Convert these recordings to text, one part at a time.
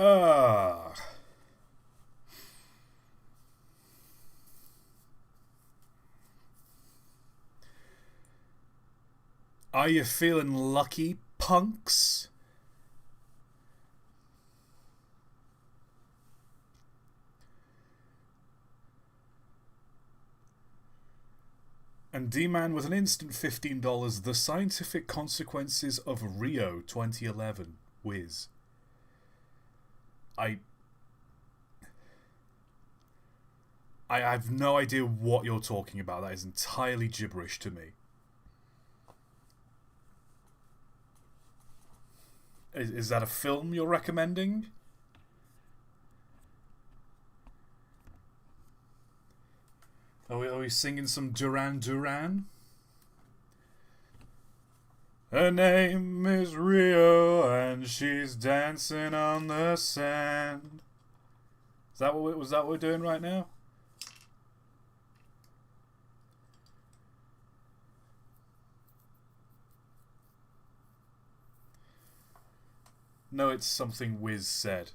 Ah. Are you feeling lucky, punks? And D-Man with an instant $15. The Scientific Consequences of Rio 2011. Whiz. I have no idea what you're talking about. That is entirely gibberish to me. Is that a film you're recommending? Are we singing some Duran Duran? Her name is Rio and she's dancing on the sand. Was that what we're doing right now? No, it's something Wiz said.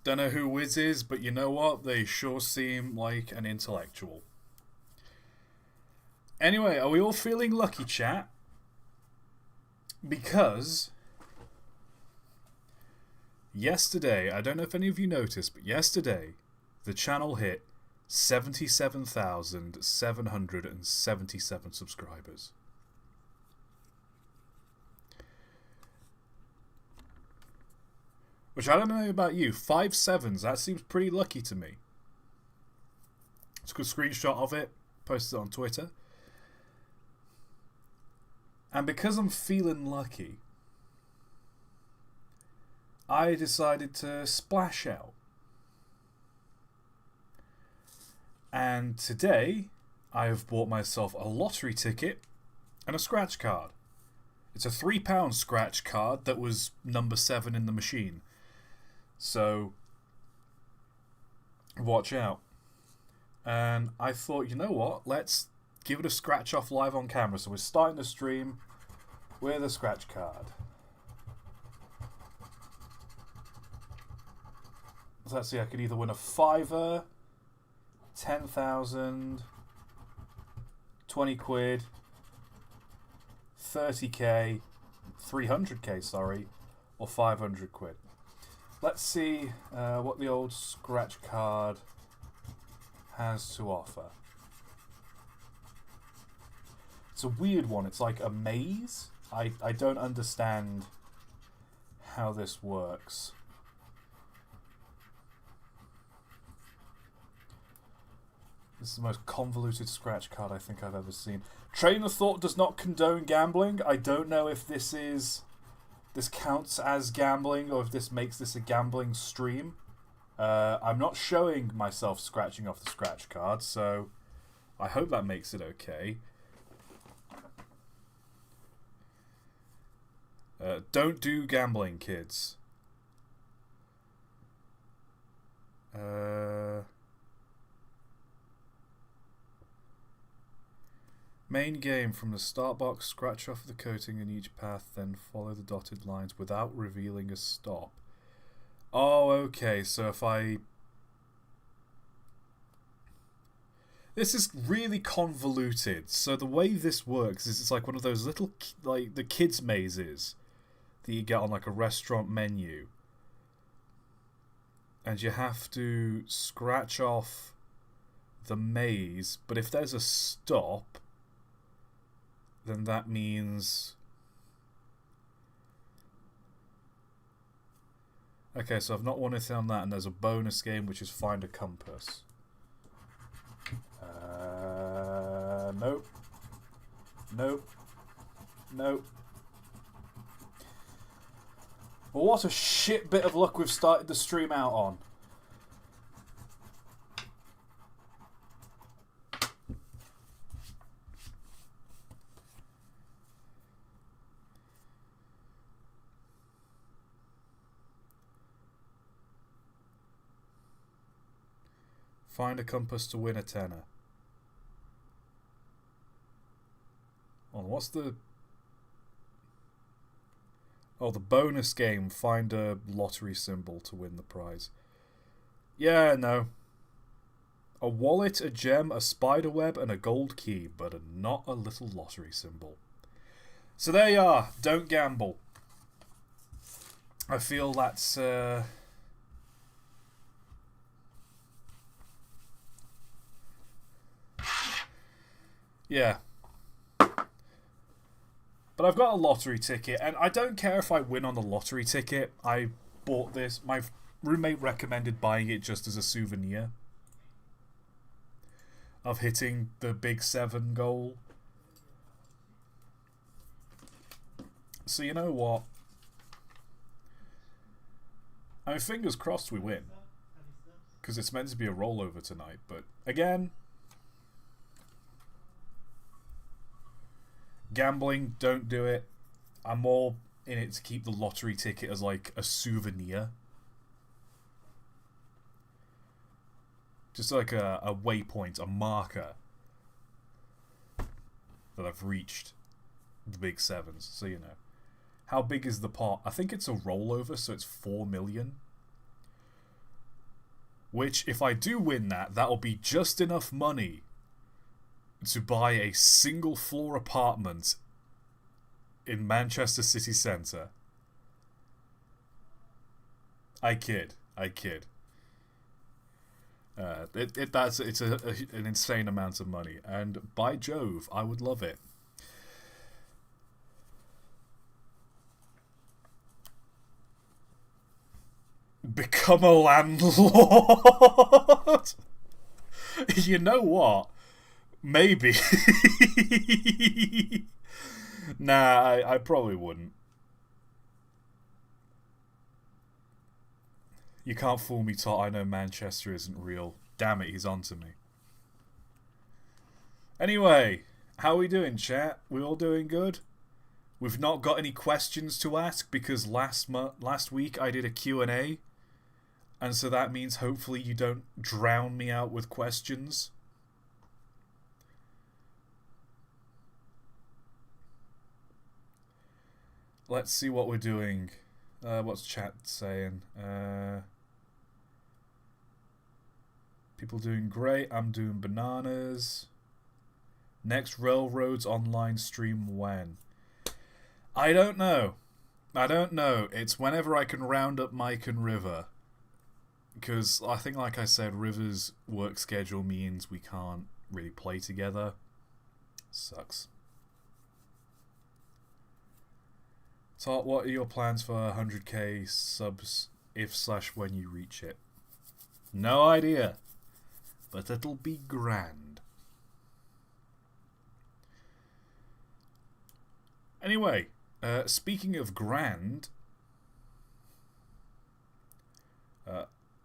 Don't know who Wiz is, but you know what? They sure seem like an intellectual. Anyway, are we all feeling lucky, chat? Because yesterday, I don't know if any of you noticed, but yesterday the channel hit 77,777 subscribers. Which I don't know about you. 5 sevens, that seems pretty lucky to me. It's a good screenshot of it. Posted it on Twitter. And because I'm feeling lucky, I decided to splash out. And today, I have bought myself a lottery ticket and a scratch card. It's a £3 scratch card that was number 7 in the machine. So, watch out. And I thought, you know what? Let's give it a scratch off live on camera. So we're starting the stream with a scratch card. So let's see, I could either win a fiver, 10,000, 20 quid, 30k, 300k, sorry, or 500 quid. Let's see what the old scratch card has to offer. It's a weird one. It's like a maze. I don't understand how this works. This is the most convoluted scratch card I think I've ever seen. Train of thought does not condone gambling. I don't know if this counts as gambling or if this makes this a gambling stream. I'm not showing myself scratching off the scratch card, so I hope that makes it okay. Don't do gambling, kids. Main game. From the start box, scratch off the coating in each path, then follow the dotted lines without revealing a stop. Oh, okay, so if I... This is really convoluted. So the way this works is it's like one of those little, like, the kids' mazes that you get on, like, a restaurant menu. And you have to scratch off the maze, but if there's a stop, then that means... Okay, so I've not won anything on that, and there's a bonus game which is Find a Compass. Nope. Nope. Nope. Well, what a shit bit of luck we've started the stream out on. Find a compass to win a tenner. Oh, what's the... Oh, the bonus game. Find a lottery symbol to win the prize. Yeah, no. A wallet, a gem, a spider web, and a gold key, but not a little lottery symbol. So there you are. Don't gamble. I feel that's... yeah. But I've got a lottery ticket, and I don't care if I win on the lottery ticket. I bought this. My roommate recommended buying it just as a souvenir of hitting the big 7 goal. So you know what? I mean, fingers crossed we win. Because it's meant to be a rollover tonight. But again, gambling, don't do it. I'm more in it to keep the lottery ticket as like a souvenir. Just like a waypoint, a marker that I've reached the big 7s, so you know. How big is the pot? I think it's a rollover, so it's 4 million. Which, if I do win that, that'll be just enough money to buy a single floor apartment in Manchester city centre. I kid. It's an insane amount of money, and by Jove, I would love it. Become a landlord. You know what? Maybe. Nah, I probably wouldn't. You can't fool me, ToT. I know Manchester isn't real. Damn it, he's onto me. Anyway, how are we doing, chat? We all doing good? We've not got any questions to ask because last week I did a Q&A, and so that means hopefully you don't drown me out with questions. Let's see what we're doing. What's chat saying? People doing great. I'm doing bananas. Next Railroads online stream when? I don't know. It's whenever I can round up Mike and River. Because I think, like I said, River's work schedule means we can't really play together. Sucks. ToT, what are your plans for 100k subs if/when you reach it? No idea. But it'll be grand. Anyway, speaking of grand,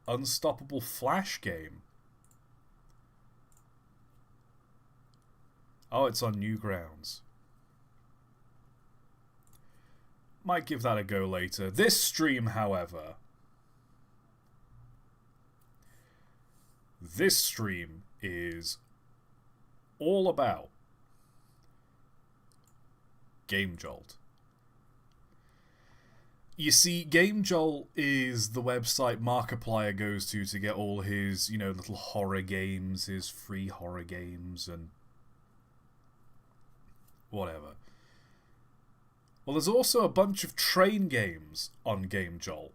Unstoppable Flash game. Oh, it's on Newgrounds. Might give that a go later. This stream, however, is all about GameJolt. You see, GameJolt is the website Markiplier goes to get all his, little horror games, his free horror games, and whatever. Well, there's also a bunch of train games on GameJolt.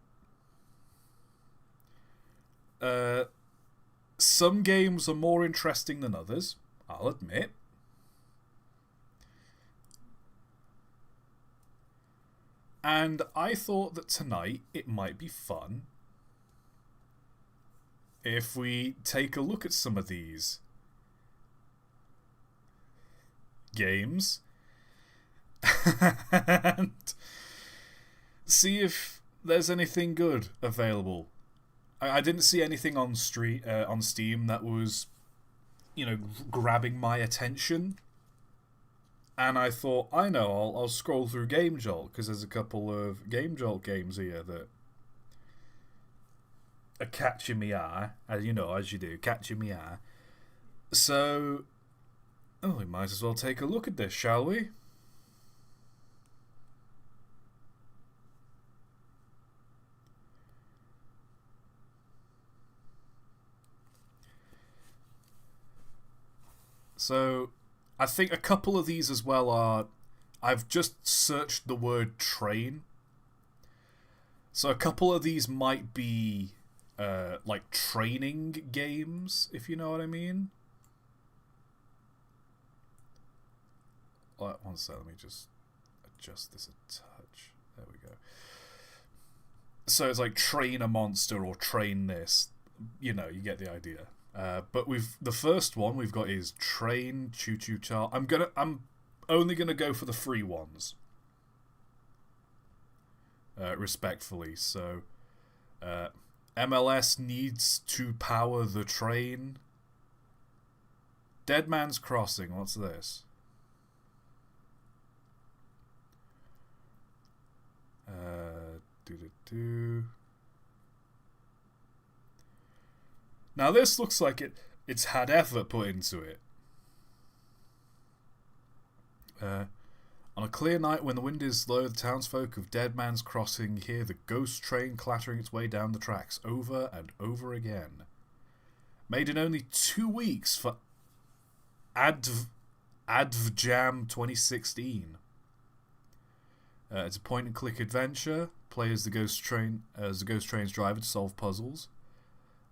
Some games are more interesting than others, I'll admit. And I thought that tonight it might be fun if we take a look at some of these games and see if there's anything good available. I didn't see anything on Steam that was, grabbing my attention. And I thought, I know, I'll scroll through GameJolt, because there's a couple of GameJolt games here that are catching me eye, as you do, catching me eye. So, we might as well take a look at this, shall we? So, I think a couple of these as well are... I've just searched the word train. So a couple of these might be like training games, if you know what I mean. One sec, let me just adjust this a touch. There we go. So it's like train a monster or train this. You know, you get the idea. But the first one we've got is train choo choo char. I'm only gonna go for the free ones. Respectfully, so MLS needs to power the train. Dead Man's Crossing, what's this? Now this looks like it's had effort put into it. On a clear night when the wind is low, the townsfolk of Dead Man's Crossing hear the ghost train clattering its way down the tracks over and over again. Made in only 2 weeks for AdvJam 2016. It's a point-and-click adventure. Play as the ghost train's driver to solve puzzles,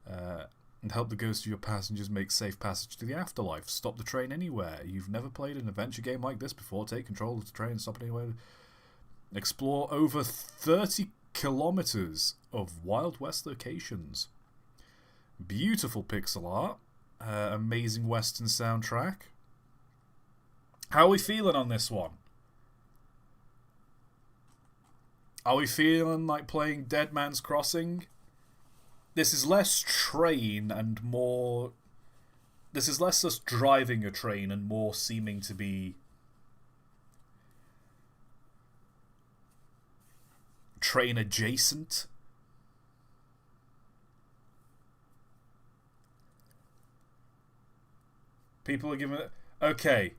and help the ghost of your passengers make safe passage to the afterlife. Stop the train anywhere. You've never played an adventure game like this before. Take control of the train and stop it anywhere. Explore over 30 kilometers of Wild West locations. Beautiful pixel art. Amazing Western soundtrack. How are we feeling on this one? Are we feeling like playing Dead Man's Crossing? This is less train and more... This is less us driving a train and more seeming to be... train adjacent. People are giving it... Okay.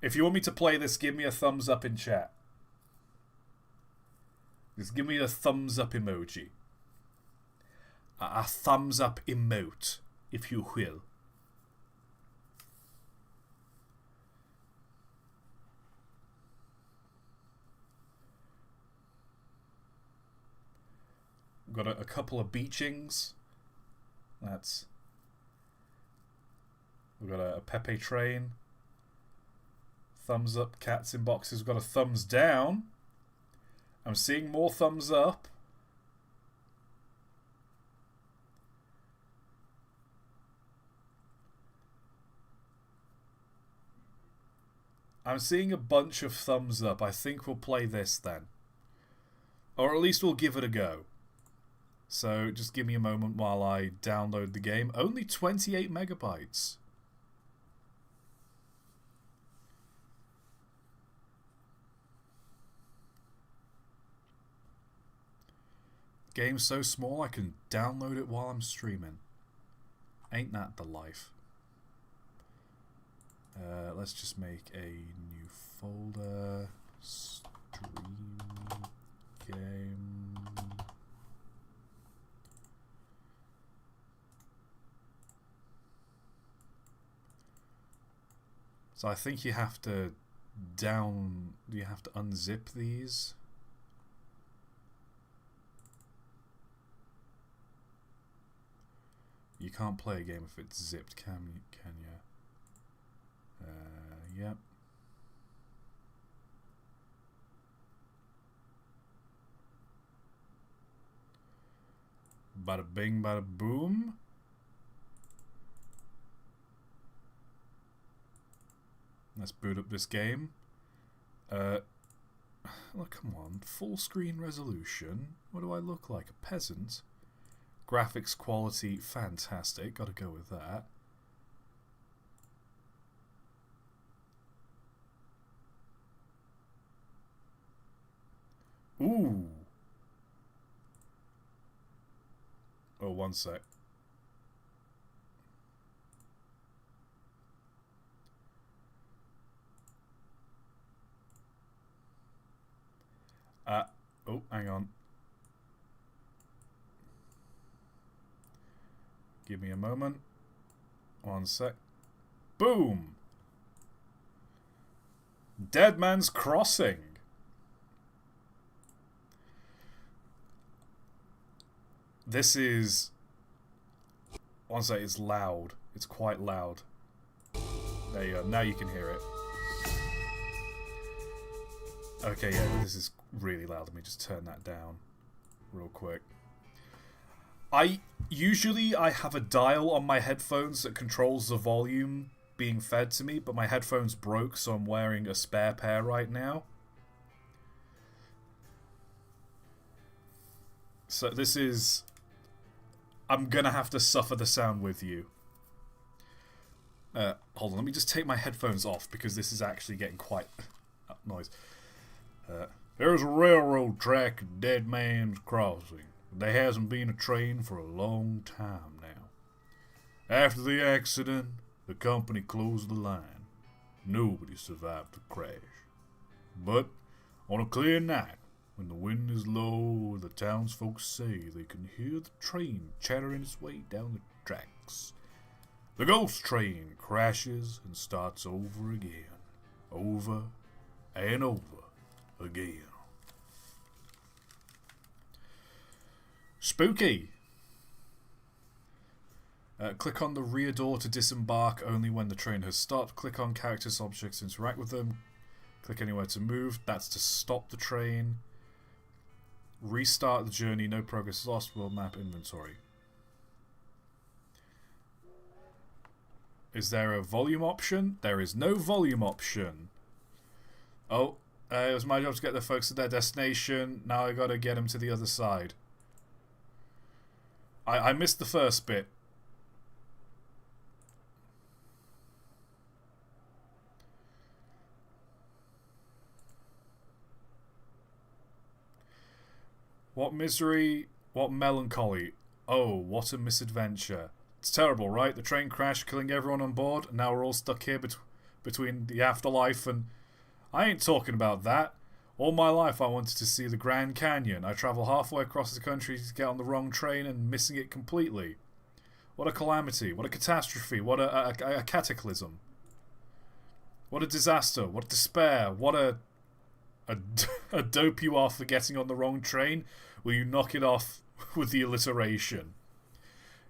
If you want me to play this, give me a thumbs up in chat. Just give me a thumbs up emoji. A thumbs up emote, if you will. We've got a couple of beachings. We've got a Pepe train. Thumbs up, cats in boxes. We've got a thumbs down. I'm seeing more thumbs up. I'm seeing a bunch of thumbs up. I think we'll play this then. Or at least we'll give it a go. So just give me a moment while I download the game. Only 28 megabytes. Game's so small I can download it while I'm streaming. Ain't that the life? Let's just make a new folder. Stream game. So I think you have to unzip these. You can't play a game if it's zipped, can you? Yep. Bada bing, bada boom. Let's boot up this game. Oh, come on. Full screen resolution. What do I look like? A peasant? Graphics quality, fantastic. Gotta go with that. Ooh. Oh, one sec. Oh, hang on. Give me a moment. One sec. Boom. Dead Man's Crossing. This is... I want to say it's loud. It's quite loud. There you go. Now you can hear it. Okay, yeah, this is really loud. Let me just turn that down real quick. Usually I have a dial on my headphones that controls the volume being fed to me, but my headphones broke, so I'm wearing a spare pair right now. So this is... I'm gonna have to suffer the sound with you. Hold on, let me just take my headphones off, because this is actually getting quite... noise. There's a railroad track at Dead Man's Crossing. There hasn't been a train for a long time now. After the accident, the company closed the line. Nobody survived the crash. But on a clear night, when the wind is low, the townsfolk say they can hear the train chattering its way down the tracks. The ghost train crashes and starts over again. Over and over again. Spooky! Click on the rear door to disembark only when the train has stopped. Click on characters, objects, interact with them. Click anywhere to move. That's to stop the train. Restart the journey. No progress lost. World map inventory. Is there a volume option? There is no volume option. Oh, it was my job to get the folks to their destination. Now I gotta get them to the other side. I missed the first bit. What misery, what melancholy. Oh, what a misadventure. It's terrible, right? The train crashed, killing everyone on board, and now we're all stuck here between the afterlife and... I ain't talking about that. All my life I wanted to see the Grand Canyon. I travel halfway across the country to get on the wrong train and missing it completely. What a calamity. What a catastrophe. What a cataclysm. What a disaster. What a despair. What a dope you are for getting on the wrong train. Will you knock it off with the alliteration?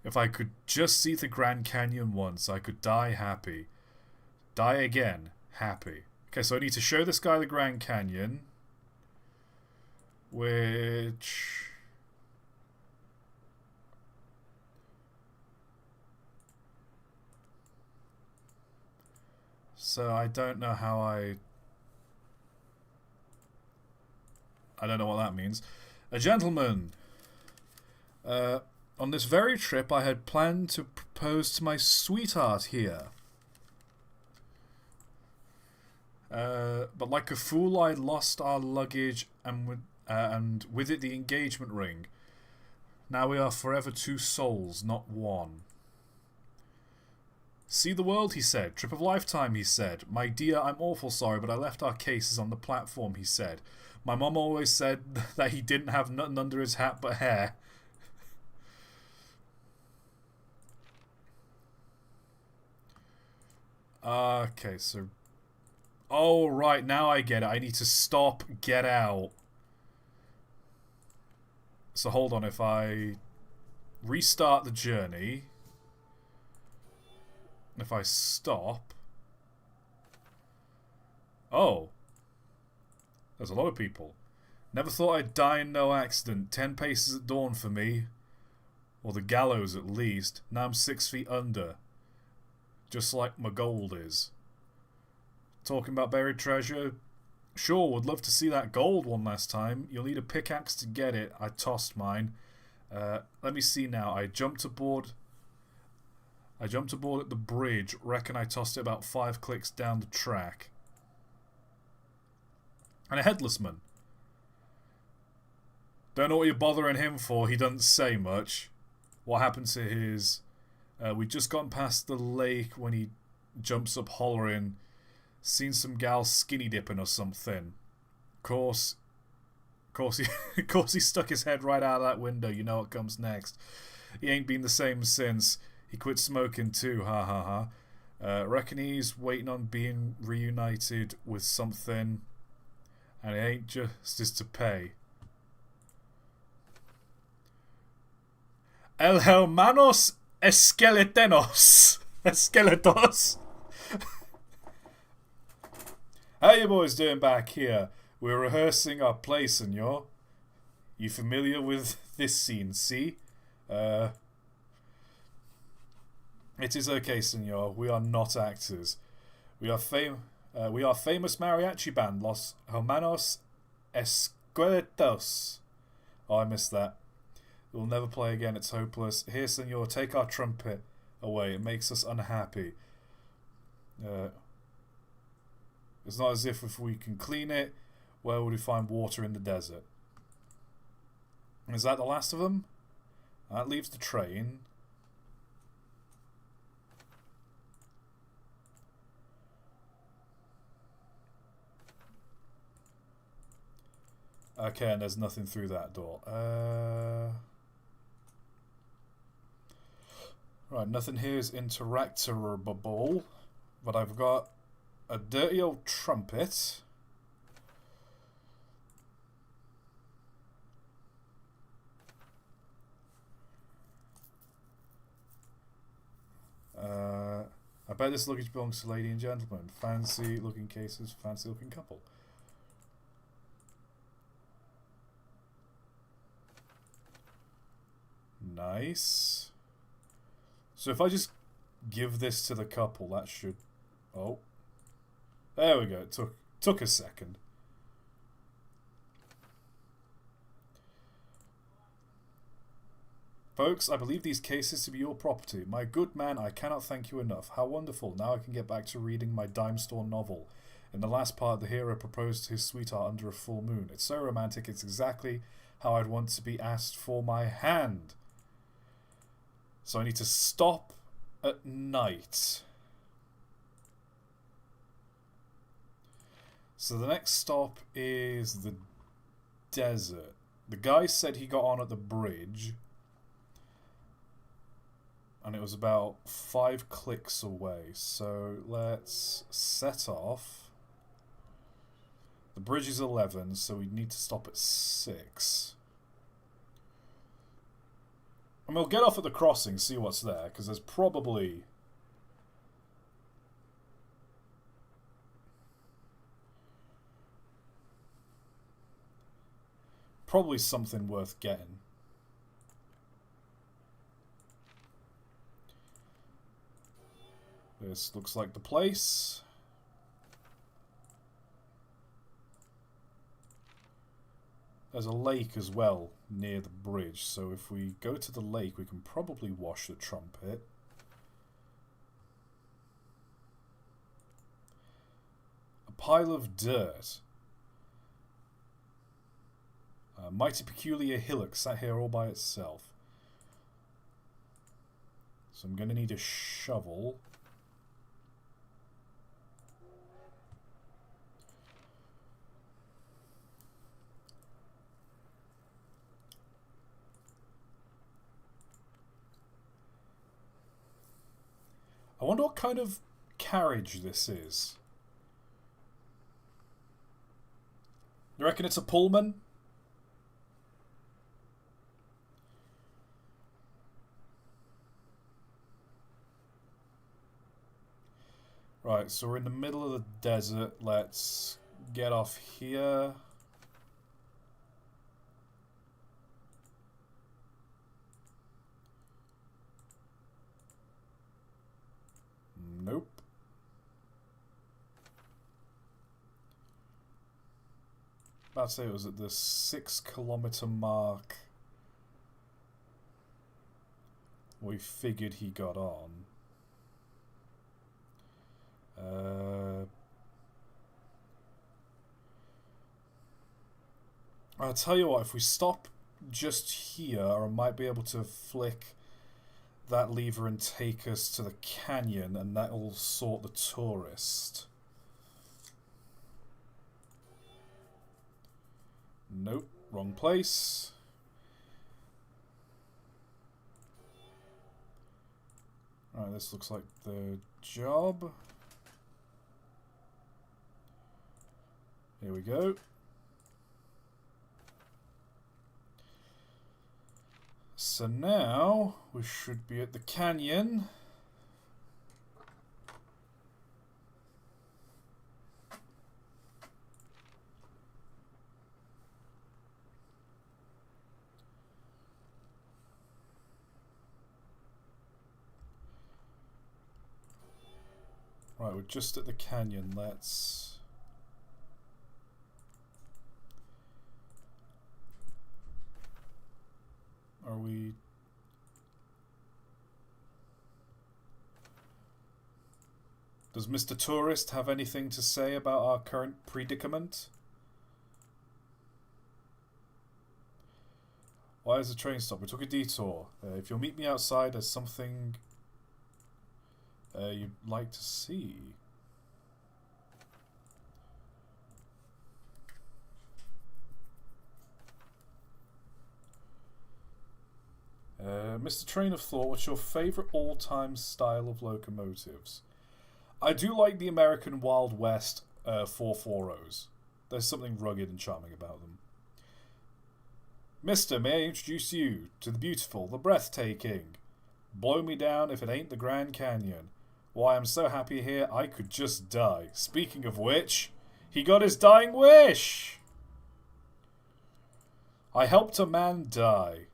If I could just see the Grand Canyon once, I could die happy. Die again happy. Okay, so I need to show this guy the Grand Canyon. Which... So I don't know how I don't know what that means. A gentleman. On this very trip I had planned to propose to my sweetheart here. But like a fool I lost our luggage and with it the engagement ring. Now we are forever two souls, not one. See the world, he said. Trip of lifetime, he said. My dear, I'm awful sorry, but I left our cases on the platform, he said. My mum always said that he didn't have nothing under his hat but hair. Okay, so... Oh, right, now I get it. I need to stop, get out. So hold on, if I restart the journey... If I stop... Oh. There's a lot of people. Never thought I'd die in no accident. 10 paces at dawn for me. Or the gallows at least. Now I'm 6 feet under. Just like my gold is. Talking about buried treasure? Sure, would love to see that gold one last time. You'll need a pickaxe to get it. I tossed mine. Let me see now. I jumped aboard at the bridge. Reckon I tossed it about 5 clicks down the track. And a headless man. Don't know what you're bothering him for. He doesn't say much. What happened to his... we just gotten past the lake when he jumps up hollering. Seen some gal skinny dipping or something. Course he stuck his head right out of that window. You know what comes next. He ain't been the same since. He quit smoking too, ha ha ha. Reckon he's waiting on being reunited with something, and it ain't justice to pay. El hermanos esqueletenos. Esqueletos. How you boys doing back here? We're rehearsing our play, senor. You familiar with this scene, see? It is okay, senor. We are not actors. We are famous mariachi band, Los Hermanos Esqueletos. Oh, I missed that. We'll never play again. It's hopeless. Here, senor, take our trumpet away. It makes us unhappy. It's not as if we can clean it, where would we find water in the desert? Is that the last of them? That leaves the train. Okay, and there's nothing through that door. Right, nothing here is interactable, but I've got a dirty old trumpet. I bet this luggage belongs to lady and gentleman. Fancy looking cases, fancy looking couple. Nice. So if I just give this to the couple, that should... Oh. There we go. It took a second. Folks, I believe these cases to be your property. My good man, I cannot thank you enough. How wonderful. Now I can get back to reading my dime store novel. In the last part, the hero proposed to his sweetheart under a full moon. It's so romantic, it's exactly how I'd want to be asked for my hand. So I need to stop at night. So the next stop is the desert. The guy said he got on at the bridge. And it was about 5 clicks away. So let's set off. The bridge is 11, so we need to stop at 6. And we'll get off at the crossing, see what's there, because there's probably... probably something worth getting. This looks like the place. There's a lake as well near the bridge, so if we go to the lake we can probably wash the trumpet. A pile of dirt. A mighty peculiar hillock sat here all by itself. So I'm going to need a shovel. I wonder what kind of carriage this is. You reckon it's a Pullman? Right, so we're in the middle of the desert. Let's get off here. Nope. About to say it was at the 6-kilometer mark. We figured he got on. I'll tell you what, if we stop just here, I might be able to flick that lever and take us to the canyon, and that will sort the tourist. Nope, wrong place. Alright, this looks like the job. Here we go. So now we should be at the canyon. Right, we're just at the canyon. Let's... Are we... Does Mr. Tourist have anything to say about our current predicament? Why is the train stop? We took a detour. If you'll meet me outside, there's something you'd like to see. Mr. Train of Thought, what's your favourite all-time style of locomotives? I do like the American Wild West 440s. There's something rugged and charming about them. Mister, may I introduce you to the beautiful, the breathtaking? Blow me down if it ain't the Grand Canyon. Why, I'm so happy here, I could just die. Speaking of which, he got his dying wish! I helped a man die.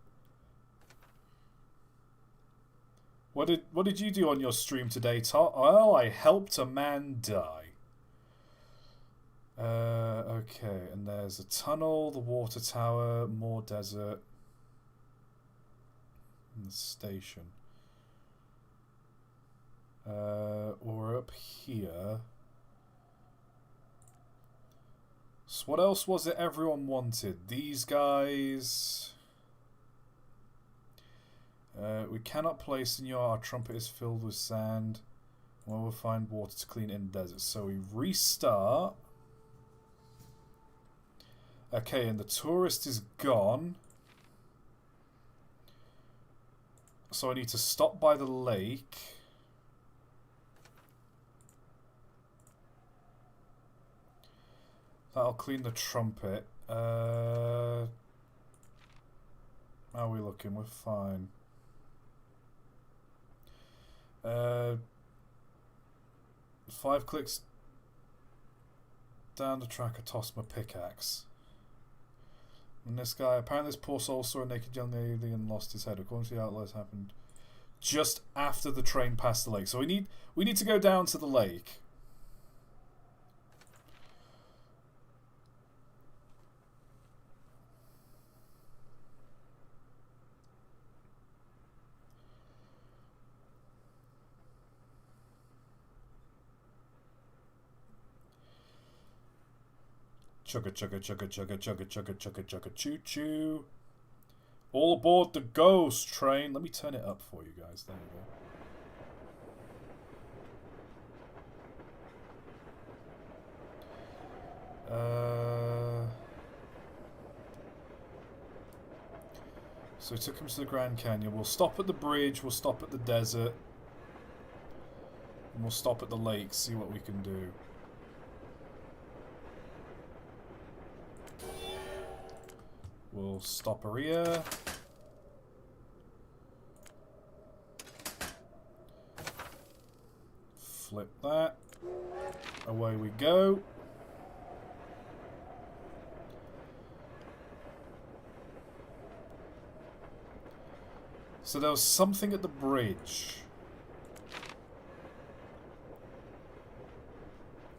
What did you do on your stream today, ToT? Well, I helped a man die. Okay, and there's a tunnel, the water tower, more desert, and the station. We're up here. So what else was it everyone wanted? These guys... we cannot play, Senor. Our trumpet is filled with sand. Well, we'll find water to clean in the desert. So we restart. Okay, and the tourist is gone. So I need to stop by the lake. That'll clean the trumpet. How are we looking? We're fine. 5 clicks down the track, I tossed my pickaxe. And this guy, apparently this poor soul saw a naked young lady and lost his head. According to the outlets, happened just after the train passed the lake. So we need to go down to the lake. Chugga chugga chugga chugga chugga chugga chugga chugga choo choo. All aboard the ghost train. Let me turn it up for you guys. There you go. So we took him to the Grand Canyon. We'll stop at the bridge. We'll stop at the desert. And we'll stop at the lake. See what we can do. We'll stop her here. Flip that. Away we go. So there was something at the bridge.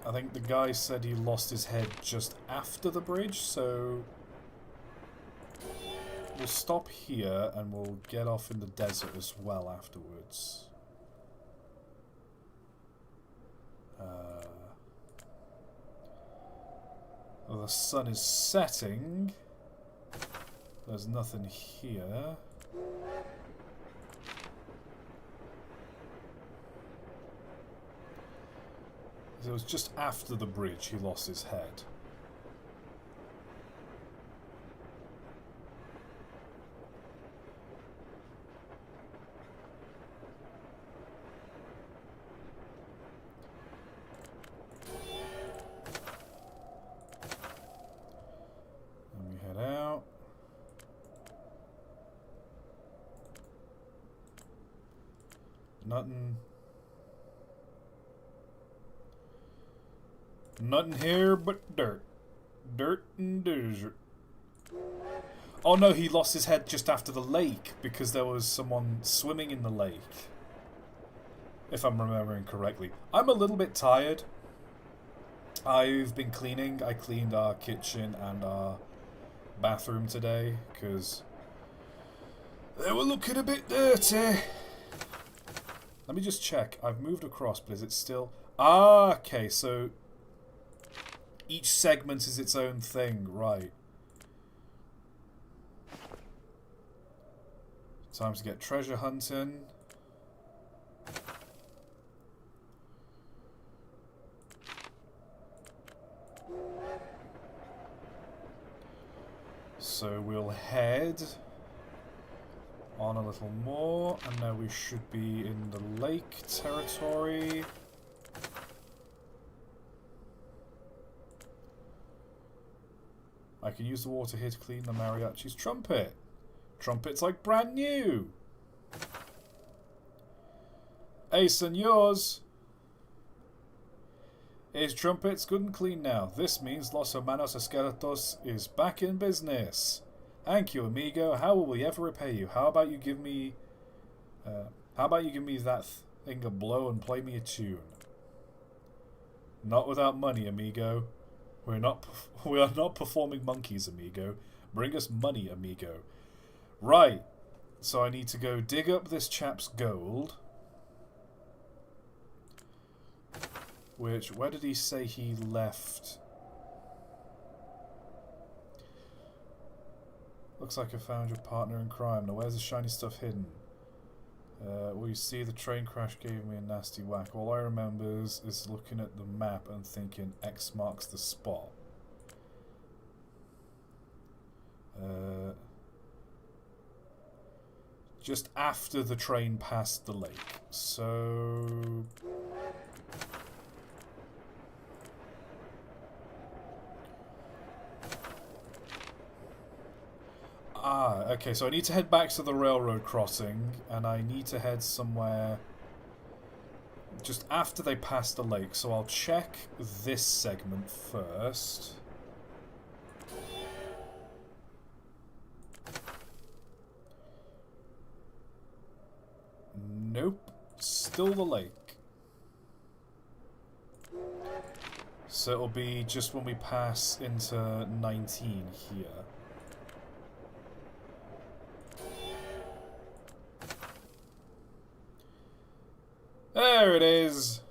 I think the guy said he lost his head just after the bridge, so... We'll stop here and we'll get off in the desert as well afterwards. Well, the sun is setting. There's nothing here. It was just after the bridge he lost his head. Nothing. Nothing here but dirt. Dirt and desert. Oh no, he lost his head just after the lake because there was someone swimming in the lake. If I'm remembering correctly. I'm a little bit tired. I've been cleaning. I cleaned our kitchen and our bathroom today because they were looking a bit dirty. Let me just check. I've moved across, but is it still... Ah, okay, so each segment is its own thing, right. Time to get treasure hunting. So we'll head on a little more, and now we should be in the lake territory. I can use the water here to clean the mariachi's trumpet. Trumpet's like brand new. Hey, senors. His trumpet's good and clean now. This means Los Hermanos Esqueletos is back in business. Thank you, amigo. How will we ever repay you? How about you give me that thing a blow and play me a tune? Not without money, amigo. We are not performing monkeys, amigo. Bring us money, amigo. Right. So I need to go dig up this chap's gold. Which, where did he say he left? Looks like I found your partner in crime. Now where's the shiny stuff hidden? Well, you see, the train crash gave me a nasty whack. All I remember is looking at the map and thinking X marks the spot. Just after the train passed the lake. So... Ah, okay, so I need to head back to the railroad crossing, and I need to head somewhere just after they pass the lake, so I'll check this segment first. Nope, still the lake. So it'll be just when we pass into 19 here. There it is.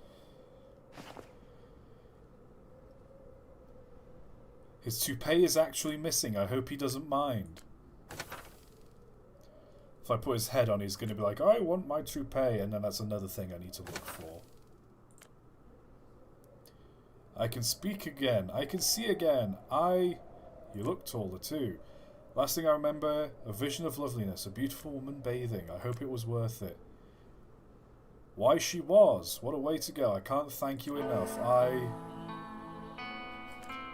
His toupee is actually missing. I hope he doesn't mind. If I put his head on, he's going to be like, I want my toupee, and then that's another thing I need to look for. I can speak again. I can see again. You look taller too. Last thing I remember, a vision of loveliness, a beautiful woman bathing. I hope it was worth it. Why she was. What a way to go. I can't thank you enough.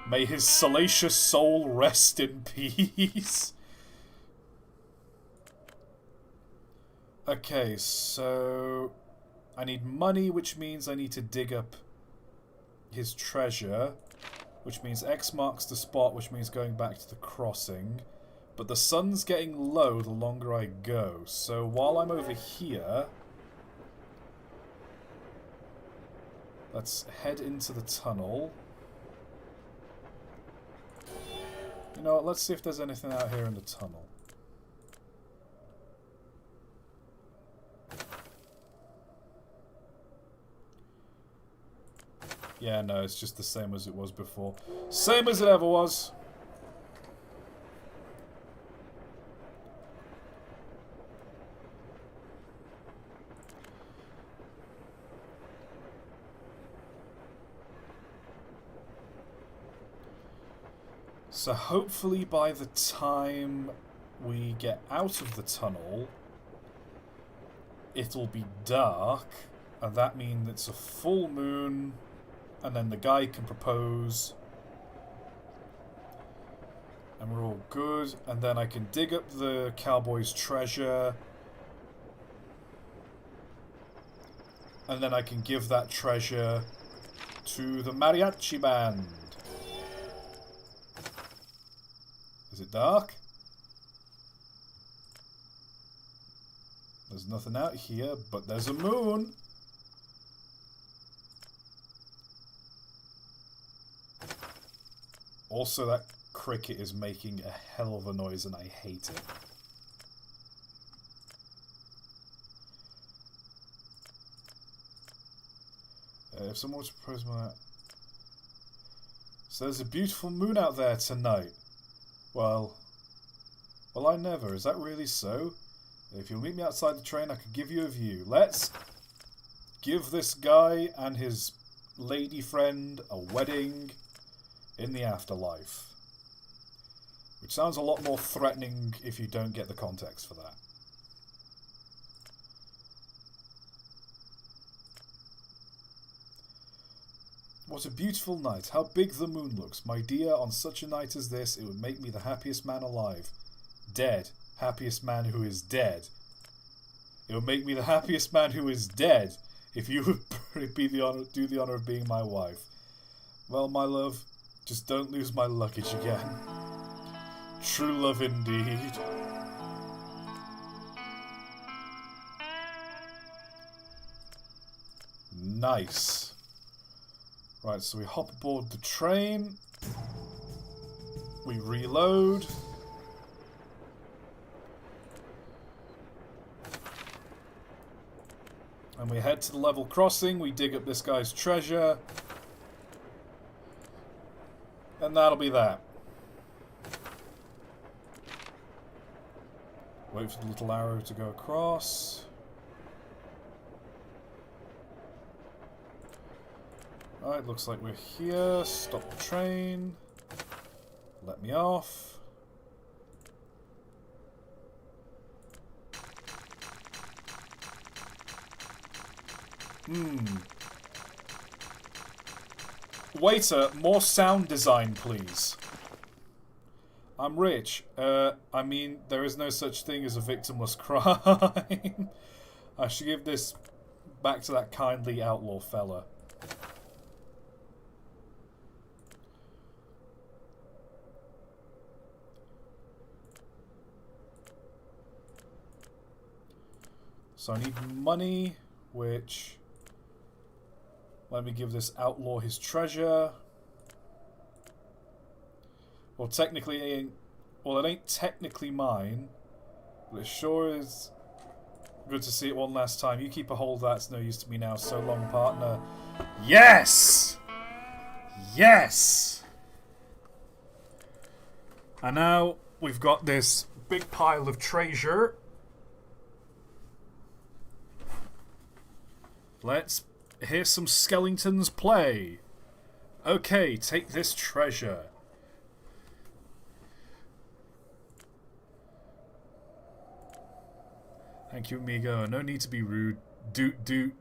May his salacious soul rest in peace. Okay, so... I need money, which means I need to dig up his treasure. Which means X marks the spot, which means going back to the crossing. But the sun's getting low the longer I go. So while I'm over here... let's head into the tunnel. You know what, let's see if there's anything out here in the tunnel. Yeah, no, it's just the same as it was before. Same as it ever was. So hopefully by the time we get out of the tunnel, it'll be dark, and that means it's a full moon, and then the guy can propose, and we're all good, and then I can dig up the cowboy's treasure, And then I can give that treasure to the mariachi band. Is it dark? There's nothing out here, but there's a moon. Also, that cricket is making a hell of a noise and I hate it. If someone was to propose my... So there's a beautiful moon out there tonight. Well, I never. Is that really so? If you'll meet me outside the train, I could give you a view. Let's give this guy and his lady friend a wedding in the afterlife. Which sounds a lot more threatening if you don't get the context for that. What a beautiful night. How big the moon looks. My dear, on such a night as this, it would make me the happiest man alive. Dead. Happiest man who is dead. It would make me the happiest man who is dead if you would do the honor of being my wife. Well, my love, just don't lose my luggage again. True love indeed. Nice. Right, so we hop aboard the train. We reload. And we head to the level crossing. We dig up this guy's treasure. And that'll be that. Wait for the little arrow to go across. Alright, looks like we're here. Stop the train. Let me off. Waiter, more sound design, please. I'm rich. I mean, there is no such thing as a victimless crime. I should give this back to that kindly outlaw fella. So I need money, which... Let me give this outlaw his treasure. Well, technically, it ain't... Well, it ain't technically mine. But it sure is good to see it one last time. You keep a hold of that. It's no use to me now. So long, partner. Yes! Yes! And now we've got this big pile of treasure. Let's hear some skeletons play. Okay, take this treasure. Thank you, amigo. No need to be rude. Doot doot.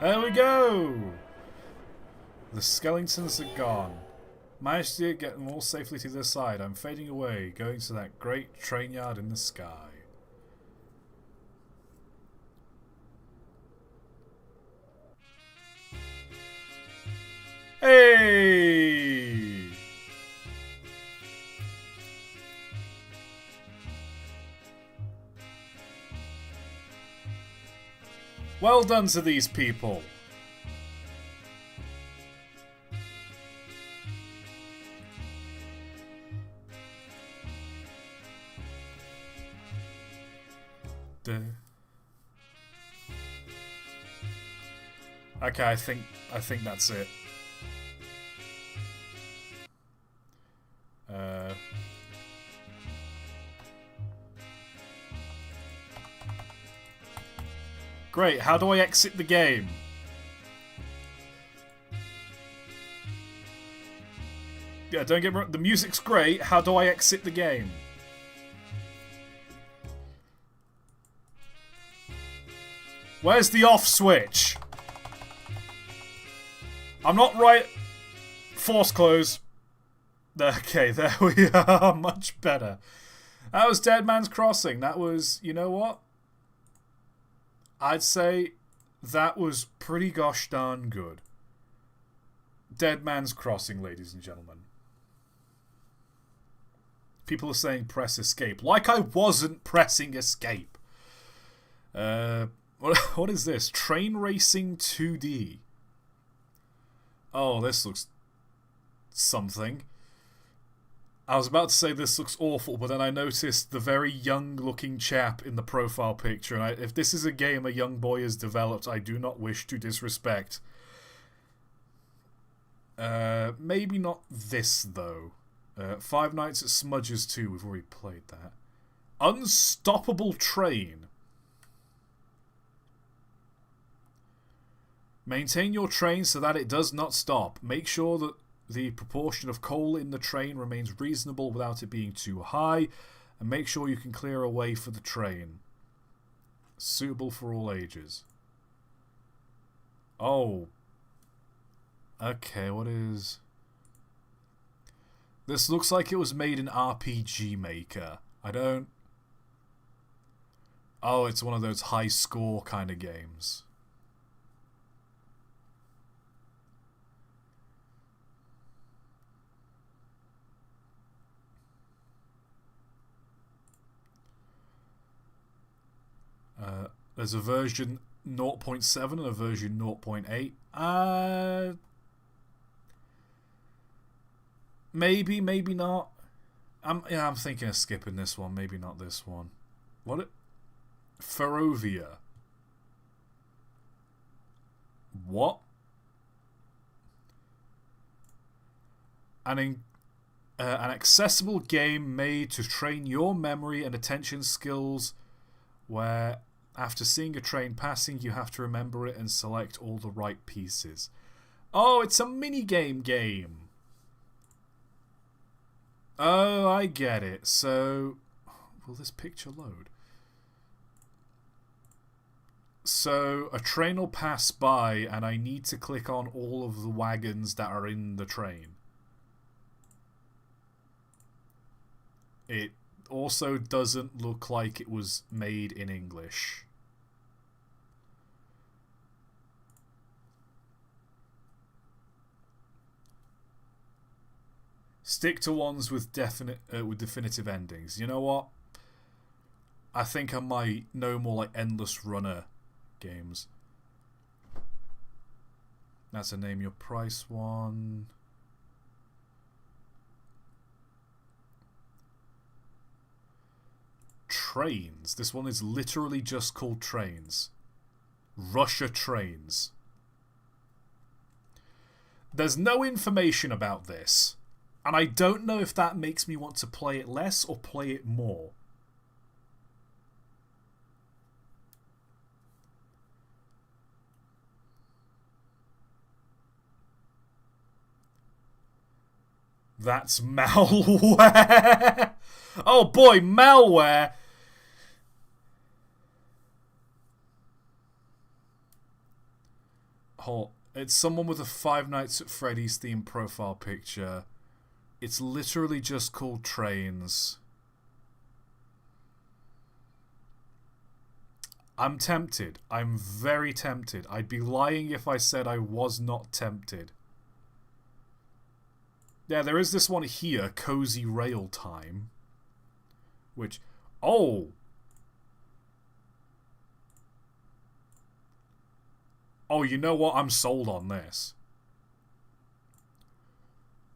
There we go! The skeletons are gone. Managed to get them all safely to the side. I'm fading away, going to that great train yard in the sky. Hey! Well done to these people. Okay, I think that's it. Great, how do I exit the game? Yeah, don't get me wrong, the music's great, how do I exit the game? Where's the off switch? I'm not right... Force close. Okay, there we are, much better. That was Dead Man's Crossing. That was, you know what? I'd say that was pretty gosh darn good. Dead Man's Crossing, ladies and gentlemen. People are saying press escape. Like I wasn't pressing escape. What is this? Train Racing 2D. Oh, this looks something. I was about to say this looks awful, but then I noticed the very young-looking chap in the profile picture, and if this is a game a young boy has developed, I do not wish to disrespect. Maybe not this, though. Five Nights at Smudge's 2, we've already played that. Unstoppable Train. Maintain your train so that it does not stop. Make sure that the proportion of coal in the train remains reasonable without it being too high, and make sure you can clear a way for the train. Suitable for all ages. Oh. Okay, what is... This looks like it was made in RPG Maker. I don't... Oh, it's one of those high score kind of games. There's a version 0.7 and a version 0.8. Maybe, maybe not. I'm thinking of skipping this one. Maybe not this one. What? Ferrovia. What? An accessible game made to train your memory and attention skills, where after seeing a train passing, you have to remember it and select all the right pieces. Oh, it's a minigame game. Oh, I get it. So, will this picture load? So, a train will pass by and I need to click on all of the wagons that are in the train. It also doesn't look like it was made in English. Stick to ones with definitive endings. You know what? I think I might know more like Endless Runner games. That's a name your price one. Trains. This one is literally just called Trains. Russia Trains. There's no information about this. And I don't know if that makes me want to play it less or play it more. That's malware. Oh boy, malware. Oh, it's someone with a Five Nights at Freddy's themed profile picture. It's literally just called Trains. I'm tempted. I'm very tempted. I'd be lying if I said I was not tempted. Yeah, there is this one here, Cozy Rail Time. Which... Oh! Oh, you know what? I'm sold on this.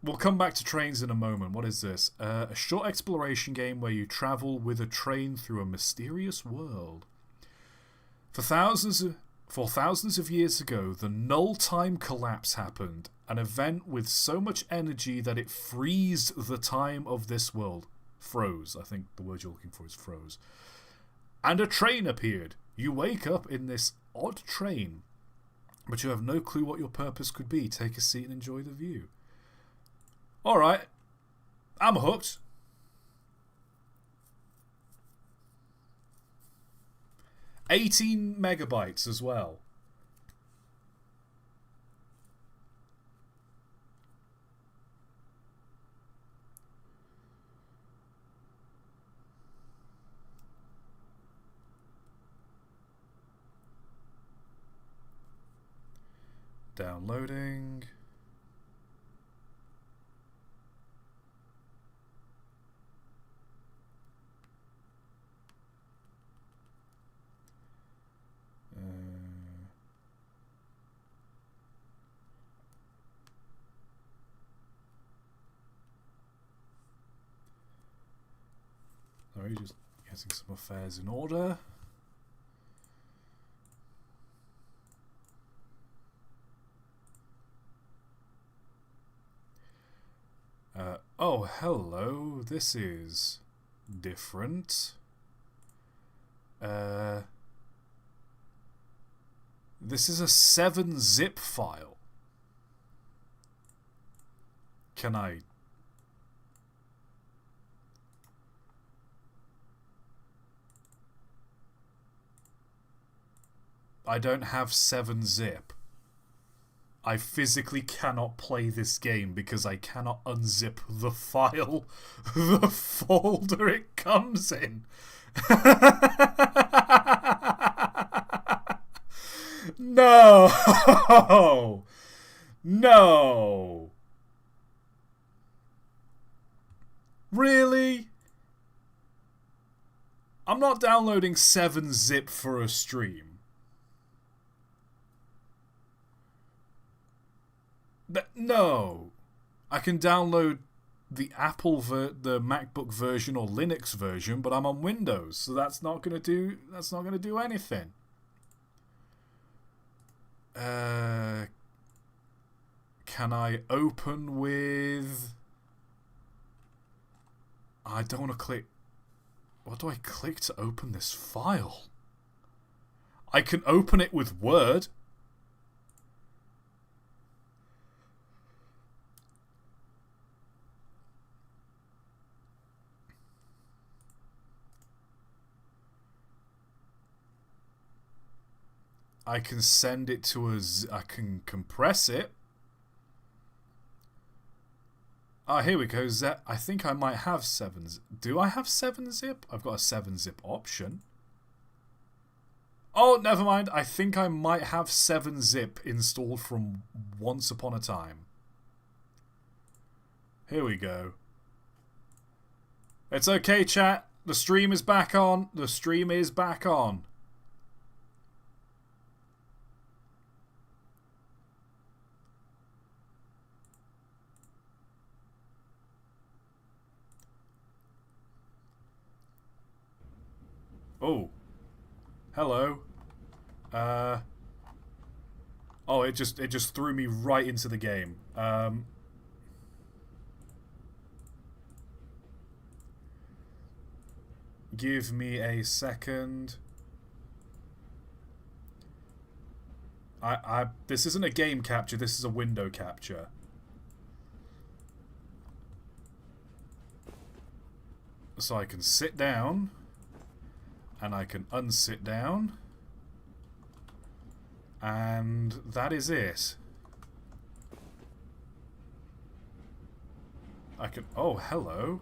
We'll come back to trains in a moment. What is this? A short exploration game where you travel with a train through a mysterious world. For thousands of years ago, the null time collapse happened. An event with so much energy that it freezed the time of this world. Froze. I think the word you're looking for is froze. And a train appeared. You wake up in this odd train, but you have no clue what your purpose could be. Take a seat and enjoy the view. Alright. I'm hooked. $18 MB as well. Downloading. Sorry, just getting some affairs in order. Oh, hello. This is different. This is a 7-zip file. Can I... I don't have 7-zip. I physically cannot play this game because I cannot unzip the file, the folder it comes in. No! No! Really? I'm not downloading 7-zip for a stream. No, I can download the the MacBook version or Linux version, but I'm on Windows, so that's not gonna do anything. Can I open with? I don't want to click. What do I click to open this file? I can open it with Word. I can send it to I can compress it. Ah, here we go. I think I might have 7. Do I have 7-zip? I've got a 7-zip option. Oh, never mind. I think I might have 7-zip installed from Once Upon a Time. Here we go. It's okay, chat. The stream is back on. The stream is back on. Oh. Hello. Oh, it just threw me right into the game. Give me a second. This isn't a game capture, this is a window capture. So I can sit down. And I can unsit down. And that is it. I can... Oh, hello.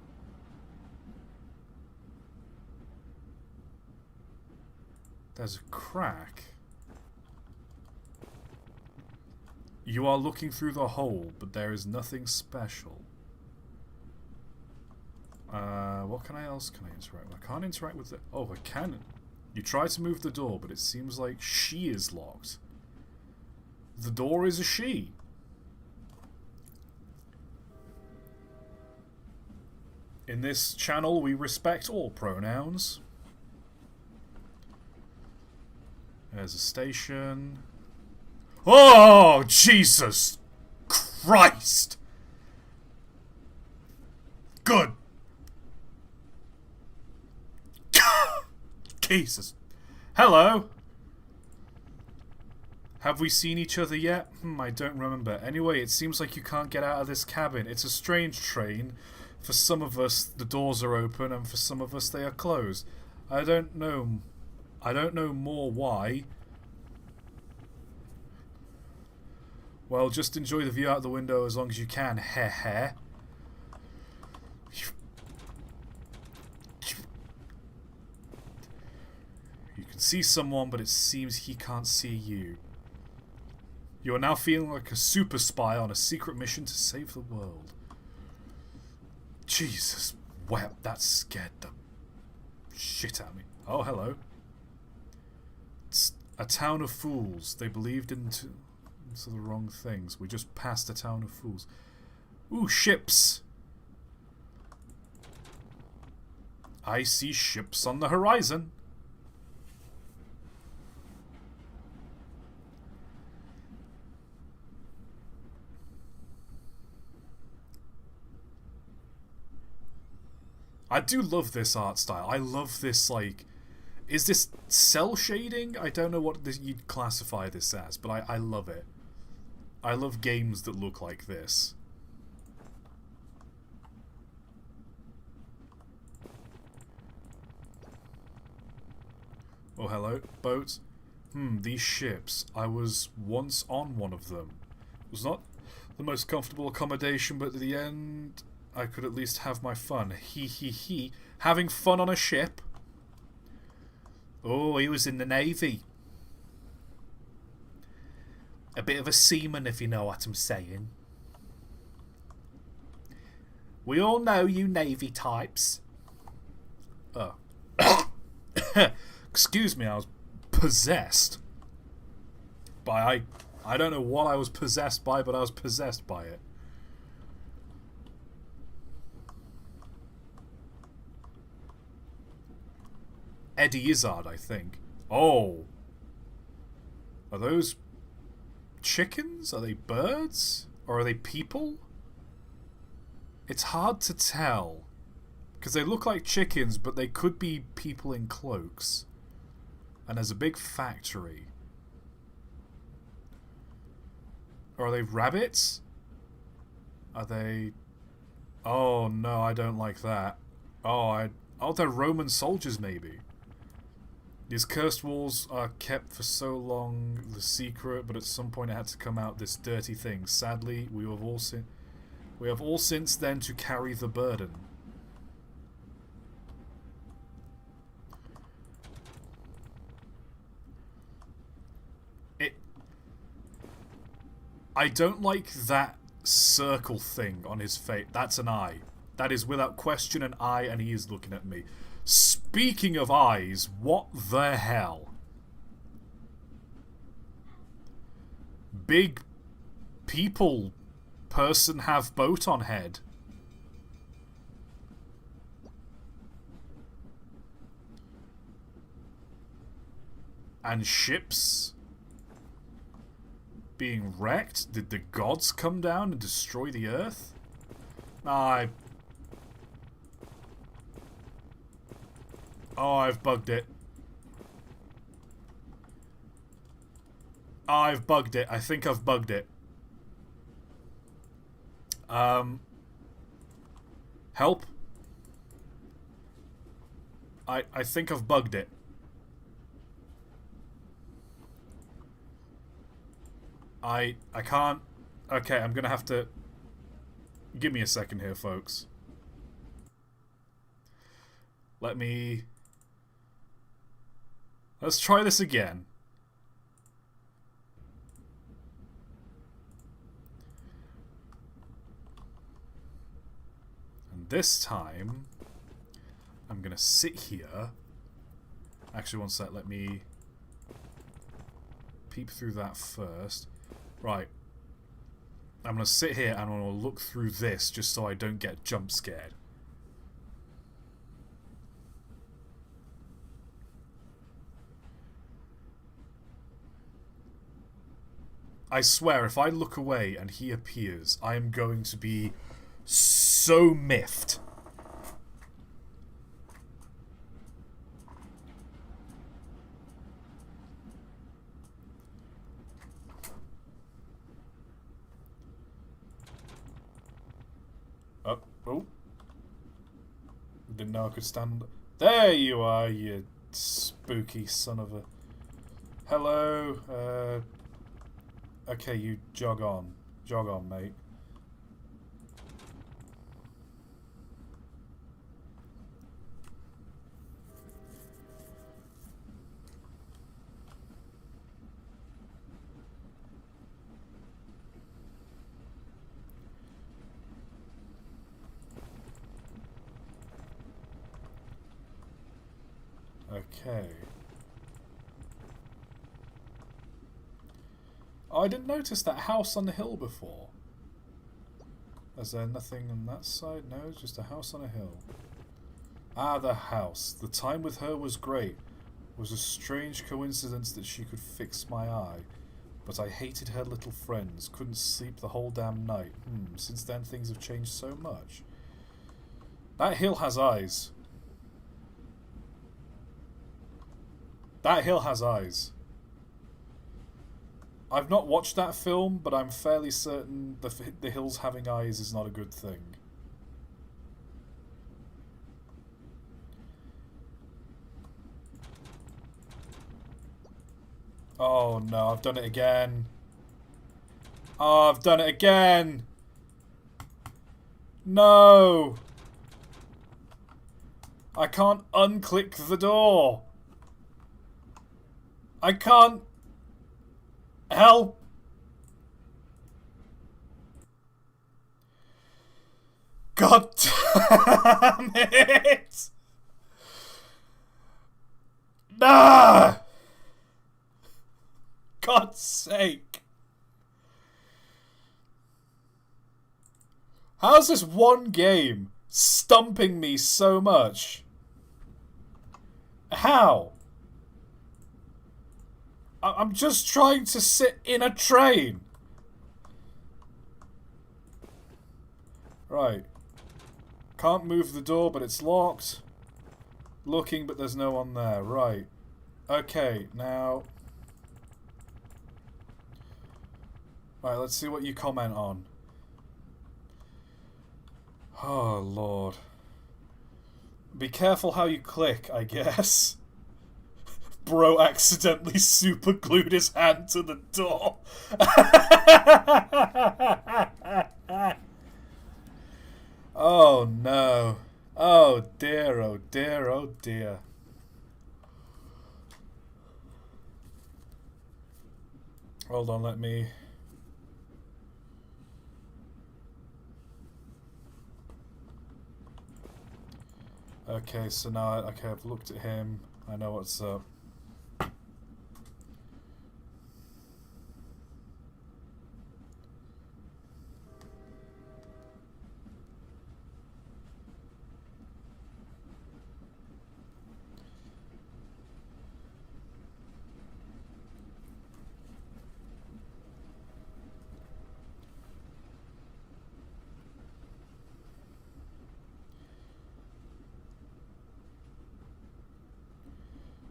There's a crack. You are looking through the hole, but there is nothing special. What else can I interact with? I can't interact with the... Oh, I can. You try to move the door, but it seems like she is locked. The door is a she. In this channel, we respect all pronouns. There's a station. Oh, Jesus Christ! Good. Jesus. Hello. Have we seen each other yet? I don't remember. Anyway, it seems like you can't get out of this cabin. It's a strange train. For some of us, the doors are open, and for some of us, they are closed. I don't know more why. Well, just enjoy the view out the window as long as you can. Heh heh. You can see someone, but it seems he can't see you. You are now feeling like a super spy on a secret mission to save the world. Jesus, wow, that scared the shit out of me. Oh, hello. It's a town of fools. They believed into the wrong things. We just passed a town of fools. Ooh, ships. I see ships on the horizon. I do love this art style. I love this, like... Is this cell shading? I don't know what you'd classify this as, but I love it. I love games that look like this. Oh, hello. Boats. These ships. I was once on one of them. It was not the most comfortable accommodation, but at the end... I could at least have my fun. He. Having fun on a ship? Oh, he was in the Navy. A bit of a seaman, if you know what I'm saying. We all know you Navy types. Oh. Excuse me, I was possessed. I don't know what I was possessed by, but I was possessed by it. Eddie Izzard, I think. Oh. Are those chickens? Are they birds? Or are they people? It's hard to tell. Because they look like chickens, but they could be people in cloaks. And there's a big factory. Or are they rabbits? Are they... Oh, no, I don't like that. Oh, they're Roman soldiers, maybe. These cursed walls are kept for so long the secret, but at some point it had to come out, this dirty thing. Sadly, we have all since then to carry the burden. I don't like that circle thing on his face. That's an eye. That is without question an eye, and he is looking at me. Speaking of eyes, what the hell? Big people person have boat on head. And ships being wrecked? Did the gods come down and destroy the earth? Oh, I've bugged it. I've bugged it. I think I've bugged it. Help? I think I've bugged it. I can't... Okay, I'm gonna have to... Give me a second here, folks. Let's try this again. And this time, I'm gonna sit here. Actually, one sec, let me peep through that first. Right. I'm gonna sit here and I'm gonna look through this just so I don't get jump scared. I swear, if I look away and he appears, I am going to be so miffed. Oh, oh. Didn't know I could stand. There you are, you spooky son of a. Hello. Okay, you jog on. Jog on, mate. Okay. Oh, I didn't notice that house on the hill before. Is there nothing on that side? No, it's just a house on a hill. Ah, the house. The time with her was great. It was a strange coincidence that she could fix my eye. But I hated her little friends. Couldn't sleep the whole damn night. Since then things have changed so much. That hill has eyes. That hill has eyes. I've not watched that film, but I'm fairly certain the hills having eyes is not a good thing. Oh no, I've done it again. Oh, I've done it again. No. I can't unclick the door. I can't help. God damn it. Nah. God's sake. How's this one game stumping me so much? How? I'm just trying to sit in a train. Right. Can't move the door, but it's locked. Looking, but there's no one there. Right. Okay, now... Right, let's see what you comment on. Oh, Lord. Be careful how you click, I guess. Bro accidentally super glued his hand to the door. Oh, no. Oh, dear, oh, dear, oh, dear. Hold on, let me... Okay, so now, okay, I've looked at him. I know what's up.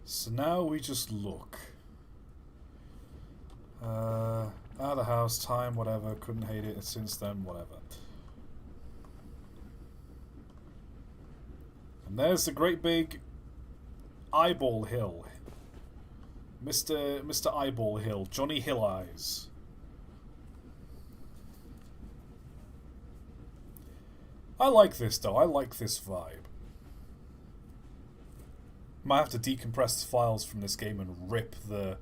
So now we just look. Out of the house, time, whatever. Couldn't hate it since then, whatever. And there's the great big eyeball hill. Mr. Eyeball Hill. Johnny Hill Eyes. I like this though. I like this vibe. Might have to decompress the files from this game and rip the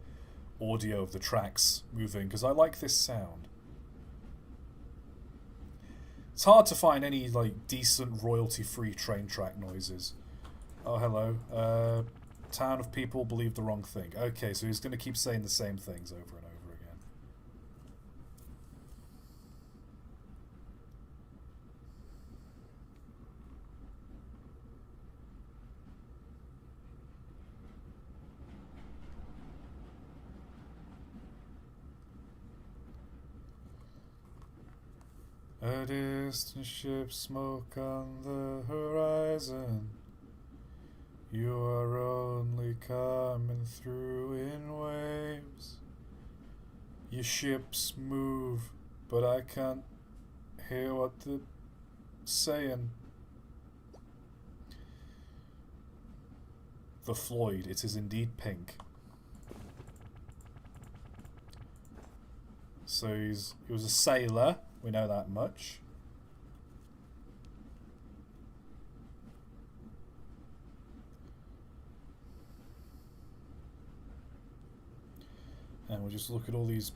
audio of the tracks moving, because I like this sound. It's hard to find any like decent royalty-free train track noises. Oh, hello. Town of people believe the wrong thing. Okay, so he's going to keep saying the same things over and over again. A distant ship, smoke on the horizon. You are only coming through in waves. Your ships move, but I can't hear what the saying. The Floyd, it is indeed pink. So he was a sailor, we know that much. And we'll just look at all these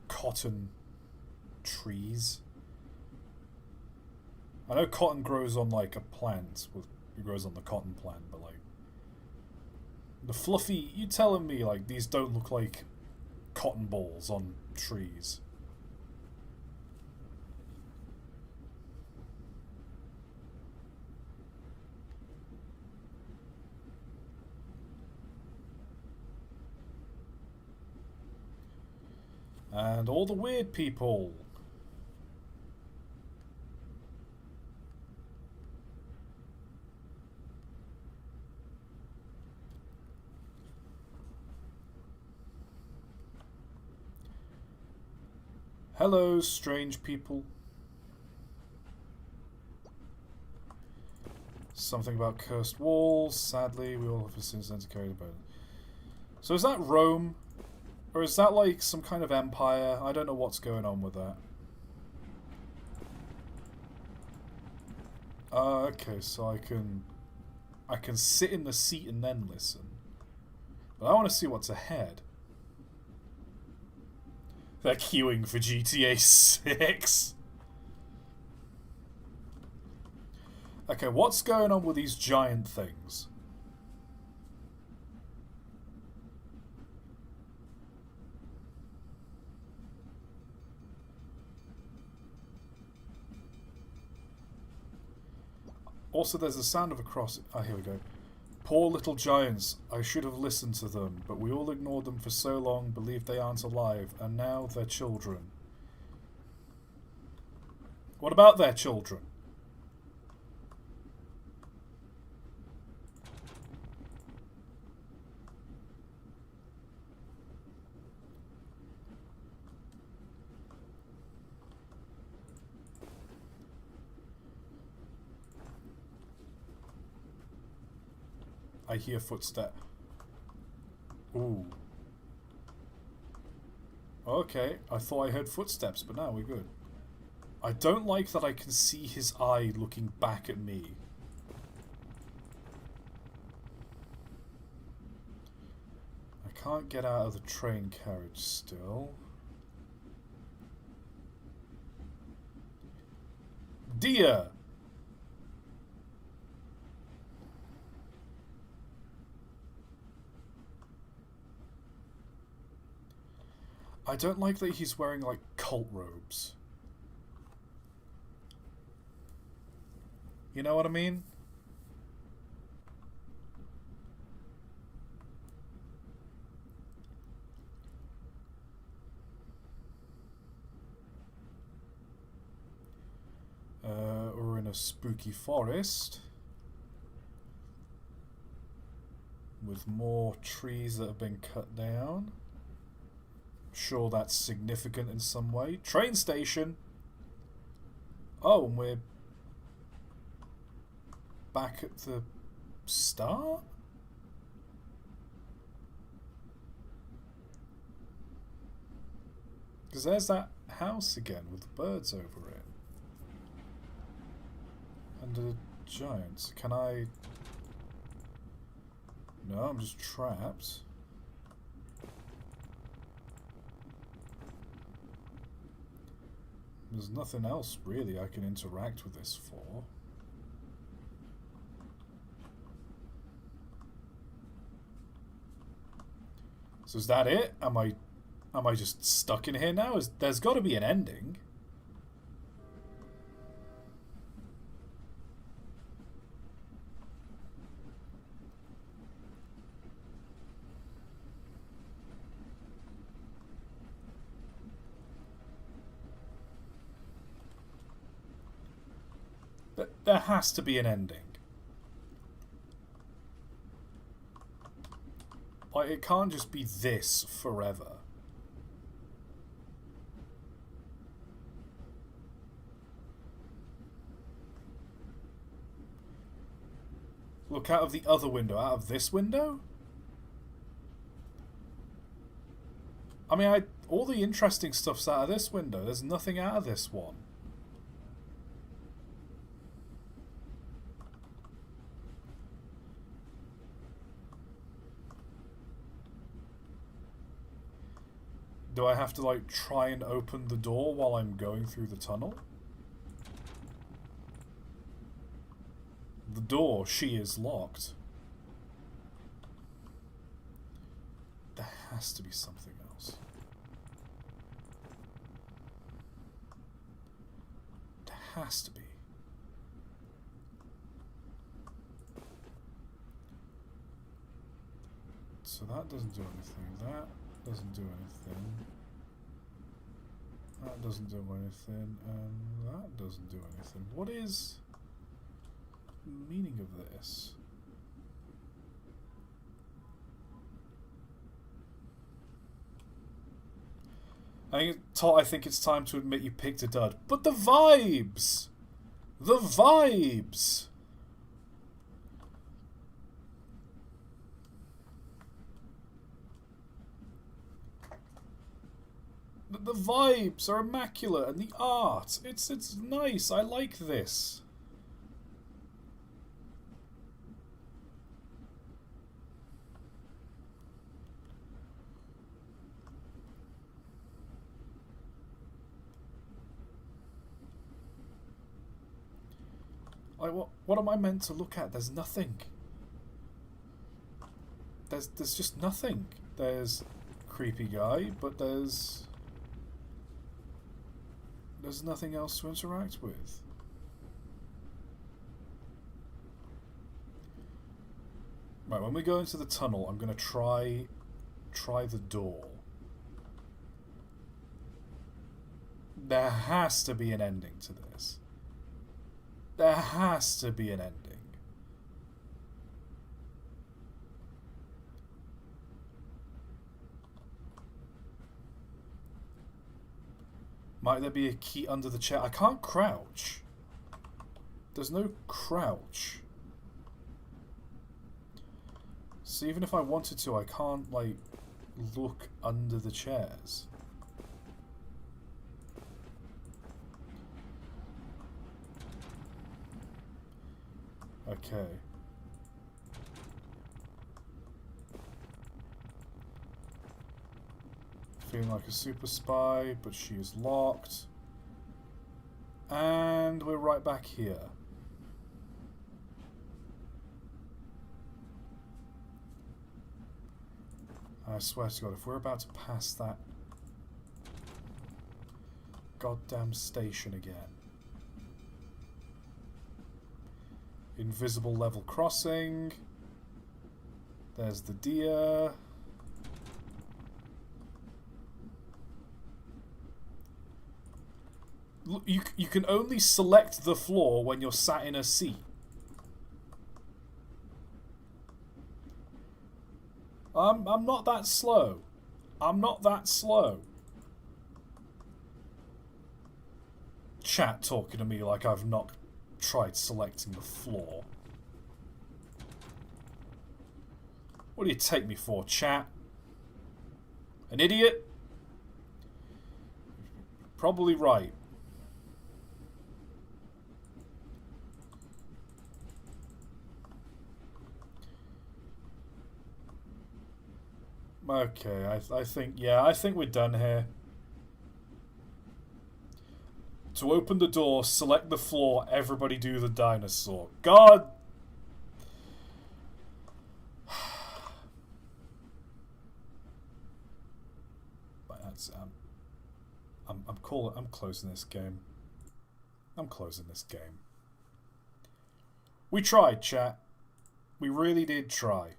cotton trees. I know cotton grows on like a plant, it grows on the cotton plant, but like the fluffy, you telling me like these don't look like cotton balls on trees? And all the weird people. Hello, strange people. Something about cursed walls. Sadly, we all have since then to carry the burden. So is that Rome? Or is that like some kind of empire? I don't know what's going on with that. Okay, so I can sit in the seat and then listen. But I want to see what's ahead. They're queuing for GTA 6. Okay, what's going on with these giant things? Also, there's the sound of a cross. Ah, here we go. Poor little giants. I should have listened to them, but we all ignored them for so long, believed they aren't alive, and now they're children. What about their children? I hear footsteps. Ooh. Okay, I thought I heard footsteps, but now we're good. I don't like that I can see his eye looking back at me. I can't get out of the train carriage still. Dear! I don't like that he's wearing, like, cult robes. You know what I mean? We're in a spooky forest. With more trees that have been cut down. Sure, that's significant in some way. Train station. Oh, and we're back at the start? Because there's that house again with the birds over it. And the giants. Can I... No, I'm just trapped. There's nothing else really I can interact with this for. So is that it? Am I just stuck in here now? There's got to be an ending. There has to be an ending. Like, it can't just be this forever. Look out of the other window. Out of this window? I mean, all the interesting stuff's out of this window. There's nothing out of this one. Do I have to, like, try and open the door while I'm going through the tunnel? The door, she is locked. There has to be something else. There has to be. So that doesn't do anything. That doesn't do anything. That doesn't do anything. And that doesn't do anything. What is the meaning of this? I think it's time to admit you picked a dud. But the vibes! The vibes! The vibes are immaculate, and the art, it's nice. I like this. Like, what am I meant to look at? There's nothing. There's just nothing. There's creepy guy, but there's nothing else to interact with. Right, when we go into the tunnel, I'm gonna try the door. There has to be an ending to this. There has to be an ending. Might there be a key under the chair? I can't crouch. There's no crouch. So even if I wanted to, I can't, like, look under the chairs. Okay. Feeling like a super spy, but she is locked. And we're right back here. I swear to God, if we're about to pass that goddamn station again. Invisible level crossing. There's the deer. You can only select the floor when you're sat in a seat. I'm not that slow. I'm not that slow. Chat talking to me like I've not tried selecting the floor. What do you take me for, chat? An idiot? Probably right. Okay, I think, yeah, I think we're done here. To open the door, select the floor, everybody do the dinosaur. God! But that's, I'm closing this game. I'm closing this game. We tried, chat. We really did try.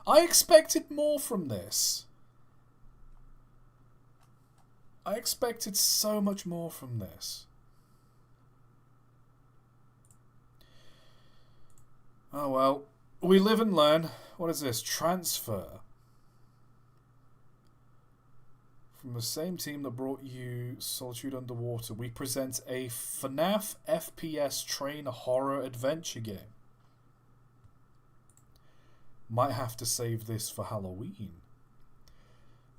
I expected more from this. I expected so much more from this. Oh well. We live and learn. What is this? Transfer. From the same team that brought you Solitude Underwater, we present a FNAF FPS train horror adventure game. Might have to save this for Halloween.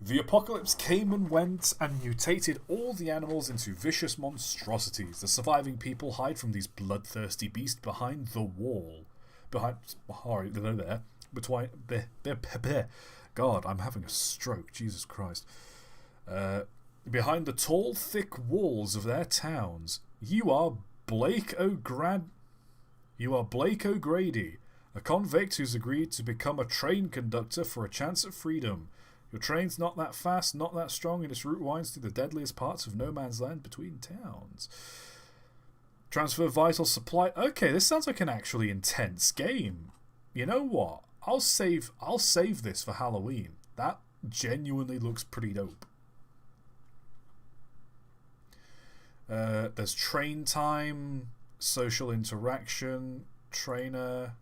The apocalypse came and went and mutated all the animals into vicious monstrosities. The surviving people hide from these bloodthirsty beasts behind the wall. God, I'm having a stroke. Jesus Christ. Behind the tall, thick walls of their towns. You are Blake O'Grady, a convict who's agreed to become a train conductor for a chance at freedom. Your train's not that fast, not that strong, and its route winds through the deadliest parts of no man's land between towns. Transfer vital supply. Okay, this sounds like an actually intense game. You know what? I'll save this for Halloween. That genuinely looks pretty dope. There's train time, social interaction, trainer.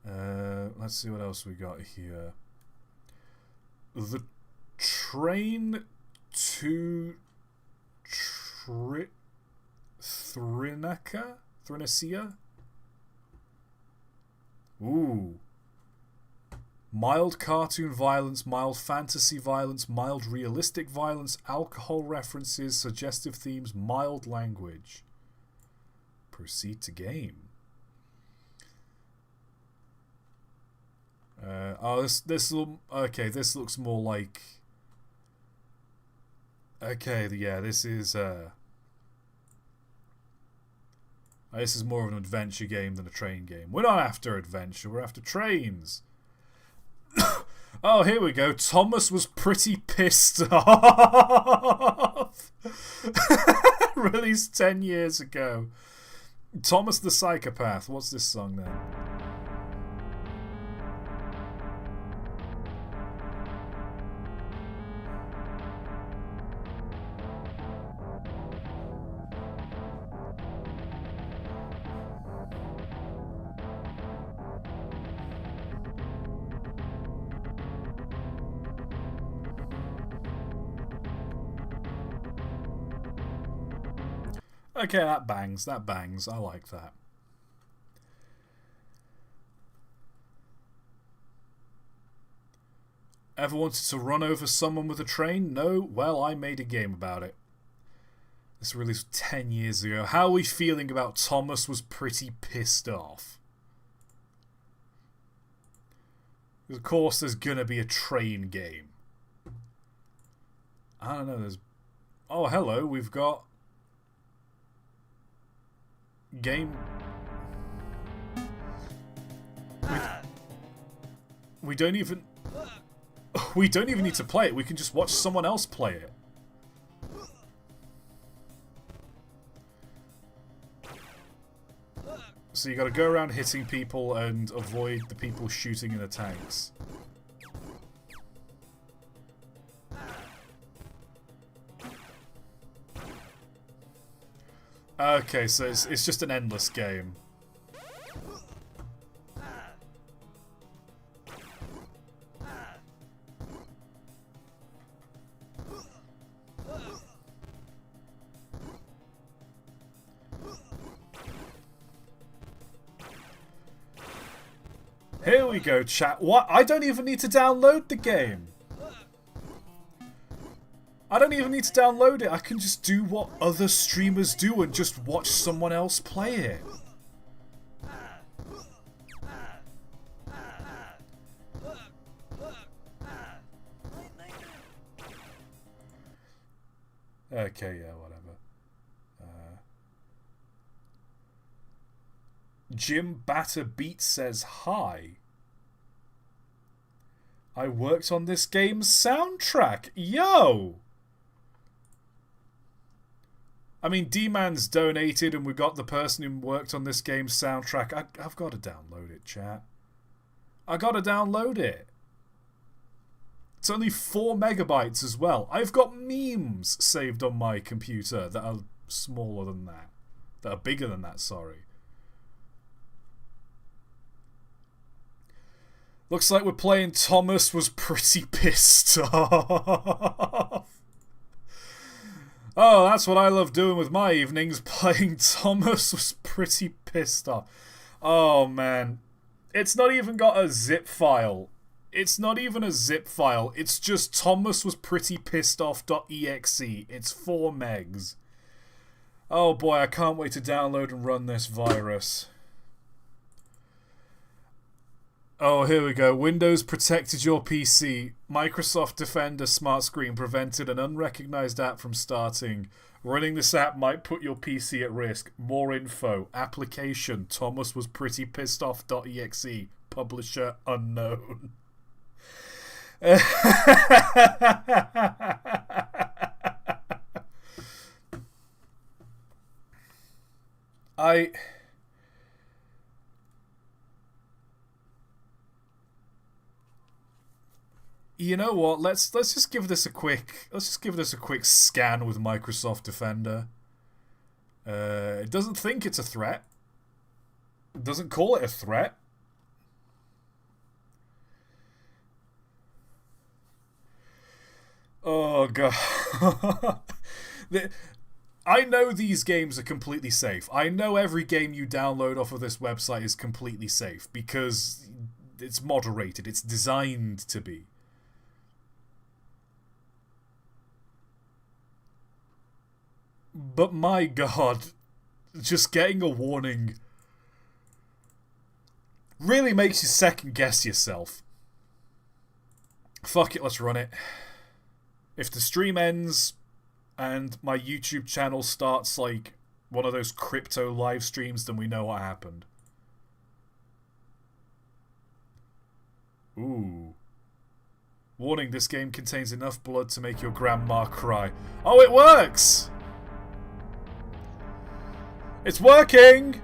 Let's see what else we got here. The train to Thrinacia? Ooh. Mild cartoon violence, mild fantasy violence, mild realistic violence, alcohol references, suggestive themes, mild language. Proceed to game. This looks more like. Okay, yeah, this is more of an adventure game than a train game. We're not after adventure, we're after trains. Oh, here we go. Thomas was pretty pissed off. Released 10 years ago. Thomas the Psychopath. What's this song then? Okay, that bangs. I like that. Ever wanted to run over someone with a train? No? Well, I made a game about it. This was released 10 years ago. How are we feeling about Thomas was pretty pissed off? Of course, there's gonna be a train game. I don't know, there's... Oh, hello, we've got... Game... We don't even... We don't even need to play it, we can just watch someone else play it. So you gotta go around hitting people and avoid the people shooting in the tanks. Okay, so it's just an endless game. Here we go, chat. What? I don't even need to download the game. I don't even need to download it. I can just do what other streamers do and just watch someone else play it. Okay, yeah, whatever. Jim Batter Beat says hi. I worked on this game's soundtrack. Yo! I mean, D-Man's donated and we got the person who worked on this game's soundtrack. I've got to download it, chat. I got to download it. It's only 4 megabytes as well. I've got memes saved on my computer that are smaller than that. That are bigger than that, sorry. Looks like we're playing Thomas Was Pretty Pissed Off. Oh, that's what I love doing with my evenings, playing Thomas Was Pretty Pissed Off. Oh, man. It's not even got a zip file. It's not even a zip file. It's just Thomas Was Pretty Pissed Off.exe. It's 4 megs. Oh boy, I can't wait to download and run this virus. Oh, here we go. Windows protected your PC. Microsoft Defender Smart Screen prevented an unrecognized app from starting. Running this app might put your PC at risk. More info. Application. Thomas Was Pretty Pissed Off.exe. Publisher unknown. You know what? Let's just give this a quick scan with Microsoft Defender. It doesn't think it's a threat. It doesn't call it a threat. Oh god. I know these games are completely safe. I know every game you download off of this website is completely safe because it's moderated. It's designed to be. But my god, just getting a warning really makes you second guess yourself. Fuck it, let's run it. If the stream ends and my YouTube channel starts like one of those crypto live streams, then we know what happened. Ooh. Warning, this game contains enough blood to make your grandma cry. Oh, it works! It's working!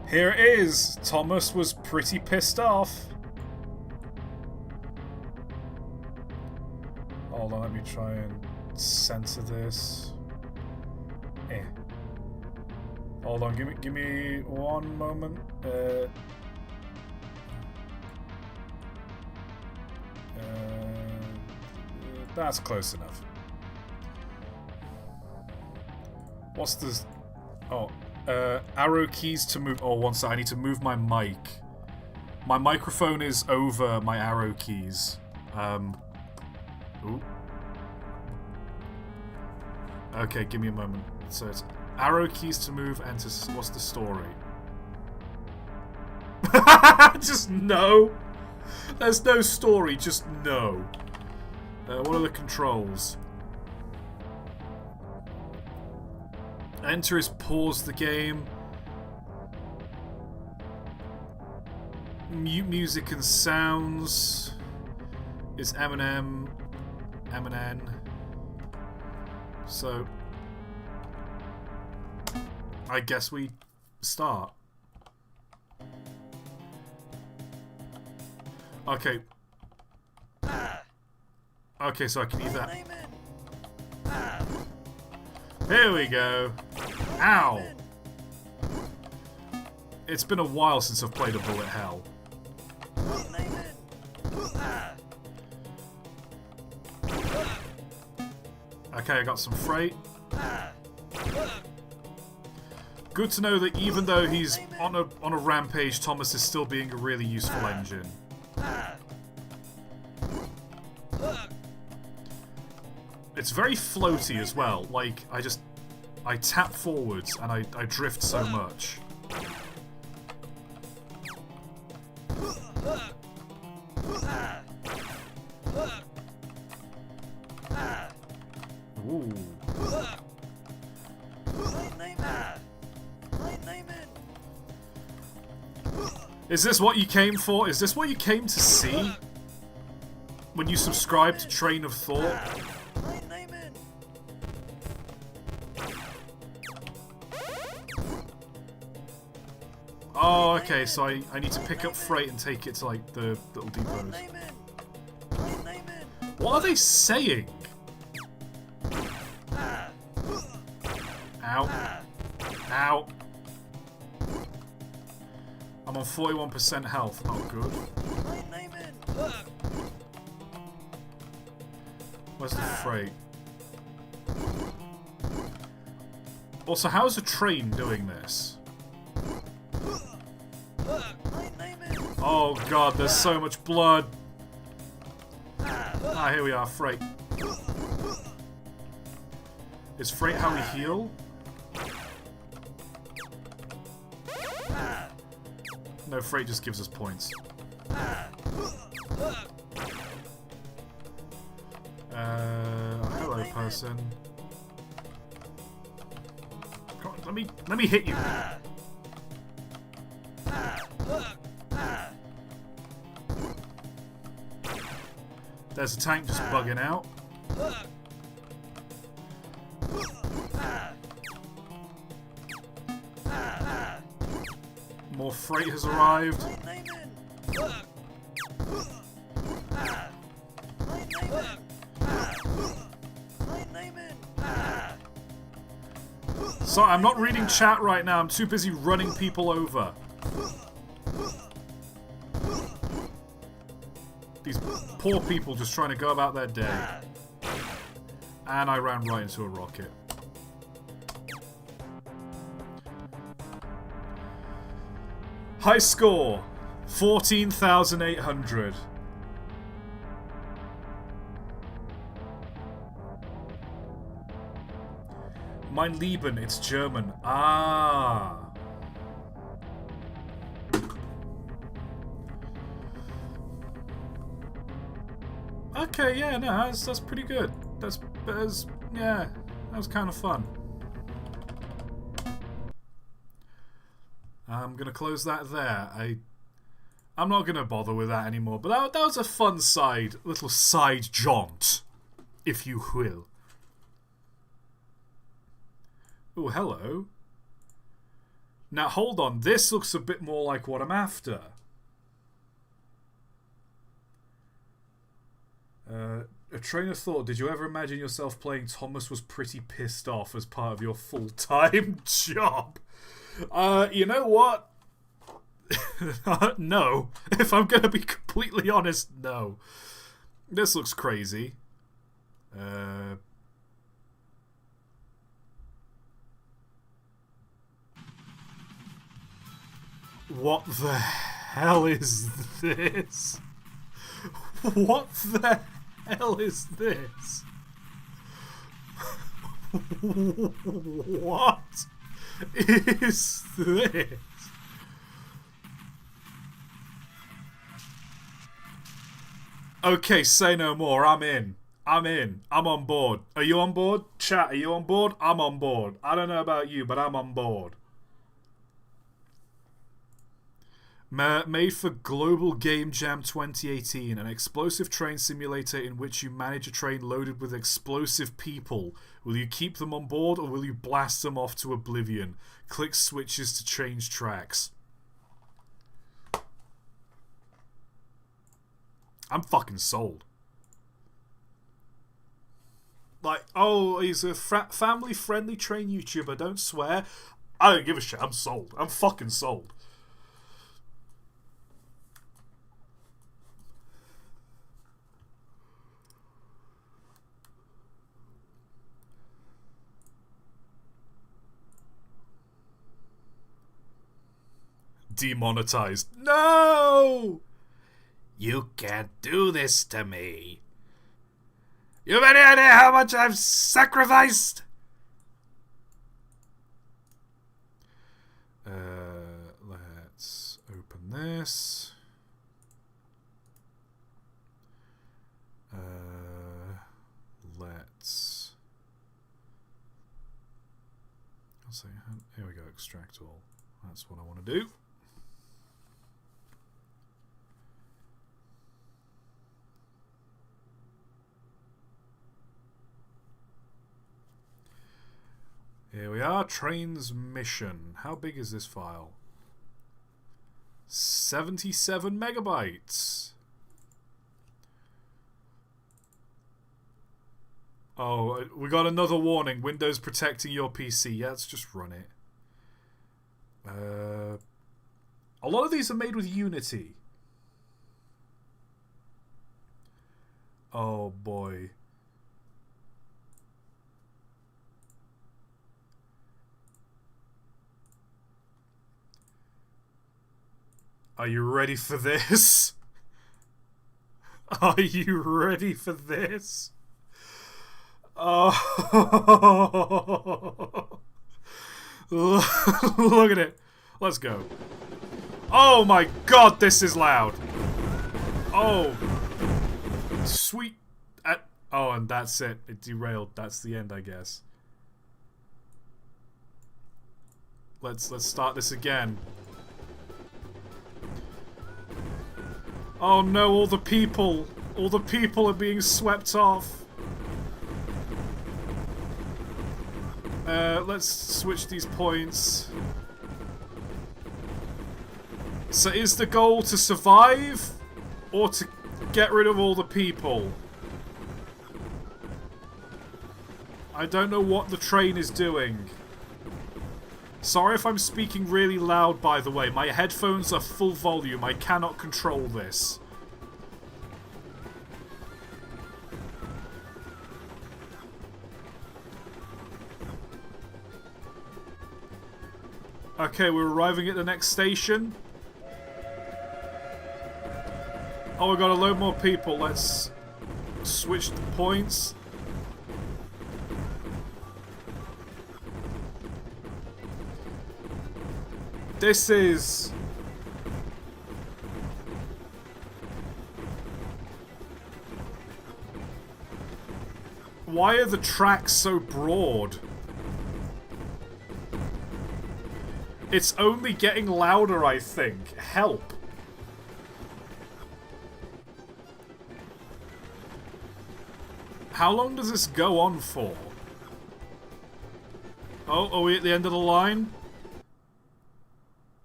Here it is. Thomas Was Pretty Pissed Off. Hold on, let me try and censor this. Hold on, give me one moment. That's close enough. What's this? Oh, arrow keys to move. Oh, one sec. I need to move my mic. My microphone is over my arrow keys. Ooh. Okay, give me a moment. So it's arrow keys to move. Enter. What's the story? Just no. There's no story. Just no. What are the controls? Enter is pause the game. Mute music and sounds is Eminem. So I guess we start. Okay. Okay, so I can use that. Here we go. Ow! It's been a while since I've played a bullet hell. Okay, I got some freight. Good to know that even though he's on a rampage, Thomas is still being a really useful engine. It's very floaty as well. Like, I tap forwards and I drift so much. Ooh. Is this what you came for? Is this what you came to see? When you subscribe to Train of Thought? Oh, okay, so I need to pick up freight and take it to, like, the little depots. What are they saying? Ow. Ow. I'm on 41% health. Not good. Where's the freight? Also, how's the train doing this? Oh god, there's so much blood. Ah, here we are, freight. Is freight how we heal? No, freight just gives us points. Hello, person. Come on, let me hit you. There's a tank just bugging out. More freight has arrived. Sorry, I'm not reading chat right now. I'm too busy running people over. These poor people just trying to go about their day. And I ran right into a rocket. High score, 14,800. Mein Lieben, it's German. Ah. Okay, yeah, no, that's pretty good. Yeah, that was kind of fun. I'm gonna close that there. I'm not gonna bother with that anymore. But that was a fun little side jaunt, if you will. Oh, hello. Now hold on, this looks a bit more like what I'm after. A train of thought. Did you ever imagine yourself playing Thomas Was Pretty Pissed Off as part of your full-time job? You know what? No. If I'm gonna be completely honest, no. This looks crazy. What the hell is this? What the hell is this? What is this? Okay, say no more. I'm in. I'm on board. Are you on board? Chat, are you on board? I'm on board. I don't know about you, but I'm on board. Made for Global Game Jam 2018, an explosive train simulator in which you manage a train loaded with explosive people. Will you keep them on board or will you blast them off to oblivion? Click switches to change tracks. I'm fucking sold. Like, oh, he's a family-friendly train YouTuber, don't swear. I don't give a shit, I'm sold. I'm fucking sold. Demonetized. No! You can't do this to me. You have any idea how much I've sacrificed? Let's open this. Let's see. Here we go. Extract all. That's what I want to do. Here we are, transmission. How big is this file? 77 megabytes. Oh, we got another warning. Windows protecting your PC. Yeah, let's just run it. A lot of these are made with Unity. Oh boy. Are you ready for this? Are you ready for this? Oh. Look at it. Let's go. Oh my god, this is loud. Oh. Sweet. Oh, and that's it. It derailed. That's the end, I guess. Let's start this again. Oh no, all the people are being swept off. Let's switch these points. So is the goal to survive or to get rid of all the people? I don't know what the train is doing. Sorry if I'm speaking really loud, by the way. My headphones are full volume. I cannot control this. Okay, we're arriving at the next station. Oh, we got a load more people. Let's switch the points. This is... Why are the tracks so broad? It's only getting louder, I think. Help. How long does this go on for? Oh, are we at the end of the line?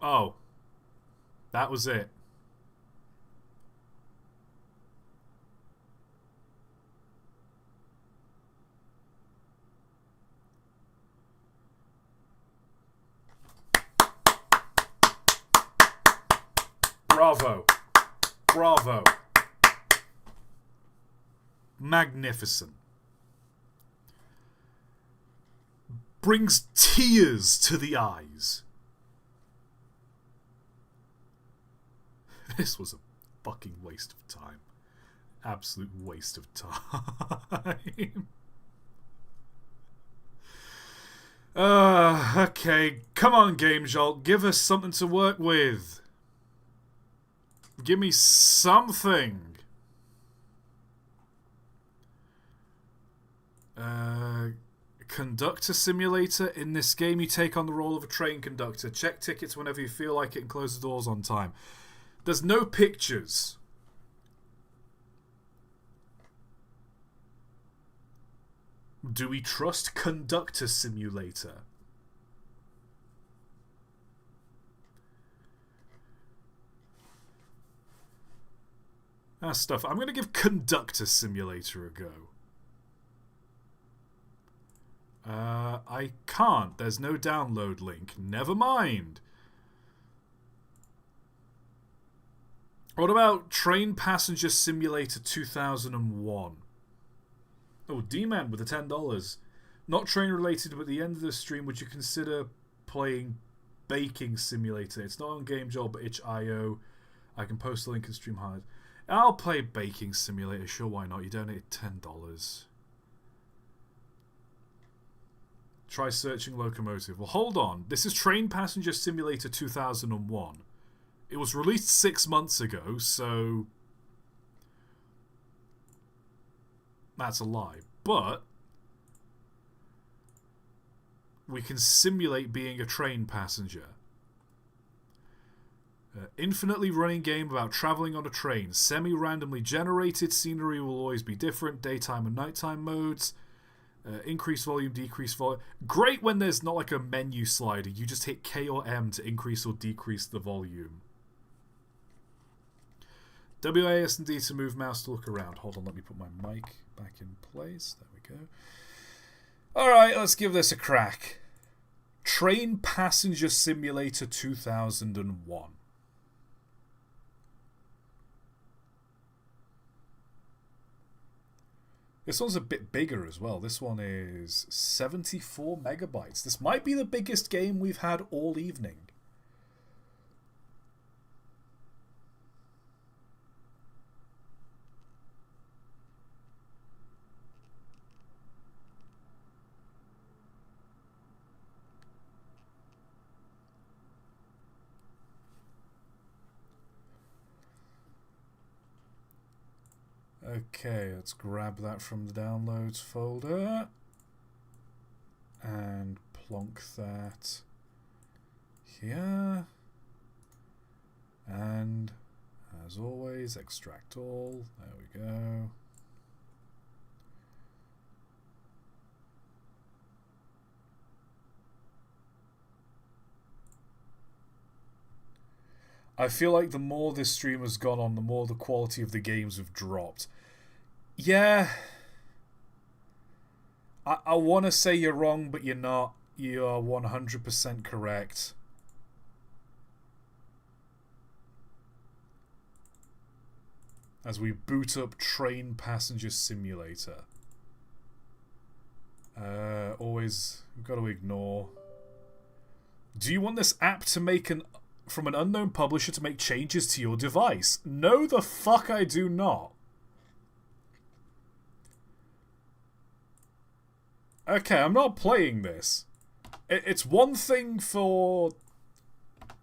Oh. That was it. Bravo. Bravo. Magnificent. Brings tears to the eyes. This was a fucking waste of time. Absolute waste of time. Okay. Come on, GameJolt. Give us something to work with. Give me something. Conductor simulator. In this game, you take on the role of a train conductor. Check tickets whenever you feel like it and close the doors on time. There's no pictures. Do we trust conductor simulator? Stuff. I'm going to give conductor simulator a go. I can't. There's no download link. Never mind. What about Train Passenger Simulator 2001? Oh, D-Man with the $10. Not train related, but at the end of the stream, would you consider playing Baking Simulator? It's not on GameJolt, but itch.io. I can post a link in stream highlights. I'll play Baking Simulator. Sure, why not? You donate $10. Try searching locomotive. Well, hold on. This is Train Passenger Simulator 2001. It was released 6 months ago, so... That's a lie. But... we can simulate being a train passenger. Infinitely running game about travelling on a train. Semi-randomly generated. Scenery will always be different. Daytime and nighttime modes. Increase volume, decrease volume. Great when there's not like a menu slider. You just hit K or M to increase or decrease the volume. WASD to move mouse to look around. Hold on, let me put my mic back in place. There we go. Alright, let's give this a crack. Train Passenger Simulator 2001. This one's a bit bigger as well. This one is 74 megabytes. This might be the biggest game we've had all evening. Okay, let's grab that from the downloads folder and plonk that here, and as always extract all. There we go. I feel like the more this stream has gone on, the more the quality of the games have dropped. Yeah. I want to say you're wrong, but you're not. You are 100% correct. As we boot up Train Passenger Simulator. Always, we've got to ignore. Do you want this app to make from an unknown publisher to make changes to your device? No, the fuck I do not. Okay, I'm not playing this. It's one thing for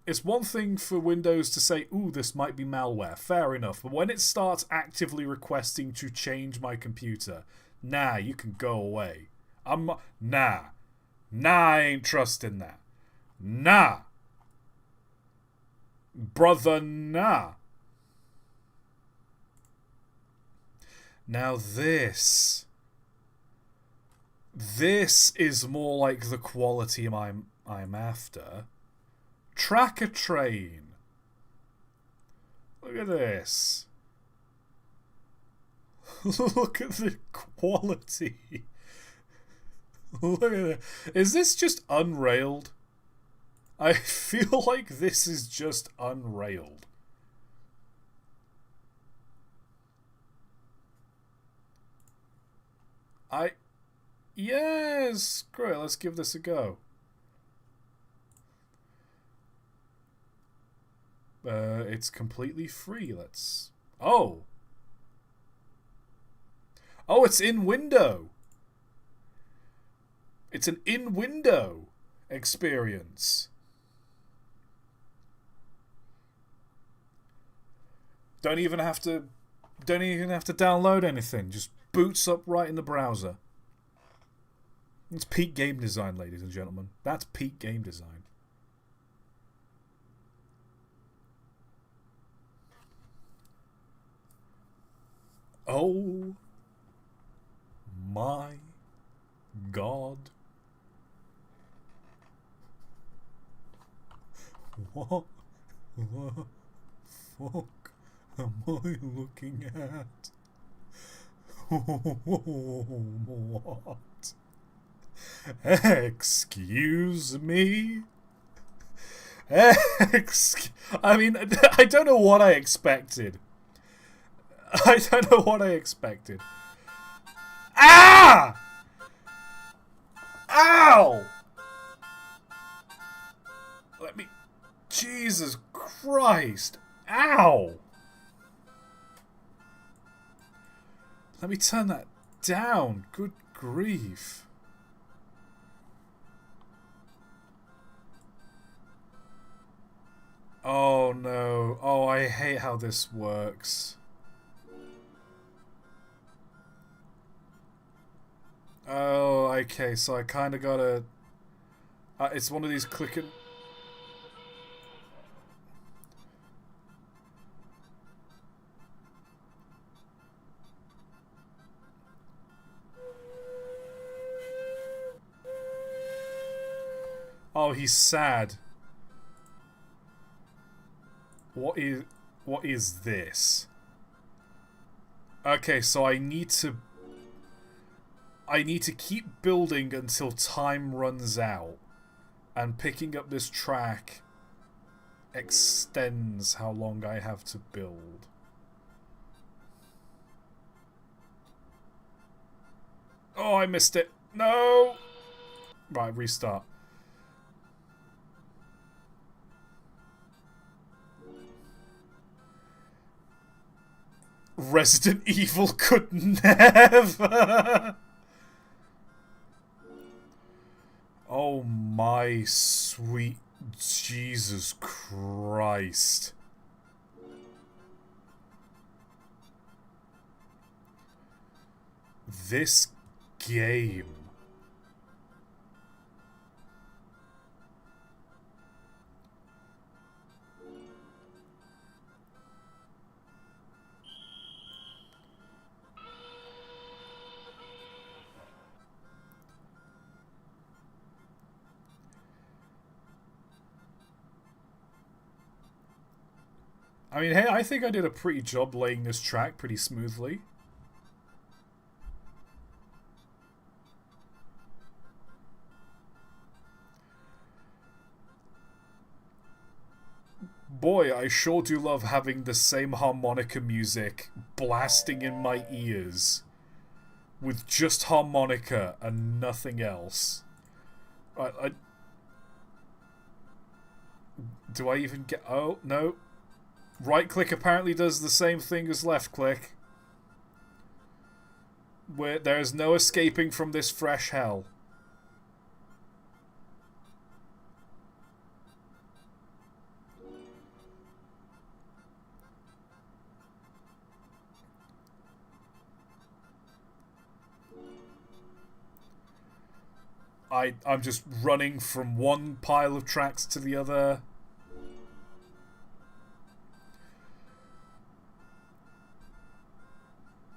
Windows to say, ooh, this might be malware. Fair enough. But when it starts actively requesting to change my computer, nah, you can go away. I'm not. Nah. Nah, I ain't trusting that. Nah. Brother, nah. Now this is more like the quality I'm after. Track a train. Look at this. Look at the quality. Look at it. Is this just unrailed? I feel like this is just unrailed. Yes! Great, let's give this a go. It's completely free. Let's... Oh! Oh, it's in window! It's an in-window experience. Don't even have to download anything. Just boots up right in the browser. It's peak game design, ladies and gentlemen. That's peak game design. Oh my God. What the fuck am I looking at? What? Excuse me? I mean, I don't know what I expected. I don't know what I expected. Ah! Ow! Let me... Jesus Christ! Ow! Let me turn that down. Good grief. Oh no. Oh, I hate how this works. Oh, okay, so I kind of gotta... it's one of these clicking... Oh, he's sad. What is this? Okay, so I need to keep building until time runs out, and picking up this track extends how long I have to build. Oh, I missed it. No! Right, restart. Resident Evil could never! Oh my sweet Jesus Christ. This game. I mean, hey, I think I did a pretty job laying this track pretty smoothly. Boy, I sure do love having the same harmonica music blasting in my ears. With just harmonica and nothing else. Do I even get... Oh, no. Right click apparently does the same thing as left click. Where there is no escaping from this fresh hell. I'm just running from one pile of tracks to the other.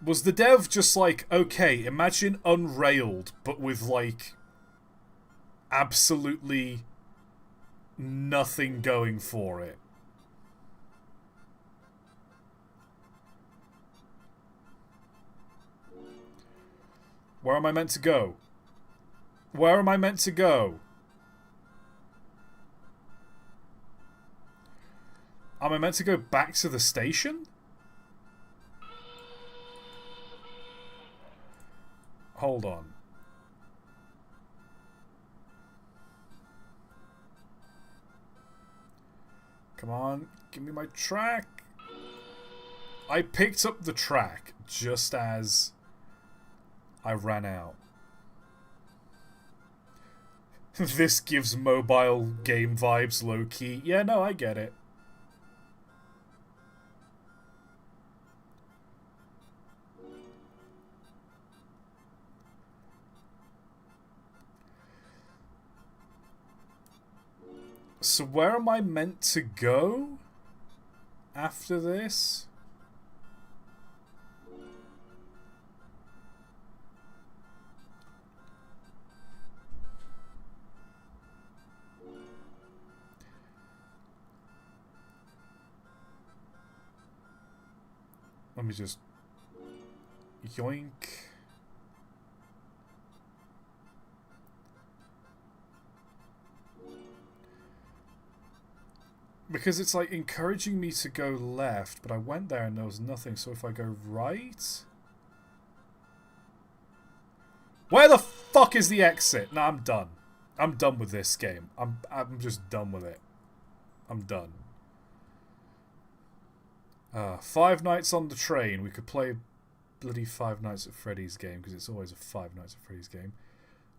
Was the dev just like, okay, imagine Unrailed, but with like absolutely nothing going for it? Where am I meant to go? Where am I meant to go? Am I meant to go back to the station? Hold on. Come on, give me my track. I picked up the track just as I ran out. This gives mobile game vibes low-key. Yeah, no, I get it. So where am I meant to go after this? Let me just... yoink. Because it's like encouraging me to go left, but I went there and there was nothing, so if I go right... Where the fuck is the exit? No, I'm done. I'm done with this game. I'm just done with it. I'm done. 5 Nights on the Train. We could play bloody Five Nights at Freddy's game, because it's always a Five Nights at Freddy's game.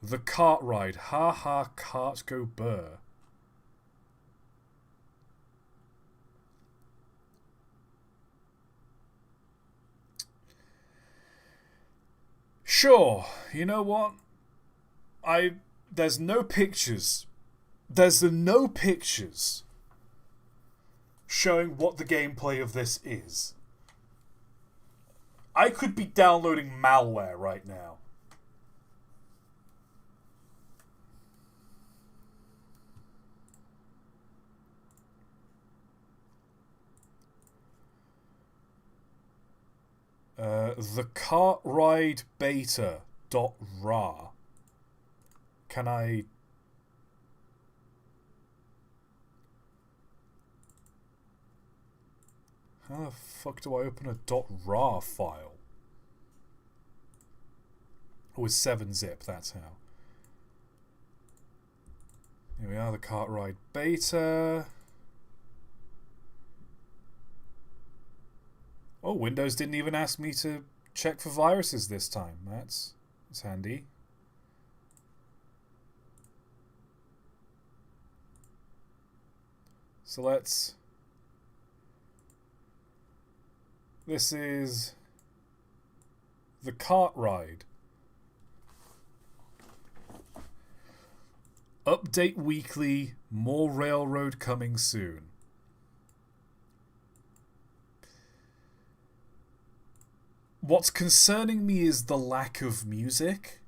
The Cart Ride. Ha ha, carts go burr. Sure, you know what? There's no pictures. There's no pictures showing what the gameplay of this is. I could be downloading malware right now. The cart ride beta dot ra. Can I... How the fuck do I open a .rar file? Oh, it's 7-zip, that's how. Here we are, the cart ride beta. Oh, Windows didn't even ask me to check for viruses this time. That's handy. So let's... This is the cart ride. Update weekly, more railroad coming soon. What's concerning me is the lack of music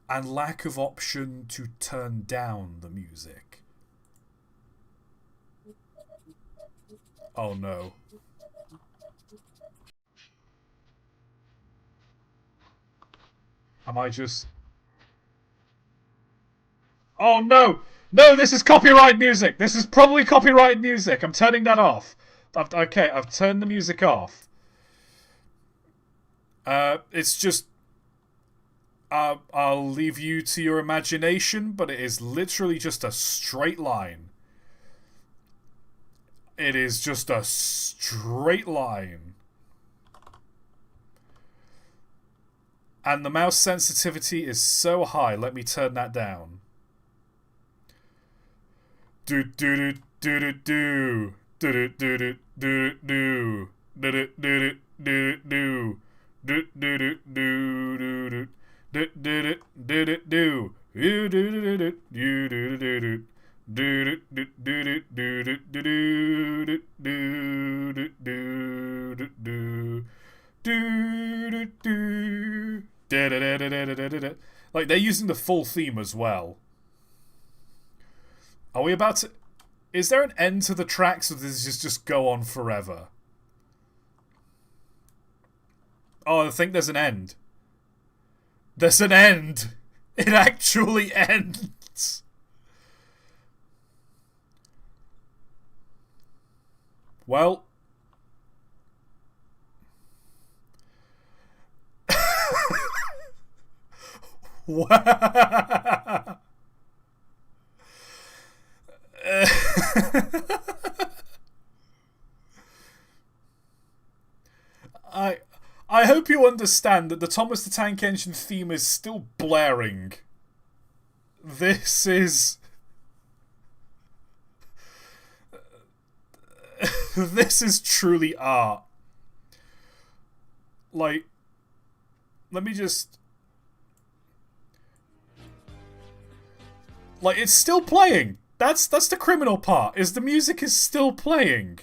and lack of option to turn down the music. Oh no. Am I just... Oh no! No, this is copyright music! This is probably copyright music! I'm turning that off. Okay, I've turned the music off. It's just... I'll leave you to your imagination, but it is literally just a straight line. It is just a straight line. And the mouse sensitivity is so high. Let me turn that down. Do do do do do do do do do do do do do do do do do do like they're using the full theme as well. Are we about to... Is there an end to the tracks, or does this just go on forever? Oh, I think there's an end. There's an end! It actually ends! Well... Wow! I hope you understand that the Thomas the Tank Engine theme is still blaring. This is... This is truly art. Like, let me just... Like, it's still playing. That's the criminal part, is the music is still playing.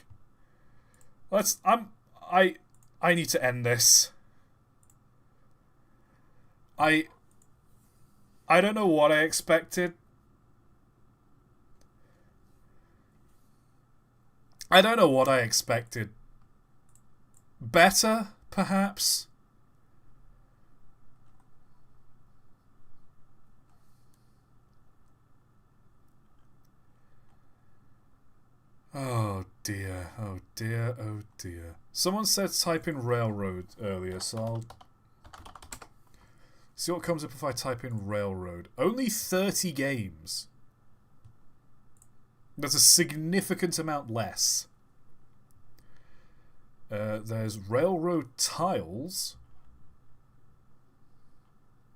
I need to end this. I don't know what I expected. I don't know what I expected. Better, perhaps? Oh dear, oh dear, oh dear. Someone said type in railroad earlier, so I'll see what comes up if I type in railroad. Only 30 games. That's a significant amount less. There's railroad tiles.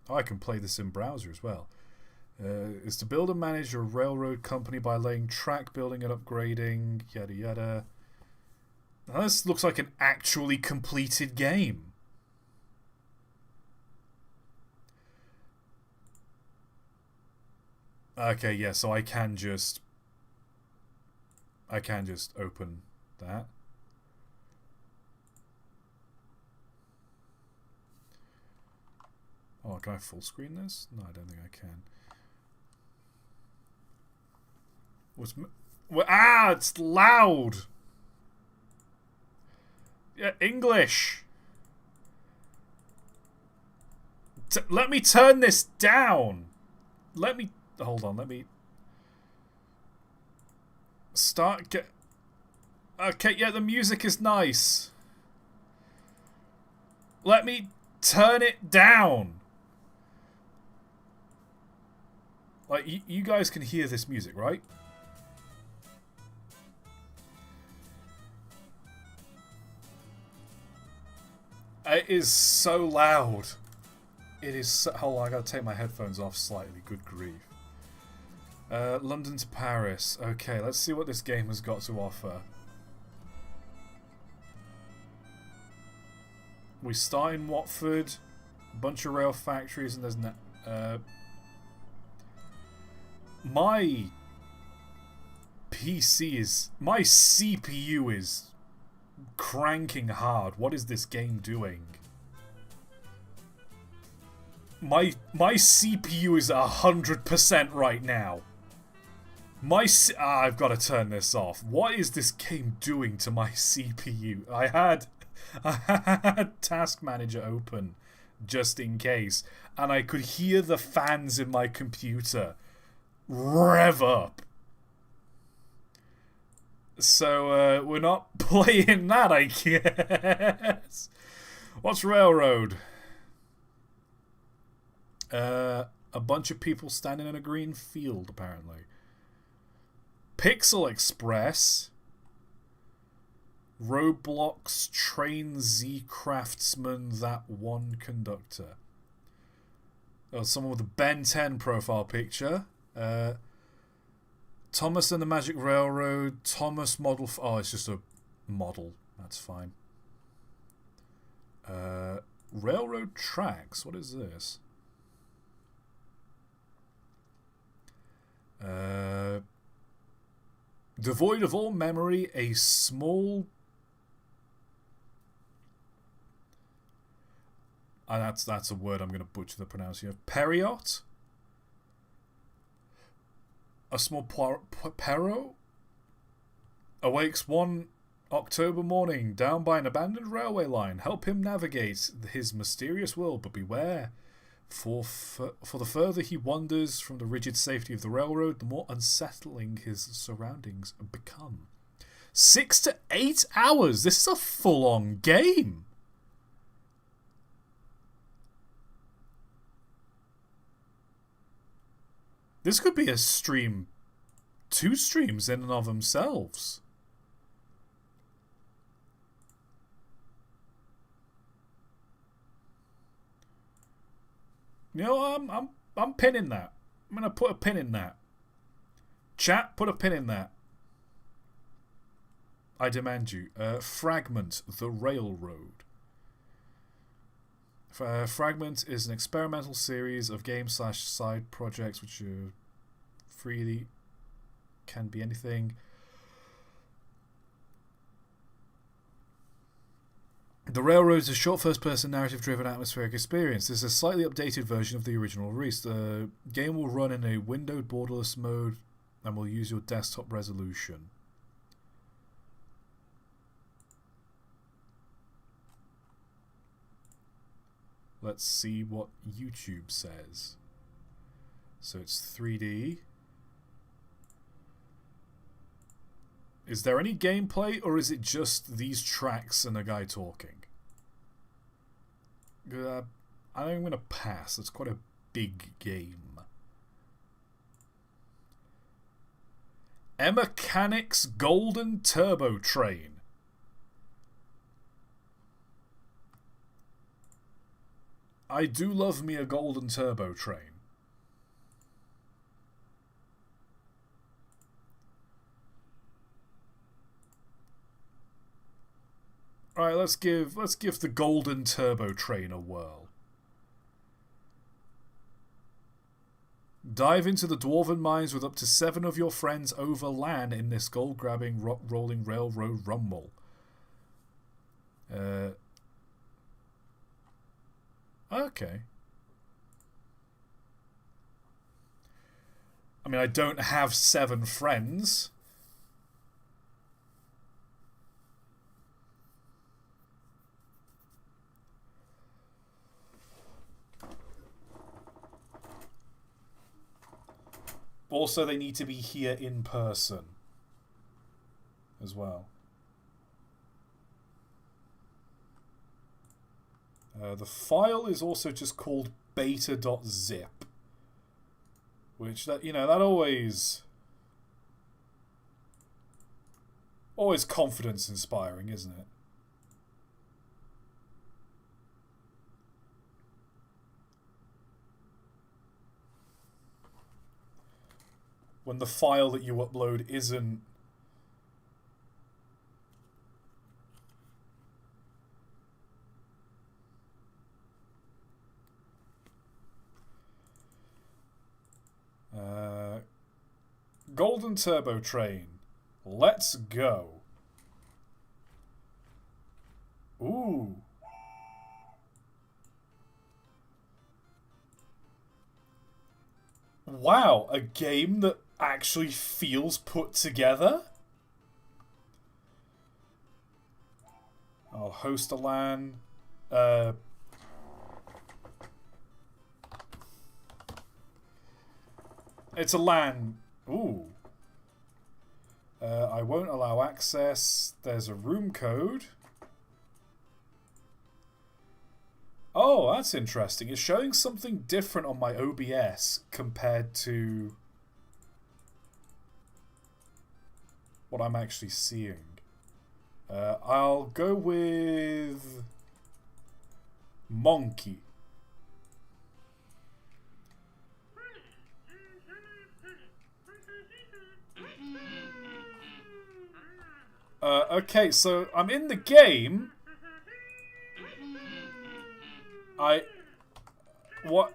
Oh, I can play this in browser as well. Is to build and manage your railroad company by laying track, building and upgrading, yada yada. Now, this looks like an actually completed game. Okay, yeah, so I can just open that. Oh, can I full screen this? No, I don't think I can. It's loud! English. Let me turn this down. Let me... Hold on, let me... Start... Okay, yeah, the music is nice. Let me turn it down. Like, you guys can hear this music, right? It is so loud. It is so... Hold on, I gotta take my headphones off slightly. Good grief. London to Paris. Okay, let's see what this game has got to offer. We start in Watford. A bunch of rail factories, and there's... my PC is... My CPU is cranking hard. What is this game doing? My CPU is 100% right now. I've got to turn this off. What is this game doing to my CPU? I had Task Manager open just in case, and I could hear the fans in my computer rev up. So we're not playing that, I guess. What's Railroad? A bunch of people standing in a green field, apparently. Pixel Express. Roblox, Train Z Craftsman, That One Conductor. Oh, someone with a Ben 10 profile picture. Thomas and the Magic Railroad. Thomas model... Oh, it's just a model. That's fine. Railroad Tracks. What is this? Devoid of all memory, a small... that's a word I'm going to butcher the pronunciation of. Periot? A small perro? Awakes one October morning down by an abandoned railway line. Help him navigate his mysterious world, but beware. For the further he wanders from the rigid safety of the railroad, the more unsettling his surroundings become. 6 to 8 hours! This is a full-on game! This could be a stream... 2 streams in and of themselves. You know, I'm pinning that. I'm gonna put a pin in that. Chat, put a pin in that. I demand you. Fragment, the Railroad. Fragment is an experimental series of game/side projects which are freely can be anything. The Railroad is a short first-person narrative-driven atmospheric experience. This is a slightly updated version of the original release. The game will run in a windowed borderless mode and will use your desktop resolution. Let's see what YouTube says. So it's 3D. Is there any gameplay, or is it just these tracks and a guy talking? I think I'm going to pass. It's quite a big game. E-Mechanics Golden Turbo Train. I do love me a golden turbo train. Alright, let's give the golden turbo train a whirl. Dive into the dwarven mines with up to 7 of your friends over LAN in this gold-grabbing rolling railroad rumble. Okay. I mean, I don't have 7 friends. Also, they need to be here in person as well. The file is also just called beta.zip, which that always confidence inspiring, isn't it? When the file that you upload isn't Golden Turbo Train. Let's go. Ooh. Wow, a game that actually feels put together? I'll host a LAN. It's a LAN. Ooh. I won't allow access. There's a room code. Oh, that's interesting. It's showing something different on my OBS compared to what I'm actually seeing. I'll go with Monkey. Okay, so I'm in the game. What?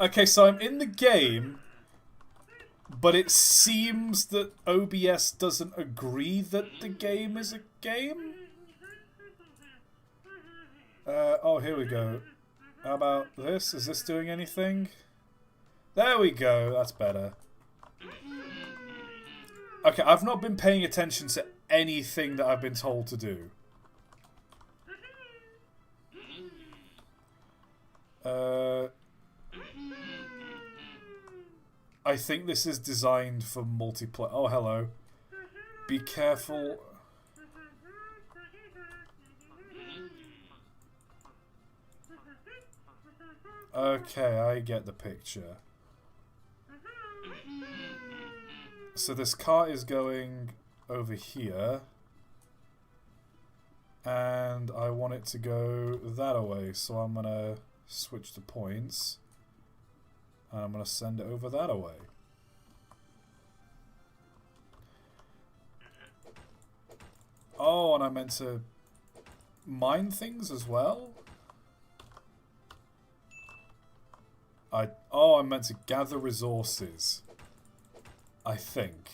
Okay, so I'm in the game, but it seems that OBS doesn't agree that the game is a game? Oh, here we go. How about this? Is this doing anything? There we go, that's better. Okay, I've not been paying attention to anything that I've been told to do. I think this is designed for multiplayer. Oh, hello. Be careful. Okay, I get the picture. So this car is going over here. And I want it to go that way. So I'm going to switch the points. And I'm going to send it over that way. Oh, and I meant to mine things as well? I meant to gather resources. I think.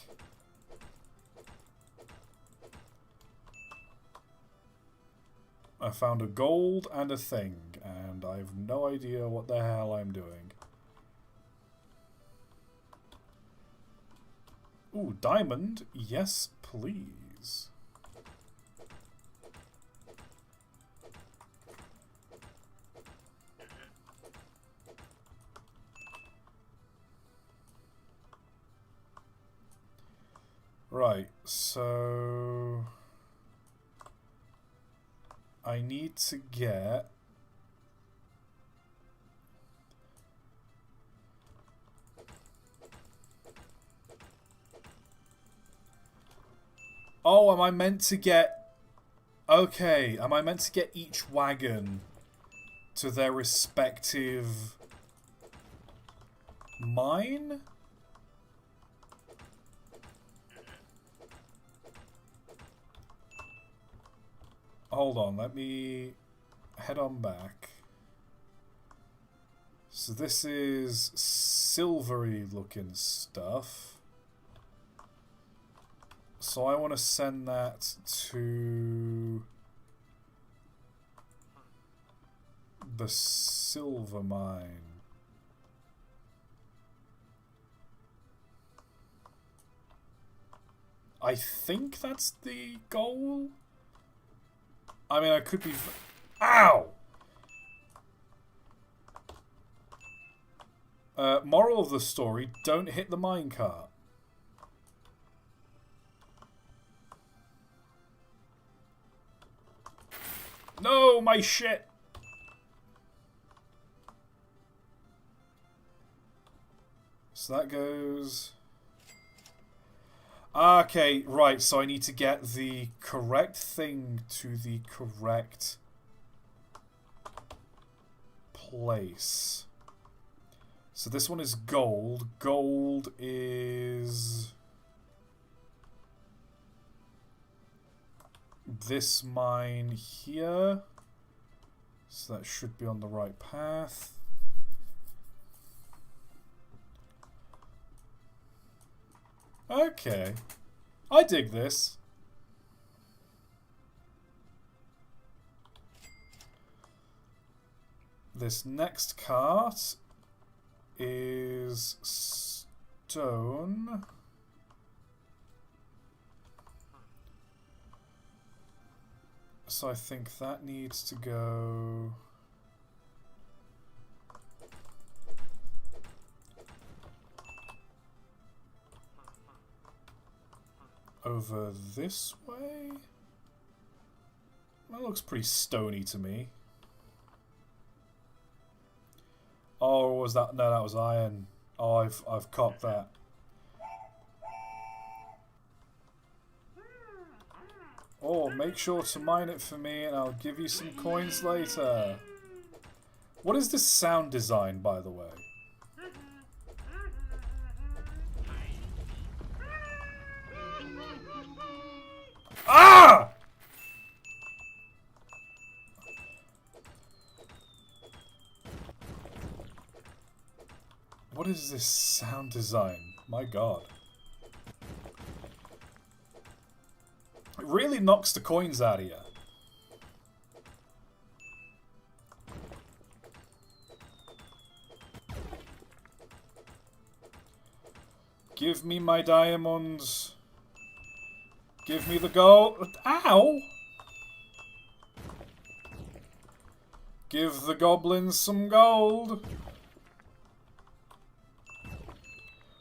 I found a gold and a thing, and I have no idea what the hell I'm doing. Ooh, diamond. Yes, please. Right, so I need to get oh, am I meant to get okay, am I meant to get each wagon to their respective mine? Hold on, let me head on back. So this is silvery looking stuff. So I want to send that to the silver mine. I think that's the goal. I mean, I could be... Ow! Moral of the story, don't hit the minecart. No, my shit! So that goes... Okay, right, so I need to get the correct thing to the correct place. So this one is gold. Gold is... this mine here. So that should be on the right path. Okay. I dig this. This next cart is stone. So I think that needs to go... over this way? That looks pretty stony to me. Oh, was that? No, that was iron. Oh, I've copped that. Oh, make sure to mine it for me and I'll give you some coins later. What is this sound design, by the way? Ah! What is this sound design? My god. It really knocks the coins out of you. Give me my diamonds. Give me the gold. Ow! Give the goblins some gold.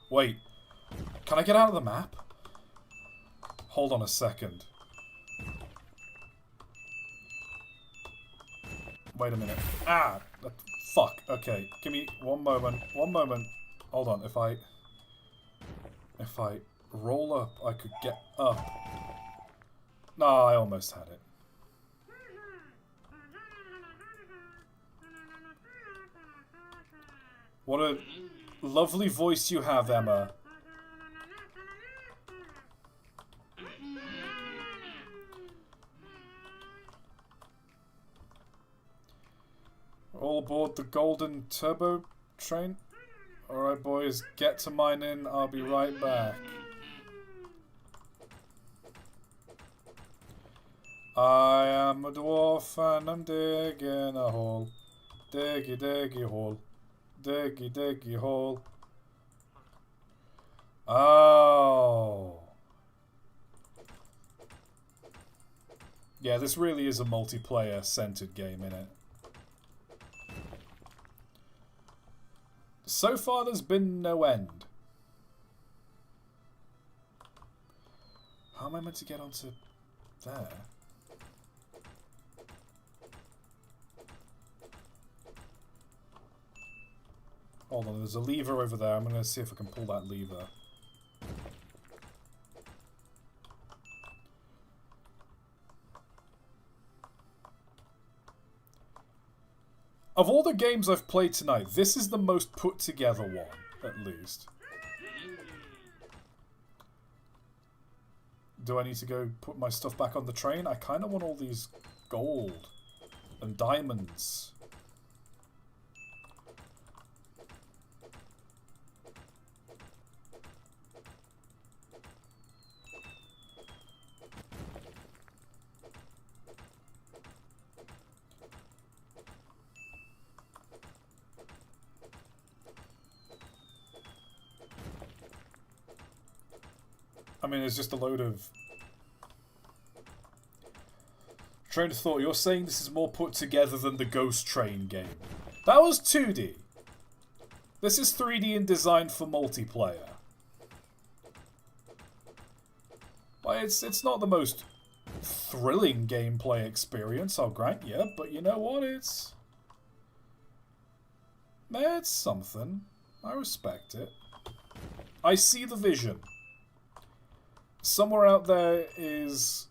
Wait. Can I get out of the map? Hold on a second. Wait a minute. Ah! Fuck. Okay. Give me one moment. One moment. Hold on. If I roll up, I could get up. No, I almost had it. What a lovely voice you have, Emma. All aboard the golden turbo train. Alright, boys, get to mining. I'll be right back. I am a dwarf and I'm digging a hole. Diggy, diggy hole. Diggy, diggy hole. Oh. Yeah, this really is a multiplayer-centered game, innit? So far, there's been no end. How am I meant to get onto there? Hold on, there's a lever over there. I'm going to see if I can pull that lever. Of all the games I've played tonight, this is the most put together one, at least. Do I need to go put my stuff back on the train? I kind of want all these gold and diamonds. I mean, there's just a load of... Train of thought, you're saying this is more put together than the Ghost Train game. That was 2D. This is 3D and designed for multiplayer. Like, it's not the most thrilling gameplay experience, I'll grant you, but you know what? It's something. I respect it. I see the vision. Somewhere out there is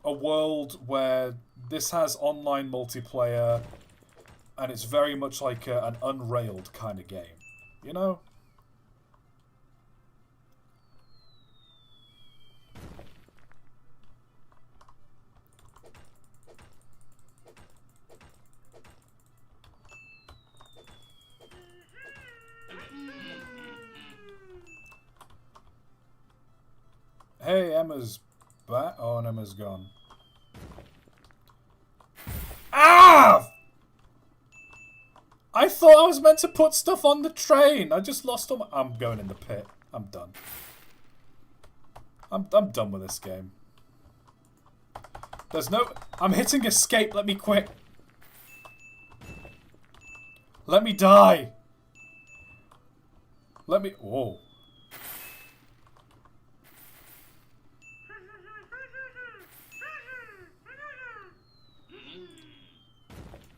a world where this has online multiplayer, and it's very much like an unrailed kind of game. You know? Hey, Emma's back. Oh, and Emma's gone. Ah! I thought I was meant to put stuff on the train. I just lost all my... I'm going in the pit. I'm done. I'm done with this game. There's no... I'm hitting escape. Let me quit. Let me die. Let me... Whoa.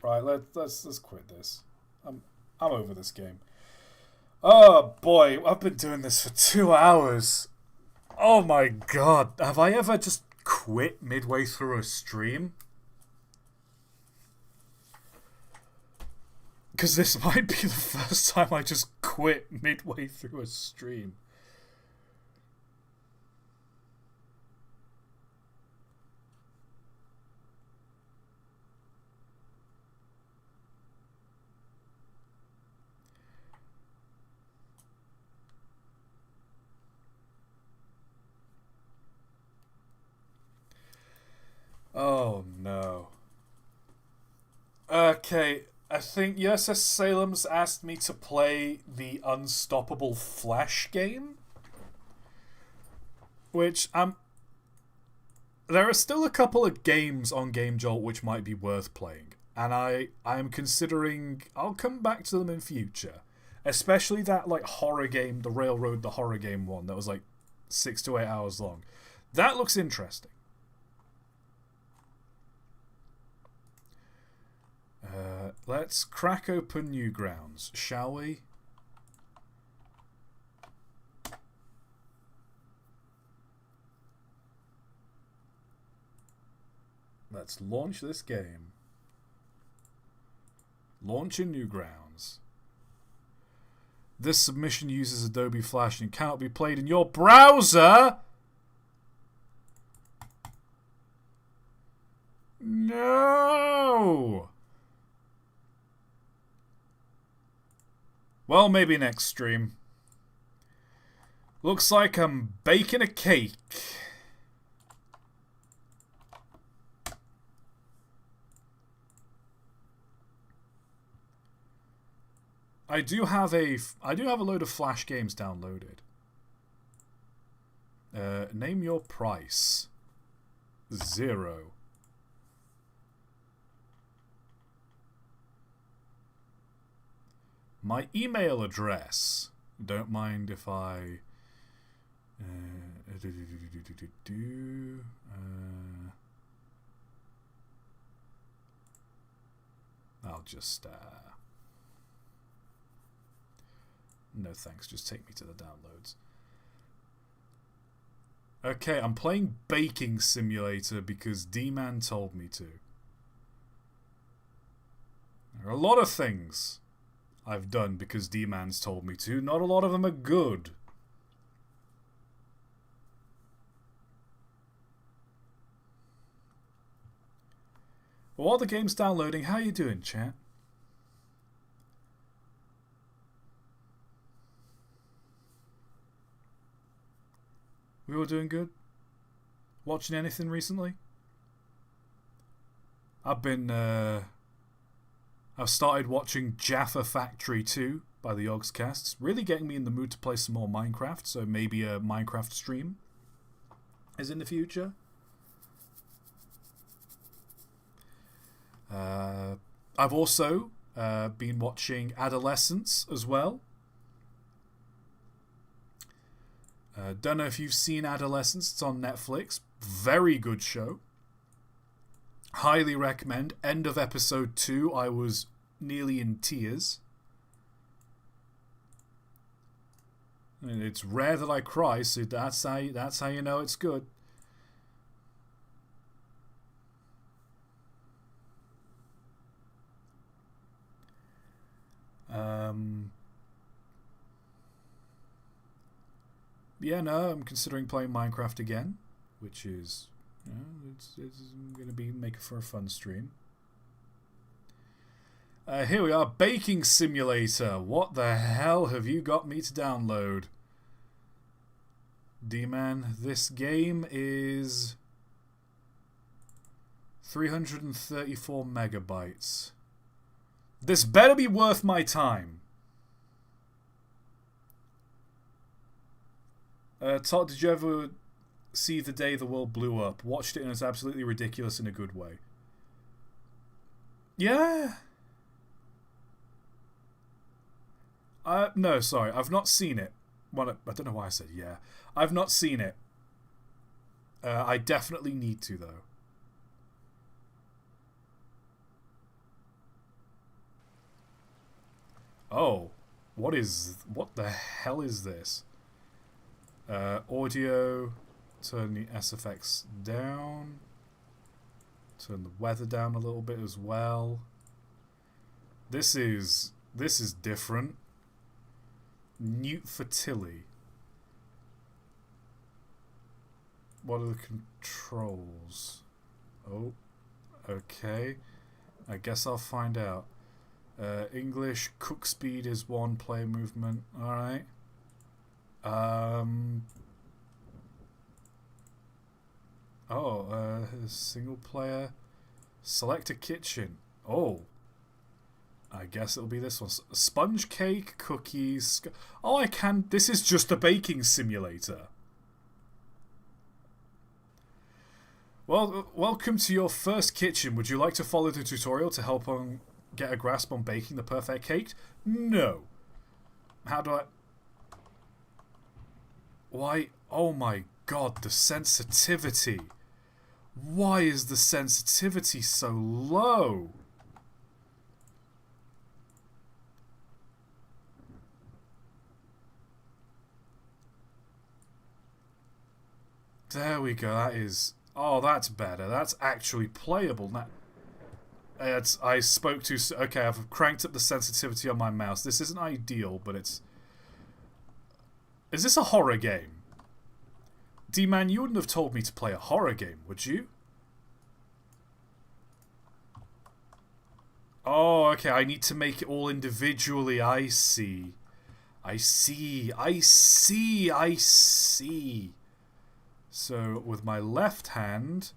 Right, let's quit this. I'm over this game. Oh boy, I've been doing this for 2 hours. Oh my god, have I ever just quit midway through a stream? Because this might be the first time I just quit midway through a stream. Oh no. Okay, I think USS Salem's asked me to play the Unstoppable Flash game. Which, there are still a couple of games on GameJolt which might be worth playing. And I'm considering... I'll come back to them in future. Especially that, like, horror game, the Railroad, the horror game one that was, like, 6 to 8 hours long. That looks interesting. Let's crack open Newgrounds, shall we? Let's launch this game. Launch in Newgrounds. This submission uses Adobe Flash and cannot be played in your browser. No! Well, maybe next stream. Looks like I'm baking a cake. I do have a load of Flash games downloaded. Name your price. 0. My email address. Don't mind if I... I'll just... No thanks, just take me to the downloads. Okay, I'm playing Baking Simulator because D-Man told me to. There are a lot of things I've done because D-Man's told me to. Not a lot of them are good. While the game's downloading, how you doing, chat? We all doing good? Watching anything recently? I've started watching Jaffa Factory 2 by the Yogscasts. Really getting me in the mood to play some more Minecraft, so maybe a Minecraft stream is in the future. I've also Been watching Adolescence as well. Don't know if you've seen Adolescence. It's on Netflix. Very good show. Highly recommend. End of episode 2, I was nearly in tears. It's rare that I cry, so that's how you know it's good. Yeah, no, I'm considering playing Minecraft again, which is, you know, it's going to make for a fun stream. Here we are, Baking Simulator. What the hell have you got me to download? D-Man, this game is 334 megabytes. This better be worth my time. ToT, did you ever see The Day the World Blew Up? Watched it and it's absolutely ridiculous in a good way. Yeah. No, sorry, I've not seen it. Well, I don't know why I said yeah. I've not seen it. I definitely need to, though. Oh, what the hell is this? Audio, turn the SFX down. Turn the weather down a little bit as well. This is different. Newt Fertilli. What are the controls? Oh, okay. I guess I'll find out. English, cook speed is 1, player movement. Alright. Single player. Select a kitchen. Oh. I guess it'll be this one. Sponge cake, cookies. Oh, I can. This is just a baking simulator. Well, welcome to your first kitchen. Would you like to follow the tutorial to help get a grasp on baking the perfect cake? No. How do I... Why? Oh my god, the sensitivity. Why is the sensitivity so low? There we go, that is... Oh, that's better. That's actually playable. I spoke too... Okay, I've cranked up the sensitivity on my mouse. This isn't ideal, but it's... Is this a horror game? D-Man, you wouldn't have told me to play a horror game, would you? Oh, okay, I need to make it all individually. I see. I see. I see. I see. So, with my left hand...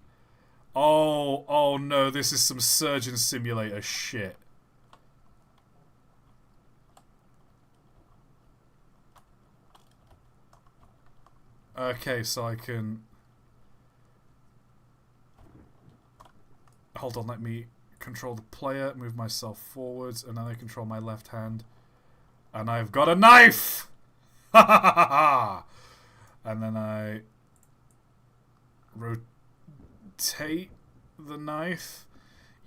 Oh no, this is some Surgeon Simulator shit. Okay, so I can... Hold on, let me control the player, move myself forwards, and then I control my left hand. And I've got a knife! Ha ha ha ha! And then I... rotate the knife.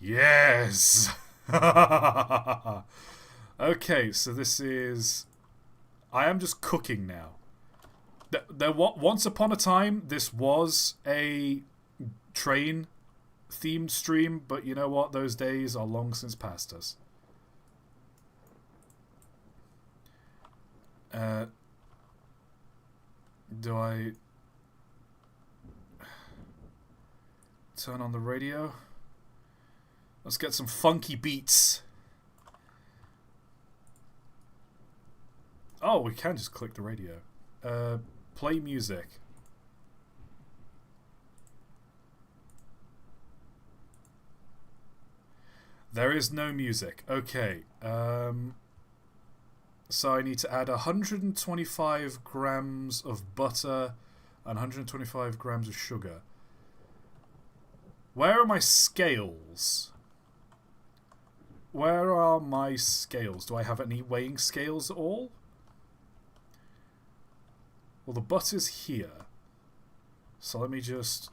Yes! Okay, so this is... I am just cooking now. Once upon a time, this was a train-themed stream, but you know what? Those days are long since past us. Do I... turn on the radio? Let's get some funky beats. Oh, we can just click the radio. Play music. There is no music. Okay. So I need to add 125 grams of butter and 125 grams of sugar. Where are my scales? where are my scales? Do I have any weighing scales at all? Well, the butter's here. So let me just...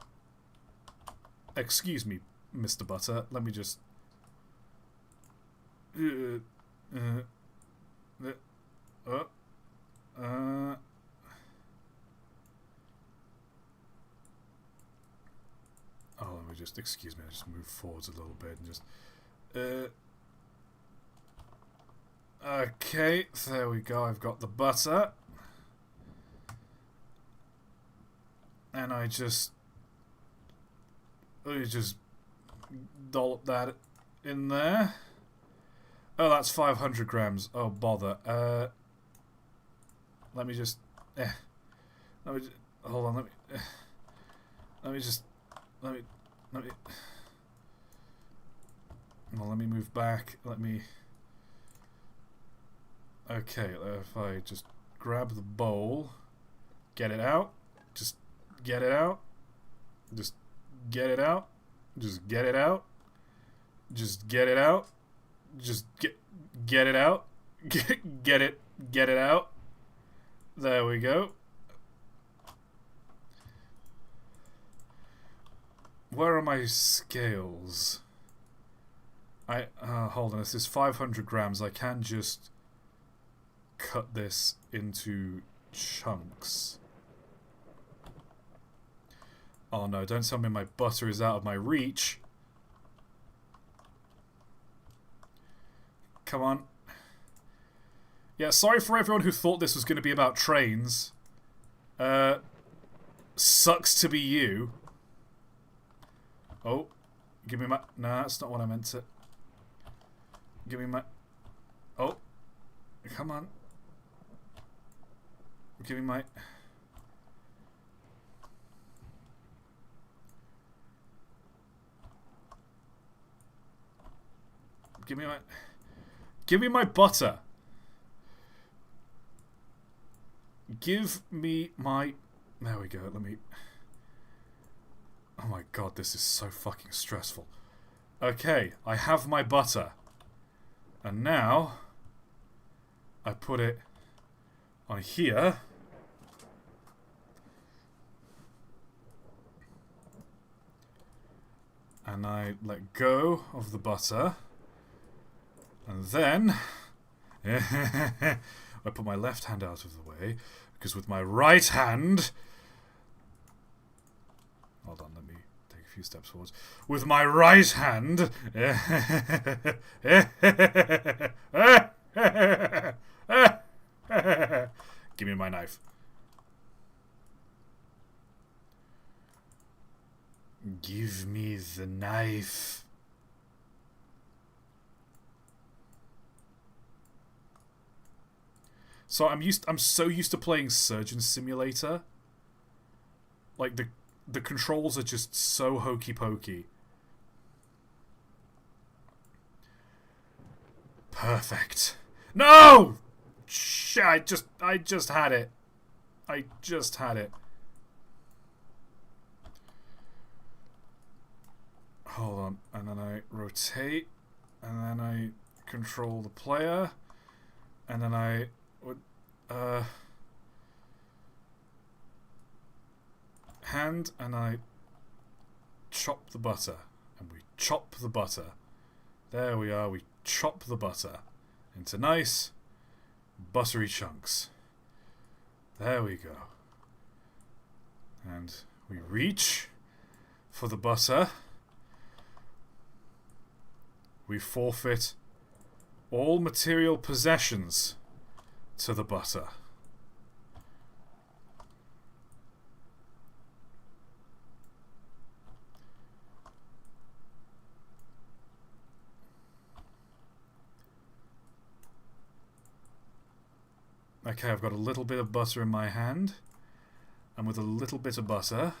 Excuse me, Mr. Butter. Let me just... Oh, let me just... Excuse me, I just move forwards a little bit and just... Okay, there we go. I've got the butter. And I just dollop that in there. Oh, that's 500 grams. Oh, bother. Let me just... Let me just... Hold on, let me... Let me just... Let me... Well, let me move back. Let me... Okay, if I just grab the bowl, get it out, just get it out, just get it out, just get it out, just get it out, just get it out, get it out. There we go. Where are my scales? Hold on, this is 500 grams. I can just cut this into chunks. Oh no, don't tell me my butter is out of my reach. Come on. Yeah, sorry for everyone who thought this was going to be about trains. Sucks to be you. Oh, give me my... Nah, that's not what I meant to... Give me my... Oh, come on. Give me my... Give me my... Give me my butter. Give me my... There we go, let me... Oh my god, this is so fucking stressful. Okay, I have my butter. And now... I put it on here. And I let go of the butter. And then... I put my left hand out of the way. Because with my right hand... Hold on, let me take a few steps forwards. With my right hand... Give me my knife. Give me the knife. So I'm so used to playing Surgeon Simulator. Like the controls are just so hokey pokey. Perfect. No! Shit, I just had it. I just had it. Hold on, and then I rotate, and then I control the player, and then I would hand, and I chop the butter, and we chop the butter. There we are, we chop the butter into nice buttery chunks. There we go. And we reach for the butter. We forfeit all material possessions to the butter. Okay, I've got a little bit of butter in my hand, and with a little bit of butter,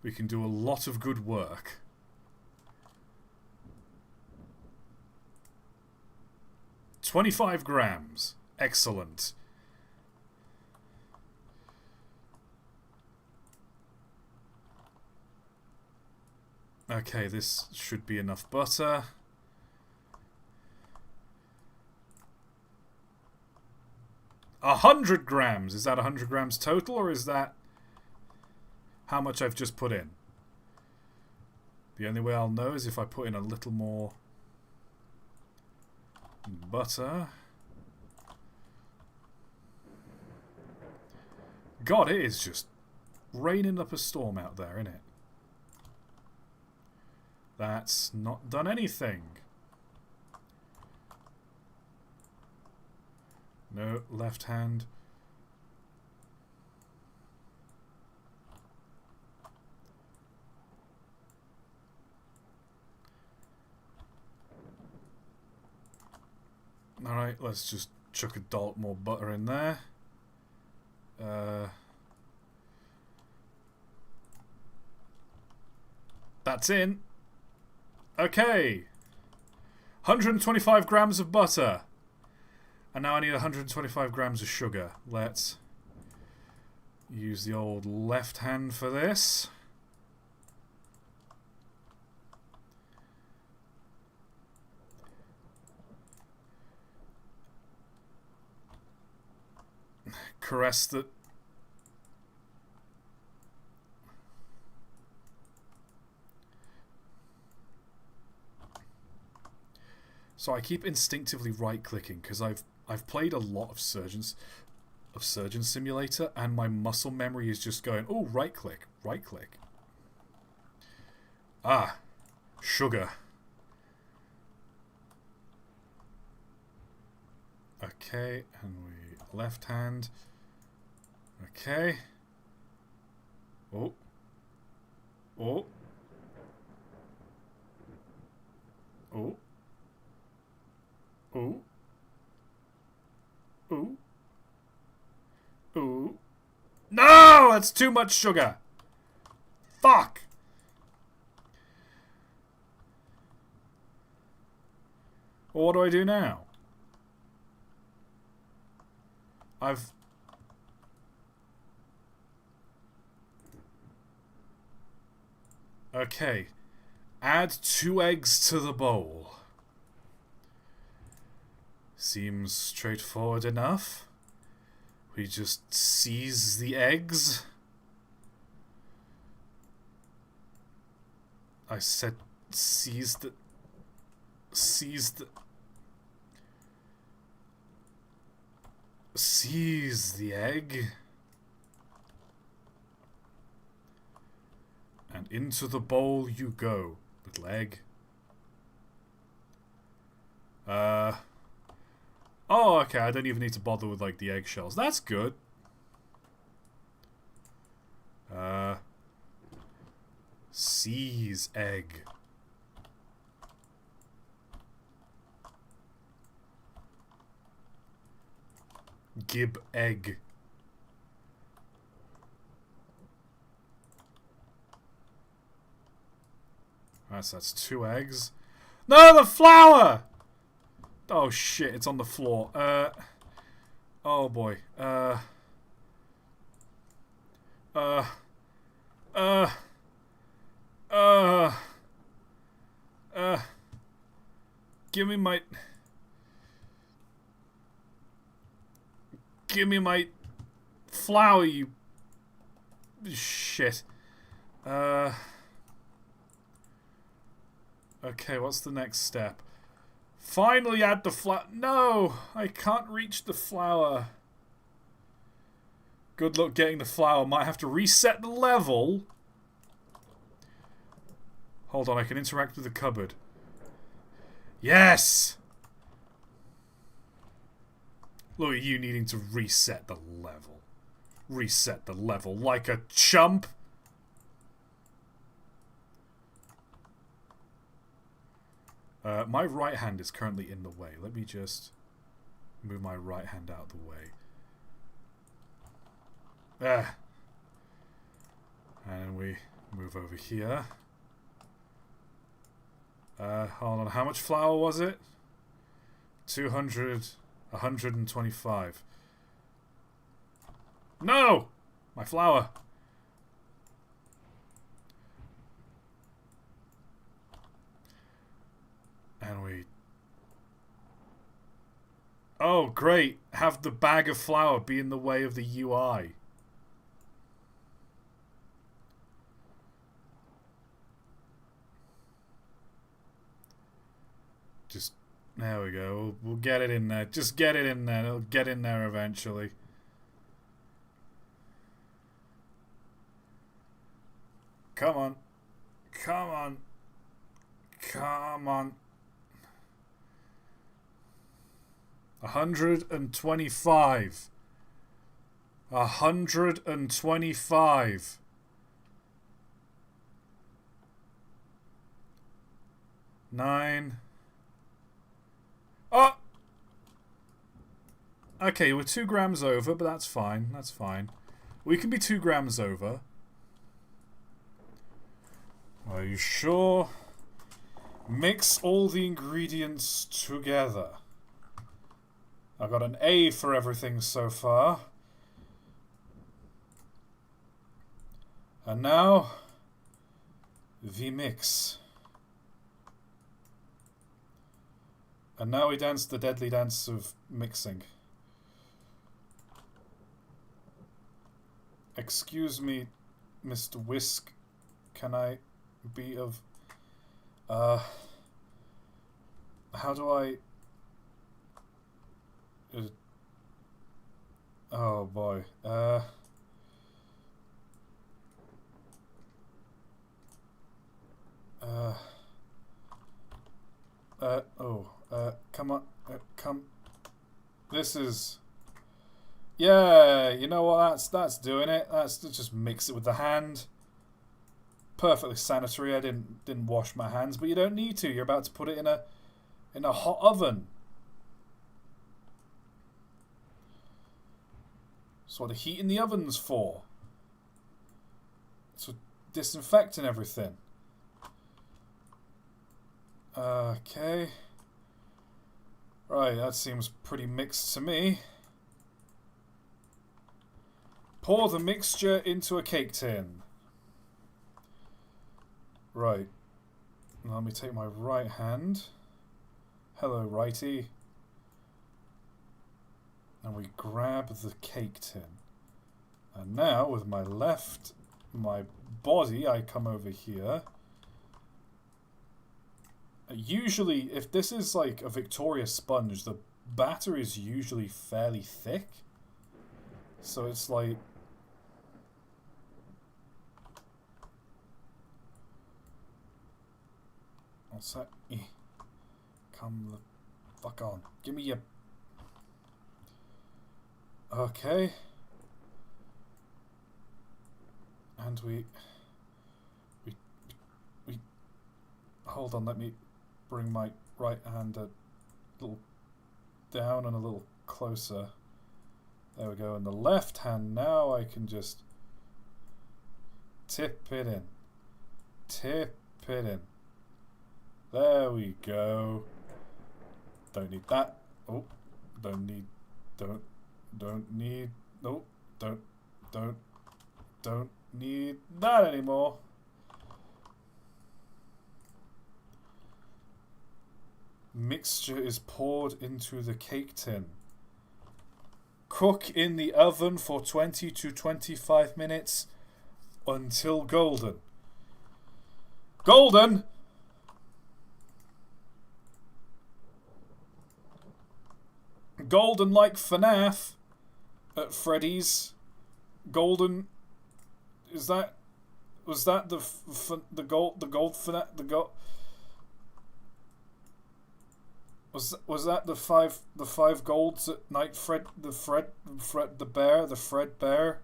we can do a lot of good work. $25 grams. Excellent. Okay, this should be enough butter. 100 grams. Is that 100 grams total, or is that how much I've just put in? The only way I'll know is if I put in a little more butter. God, it is just raining up a storm out there, isn't it? That's not done anything. No, left hand. Alright, let's just chuck a dollop more butter in there. That's in. Okay. 125 grams of butter. And now I need 125 grams of sugar. Let's use the old left hand for this. Caress the... So I keep instinctively right-clicking because I've played a lot of Surgeon Simulator, and my muscle memory is just going, oh, right-click, right-click. Ah, sugar. Okay, and we left hand. Okay. Oh. Oh. Oh. Oh. Oh. Oh. No! That's too much sugar! Fuck! Well, what do I do now? Okay. Add 2 eggs to the bowl. Seems straightforward enough. We just seize the eggs. I said seize the... Seize the egg. And into the bowl you go, little egg. Oh, okay, I don't even need to bother with, like, the eggshells. That's good. Seize egg. Gib egg. Alright, so that's 2 eggs. No, the flour! Oh shit, it's on the floor. Oh boy. Give me my flour, you shit. Okay, what's the next step? Finally add the flour. No! I can't reach the flour. Good luck getting the flour. Might have to reset the level. Hold on, I can interact with the cupboard. Yes! Look at you needing to reset the level. Reset the level like a chump. My right hand is currently in the way. Let me just move my right hand out of the way. There. And we move over here. Hold on. How much flour was it? 200... 125. No! My flour. And we... Oh, great. Have the bag of flour be in the way of the UI. Just, there we go. We'll get it in there. Just get it in there. It'll get in there eventually. Come on. Come on. Come on. 125. 125. Nine. Oh! Okay, we're 2 grams over, but that's fine. That's fine. We can be 2 grams over. Are you sure? Mix all the ingredients together. I got an A for everything so far. And now, the mix. And now we dance the deadly dance of mixing. Excuse me, Mr. Whisk. Can I be of... how do I... oh boy. Come on. Come. This is... yeah, you know what? That's doing it. That's just mix it with the hand. Perfectly sanitary. I didn't wash my hands, but you don't need to. You're about to put it in a hot oven. That's what the heat in the oven's for. It's for disinfecting everything. Okay. Right, that seems pretty mixed to me. Pour the mixture into a cake tin. Right. Now let me take my right hand. Hello, righty. And we grab the cake tin. And now, with my left, my body, I come over here. Usually, if this is like a Victoria sponge, the batter is usually fairly thick. So it's like... what's that? Come the fuck on. Give me your... okay. And we... hold on, let me bring my right hand a little down and a little closer. There we go. And the left hand, now I can just tip it in. Tip it in. There we go. Don't need that. Oh, don't need that anymore. Mixture is poured into the cake tin. Cook in the oven for 20 to 25 minutes until golden. Golden! Golden like FNAF at Freddy's. Golden... is that... was that the gold FNAF... the gold... Was that the five golds at night? Fred bear.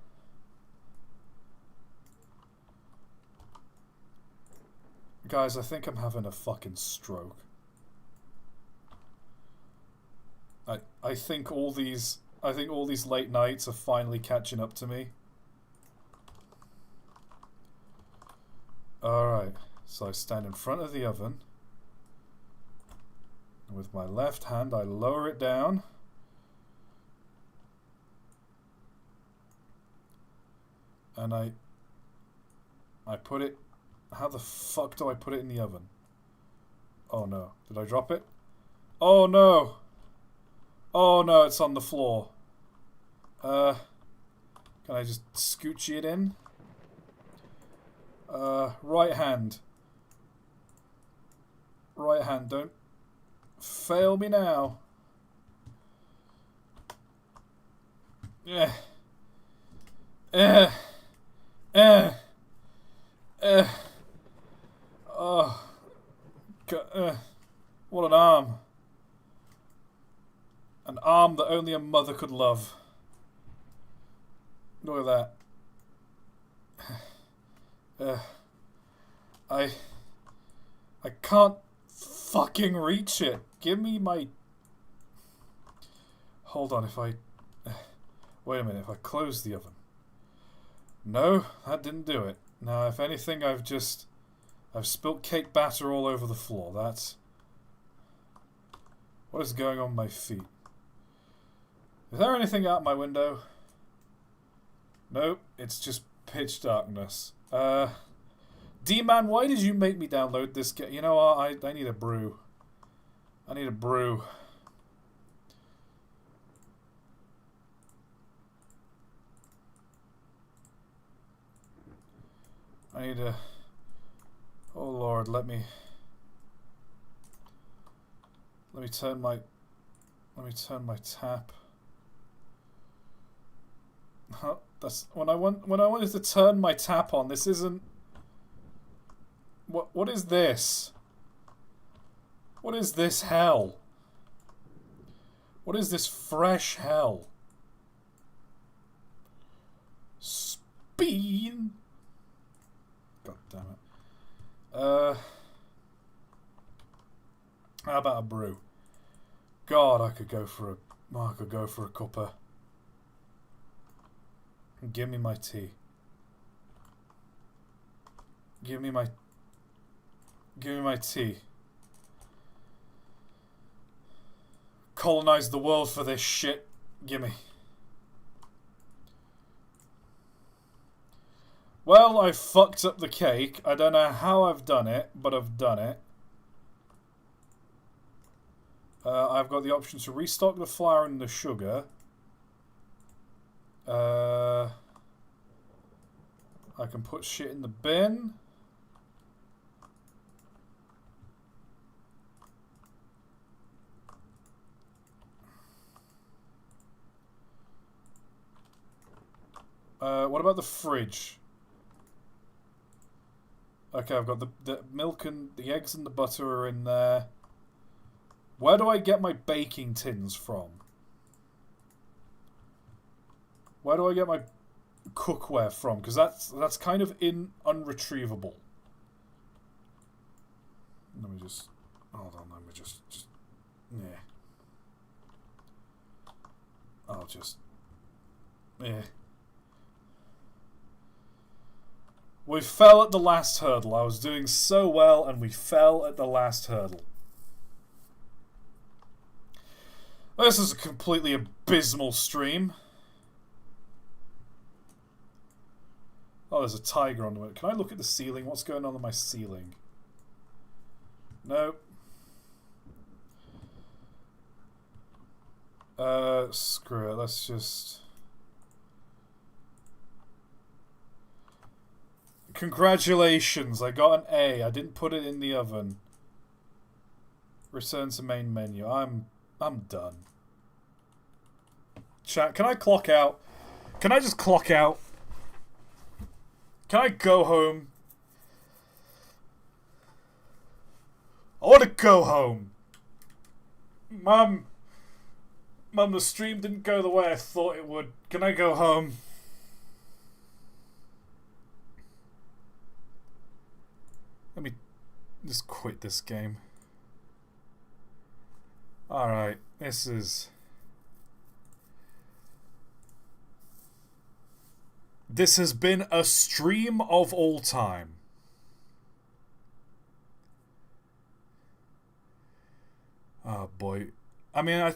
Guys, I think I'm having a fucking stroke. I think all these late nights are finally catching up to me. All right, so I stand in front of the oven. With my left hand, I lower it down. And I put it... how the fuck do I put it in the oven? Oh no. Did I drop it? Oh no! Oh no, it's on the floor. Can I just scooch it in? Right hand. Right hand, don't fail me now. Yeah. Oh. What an arm. An arm that only a mother could love. Look at that. I can't fucking reach it. Give me my... Hold on, if I... Wait a minute, if I close the oven. No, that didn't do it. Now, if anything, I've spilt cake batter all over the floor. That's... What is going on my feet? Is there anything out my window? Nope, it's just pitch darkness. D-Man, why did you make me download this game? You know what, I need a brew. I need a brew. I need a... Oh Lord, let me turn my tap. That's when I wanted to turn my tap on. This isn't... What is this? What is this hell? What is this fresh hell? Spin. God damn it. How about a brew? God, I could go for a cuppa. Give me my tea. Give me my tea. Colonize the world for this shit. Gimme. Well, I fucked up the cake. I don't know how I've done it, but I've done it. I've got the option to restock the flour and the sugar. I can put shit in the bin. What about the fridge? Okay, I've got the milk and the eggs and the butter are in there. Where do I get my baking tins from? Where do I get my cookware from? Because that's kind of unretrievable. Let me just... Hold on, let me just... Yeah. I'll just... Yeah. We fell at the last hurdle. I was doing so well and we fell at the last hurdle. This is a completely abysmal stream. Oh, there's a tiger on the way. Can I look at the ceiling? What's going on my ceiling? Nope. Screw it. Let's just... Congratulations, I got an A. I didn't put it in the oven. Return to main menu. I'm done. Chat, can I clock out? Can I just clock out? Can I go home? I want to go home. Mum, the stream didn't go the way I thought it would. Can I go home? Let me just quit this game. Alright, this has been a stream of all time. Oh boy. I mean,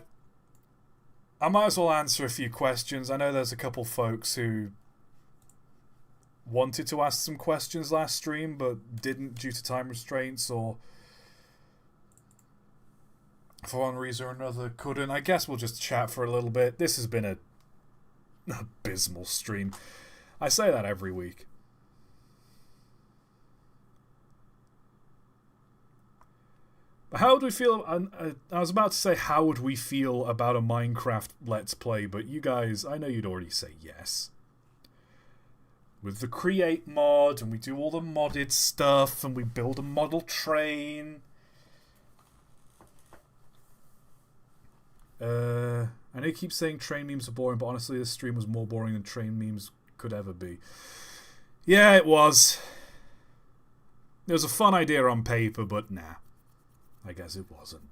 I might as well answer a few questions. I know there's a couple folks who wanted to ask some questions last stream but didn't due to time restraints or for one reason or another couldn't. I guess we'll just chat for a little bit. This has been a abysmal stream. I say that every week. But how would we feel? I was about to say, how would we feel about a Minecraft Let's Play, but you guys, I know you'd already say yes. With the Create mod, and we do all the modded stuff, and we build a model train. I know you keep saying train memes are boring, but honestly, this stream was more boring than train memes could ever be. Yeah, it was. It was a fun idea on paper, but nah. I guess it wasn't.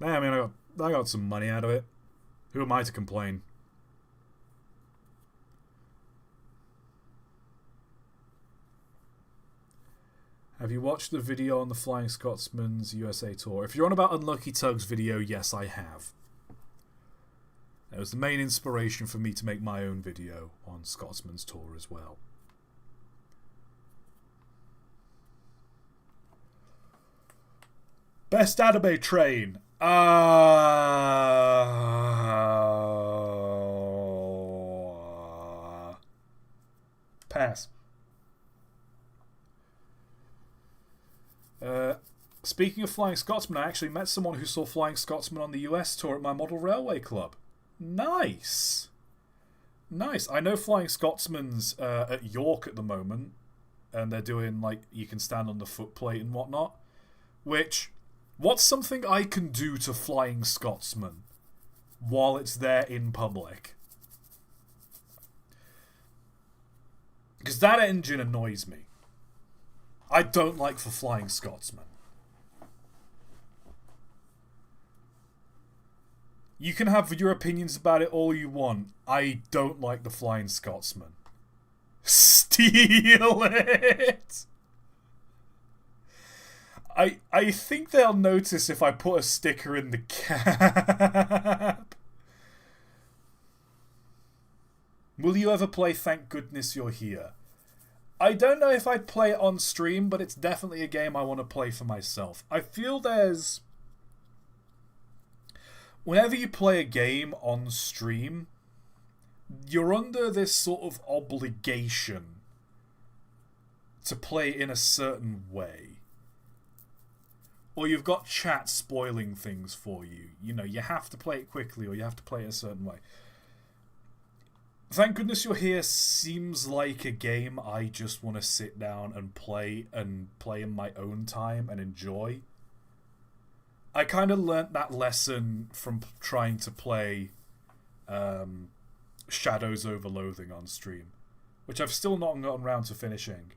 I mean, I got some money out of it. Who am I to complain? Have you watched the video on the Flying Scotsman's USA tour? If you're on about Unlucky Tug's video, yes, I have. It was the main inspiration for me to make my own video on Scotsman's tour as well. Best anime train. Pass. Speaking of Flying Scotsman, I actually met someone who saw Flying Scotsman on the US tour at my model railway club. Nice. Nice. I know Flying Scotsman's at York at the moment, and they're doing, like, you can stand on the footplate and whatnot. Which, what's something I can do to Flying Scotsman while it's there in public? Because that engine annoys me. I don't like the Flying Scotsman. You can have your opinions about it all you want. I don't like the Flying Scotsman. Steal it! I think they'll notice if I put a sticker in the cab. Will you ever play Thank Goodness You're Here? I don't know if I'd play it on stream, but it's definitely a game I want to play for myself. I feel there's... Whenever you play a game on stream, you're under this sort of obligation to play in a certain way. Or you've got chat spoiling things for you. You know, you have to play it quickly or you have to play it a certain way. Thank Goodness You're Here seems like a game I just want to sit down and play in my own time and enjoy. I kind of learnt that lesson from trying to play Shadows Over Loathing on stream, which I've still not gotten around to finishing.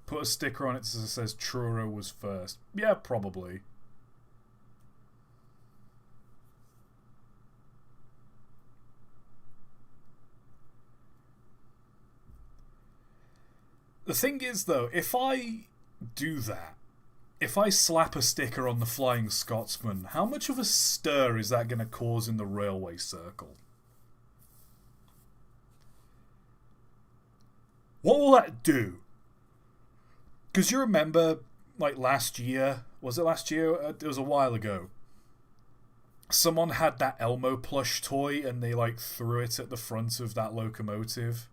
Put a sticker on it that says Truro was first. Yeah, probably. The thing is, though, if I do that, if I slap a sticker on the Flying Scotsman, how much of a stir is that going to cause in the railway circle? What will that do? Because you remember, like, last year... Was it last year? It was a while ago. Someone had that Elmo plush toy and they, like, threw it at the front of that locomotive.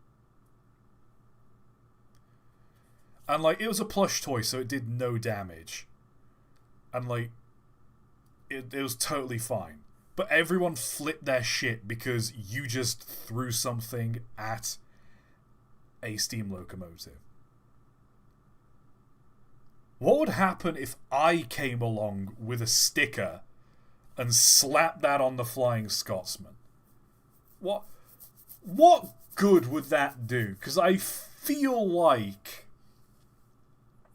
And, like, it was a plush toy, so it did no damage. And, like, it was totally fine. But everyone flipped their shit because you just threw something at a steam locomotive. What would happen if I came along with a sticker and slapped that on the Flying Scotsman? What good would that do? Because I feel like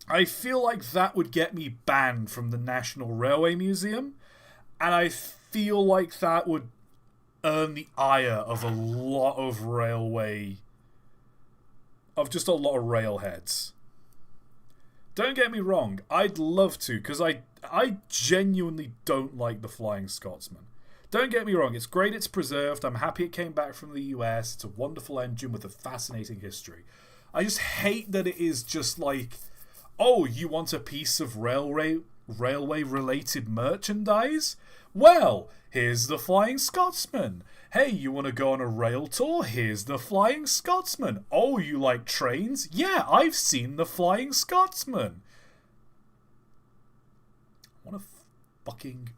I feel like that would get me banned from the National Railway Museum, and I feel like that would earn the ire of a lot of just a lot of railheads. Don't get me wrong, I'd love to, because I genuinely don't like the Flying Scotsman. Don't get me wrong, it's great it's preserved, I'm happy it came back from the US, it's a wonderful engine with a fascinating history. I just hate that it is just like, oh, you want a piece of railway-related merchandise? Well, here's the Flying Scotsman. Hey, you want to go on a rail tour? Here's the Flying Scotsman. Oh, you like trains? Yeah, I've seen the Flying Scotsman. What a fucking...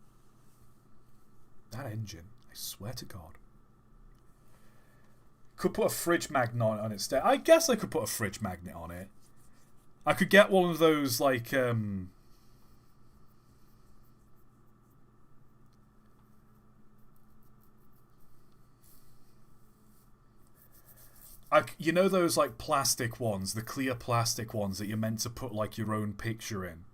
That engine, I swear to God. Could put a fridge magnet on its deck. I guess I could put a fridge magnet on it. I could get one of those, like, you know those, like, plastic ones, the clear plastic ones that you're meant to put, like, your own picture in?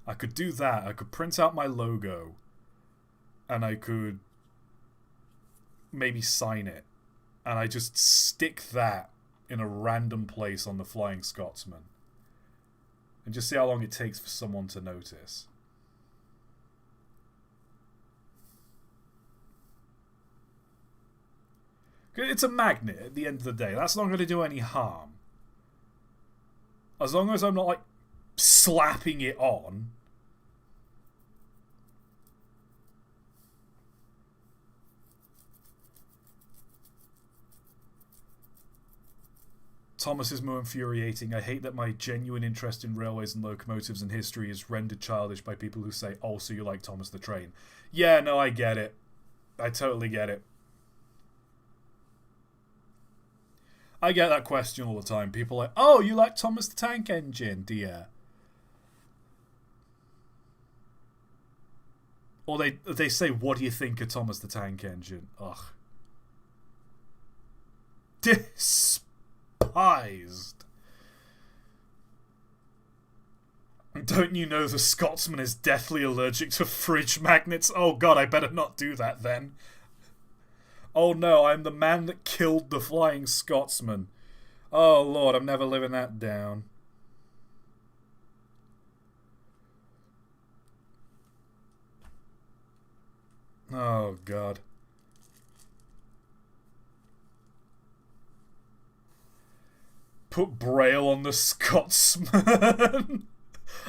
I could do that. I could print out my logo. And I could maybe sign it. And I just stick that in a random place on the Flying Scotsman. And just see how long it takes for someone to notice. It's a magnet at the end of the day. That's not going to do any harm. As long as I'm not, like, slapping it on. Thomas is more infuriating. I hate that my genuine interest in railways and locomotives and history is rendered childish by people who say, oh, so you like Thomas the Train. Yeah, no, I get it. I totally get it. I get that question all the time. People are like, oh, you like Thomas the Tank Engine, dear? Or they say, what do you think of Thomas the Tank Engine? Ugh. Despised. Don't you know the Scotsman is deathly allergic to fridge magnets? Oh god, I better not do that then. Oh no, I'm the man that killed the Flying Scotsman. Oh lord, I'm never living that down. Oh god. Put Braille on the Scotsman.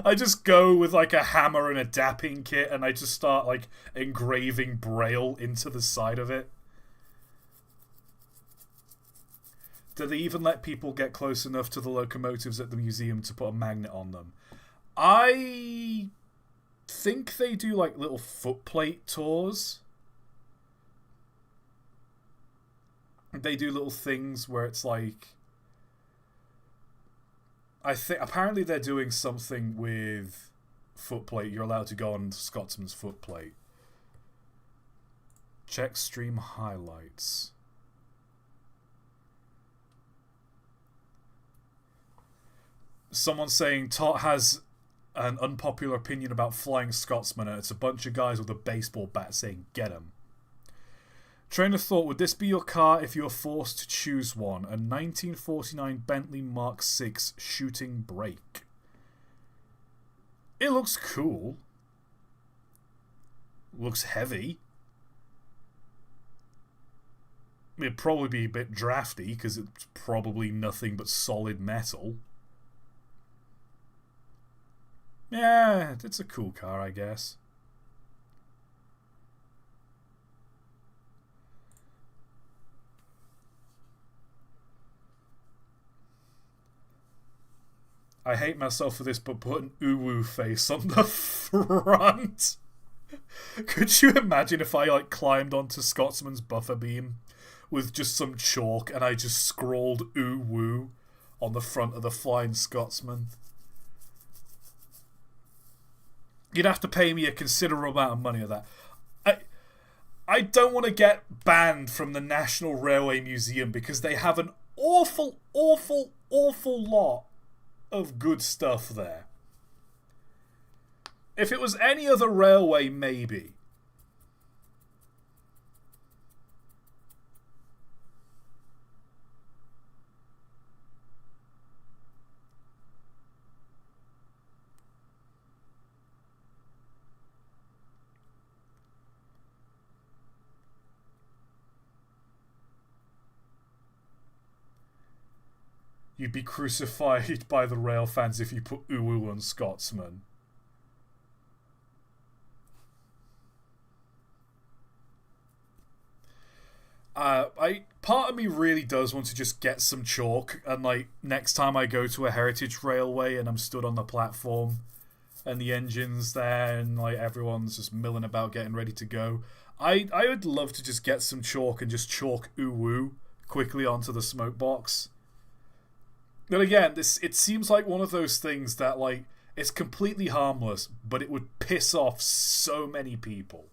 I just go with like a hammer and a dapping kit and I just start like engraving Braille into the side of it. Do they even let people get close enough to the locomotives at the museum to put a magnet on them? I think they do like little footplate tours. They do little things where it's like... I think apparently they're doing something with footplate. You're allowed to go on Scotsman's footplate. Check stream highlights. Someone's saying ToT has an unpopular opinion about Flying Scotsman, and it's a bunch of guys with a baseball bat saying, get him. Train of thought, would this be your car if you were forced to choose one? A 1949 Bentley Mark VI shooting brake. It looks cool. Looks heavy. It'd probably be a bit drafty because it's probably nothing but solid metal. Yeah, it's a cool car, I guess. I hate myself for this, but put an uwu face on the front. Could you imagine if I like climbed onto Scotsman's buffer beam with just some chalk and I just scrawled uwu on the front of the Flying Scotsman? You'd have to pay me a considerable amount of money for that. I don't want to get banned from the National Railway Museum because they have an awful, awful, awful lot of good stuff there. If it was any other railway, maybe. You'd be crucified by the rail fans if you put Uwu on Scotsman. Part of me really does want to just get some chalk, and like next time I go to a heritage railway and I'm stood on the platform and the engine's there and like everyone's just milling about getting ready to go, I would love to just get some chalk and just chalk Uwu quickly onto the smoke box. But again, it seems like one of those things that like it's completely harmless, but it would piss off so many people.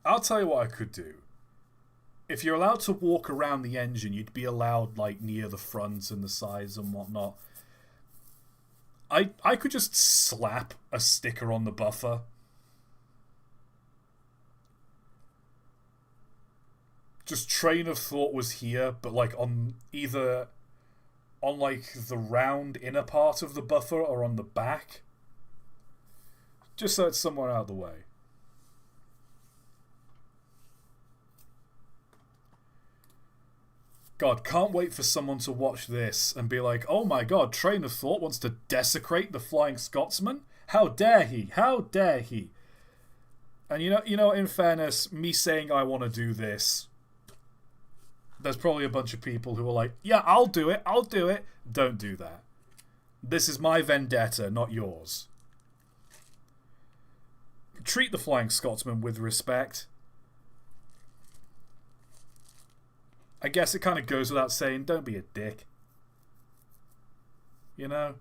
I'll tell you what I could do. If you're allowed to walk around the engine, you'd be allowed like near the front and the sides and whatnot. I could just slap a sticker on the buffer. Just train of thought was here, but like on either on like the round inner part of the buffer or on the back. Just so it's somewhere out of the way. God, can't wait for someone to watch this and be like, oh my god, Train of Thought wants to desecrate the Flying Scotsman? How dare he? How dare he? And you know, in fairness, me saying I want to do this, there's probably a bunch of people who are like, yeah, I'll do it. Don't do that. This is my vendetta, not yours. Treat the Flying Scotsman with respect. I guess it kind of goes without saying, don't be a dick. You know?